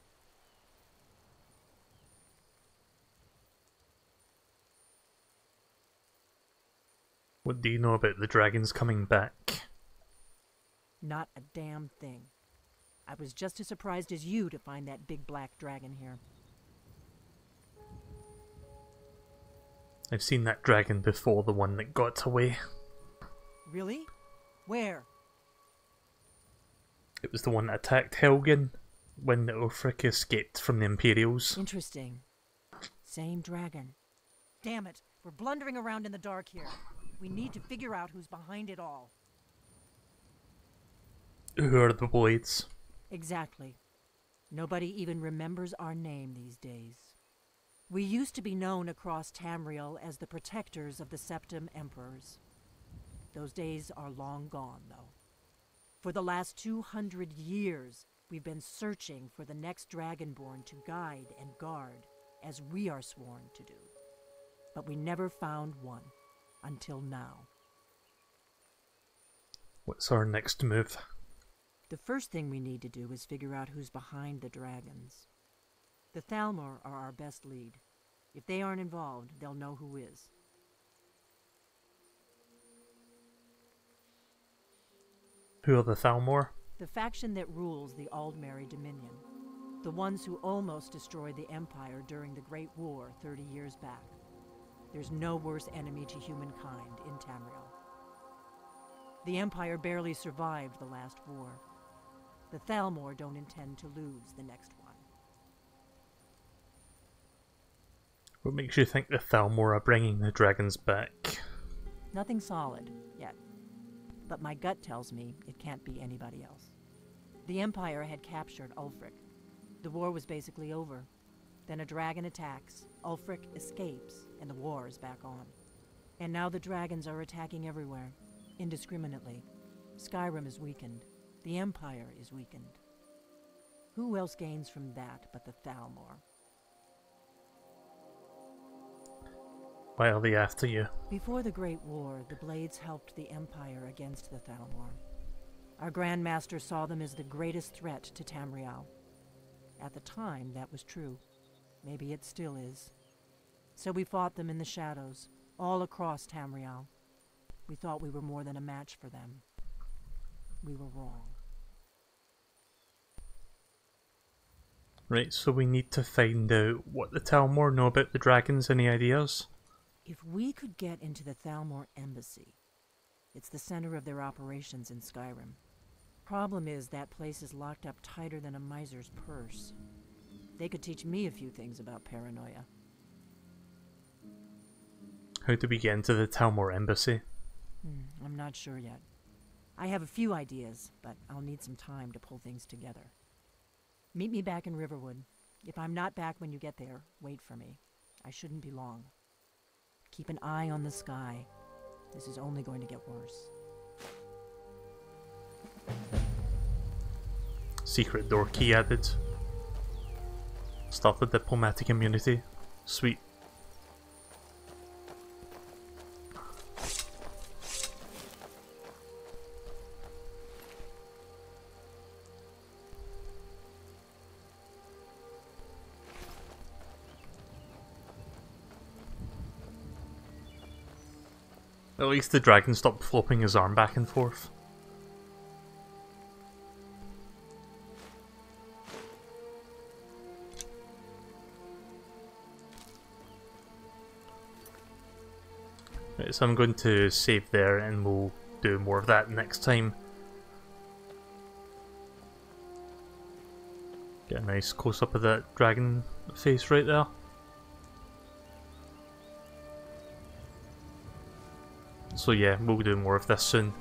What do you know about the dragons coming back? Not a damn thing. I was just as surprised as you to find that big black dragon here. I've seen that dragon before, the one that got away. Really? Where? It was the one that attacked Helgen when Ulfric escaped from the Imperials. Interesting. Same dragon. Damn it, we're blundering around in the dark here. We need to figure out who's behind it all. Who are the Blades? Exactly. Nobody even remembers our name these days. We used to be known across Tamriel as the protectors of the Septim Emperors. Those days are long gone, though. For the last 200 years, we've been searching for the next Dragonborn to guide and guard, as we are sworn to do. But we never found one, until now. What's our next move? The first thing we need to do is figure out who's behind the dragons. The Thalmor are our best lead. If they aren't involved, they'll know who is. Who are the Thalmor? The faction that rules the Aldmeri Dominion. The ones who almost destroyed the Empire during the Great War 30 years back. There's no worse enemy to humankind in Tamriel. The Empire barely survived the last war. The Thalmor don't intend to lose the next one. What makes you think the Thalmor are bringing the dragons back? Nothing solid, yet. But my gut tells me it can't be anybody else. The Empire had captured Ulfric. The war was basically over. Then a dragon attacks, Ulfric escapes, and the war is back on. And now the dragons are attacking everywhere, indiscriminately. Skyrim is weakened. The Empire is weakened. Who else gains from that but the Thalmor? Why are they after you? Before the Great War, the Blades helped the Empire against the Thalmor. Our Grand Master saw them as the greatest threat to Tamriel. At the time, that was true. Maybe it still is. So we fought them in the shadows, all across Tamriel. We thought we were more than a match for them. We were wrong. Right, so we need to find out what the Thalmor know about the dragons. Any ideas? If we could get into the Thalmor embassy, it's the center of their operations in Skyrim. Problem is, that place is locked up tighter than a miser's purse. They could teach me a few things about paranoia. How do we get into the Thalmor embassy? I'm not sure yet. I have a few ideas, but I'll need some time to pull things together. Meet me back in Riverwood. If I'm not back when you get there, wait for me. I shouldn't be long. Keep an eye on the sky. This is only going to get worse. Secret door key added. Start the diplomatic immunity. Sweet. At least the dragon stopped flopping his arm back and forth. Right, so I'm going to save there and we'll do more of that next time. Get a nice close up of that dragon face right there. So yeah, we'll do more of this soon.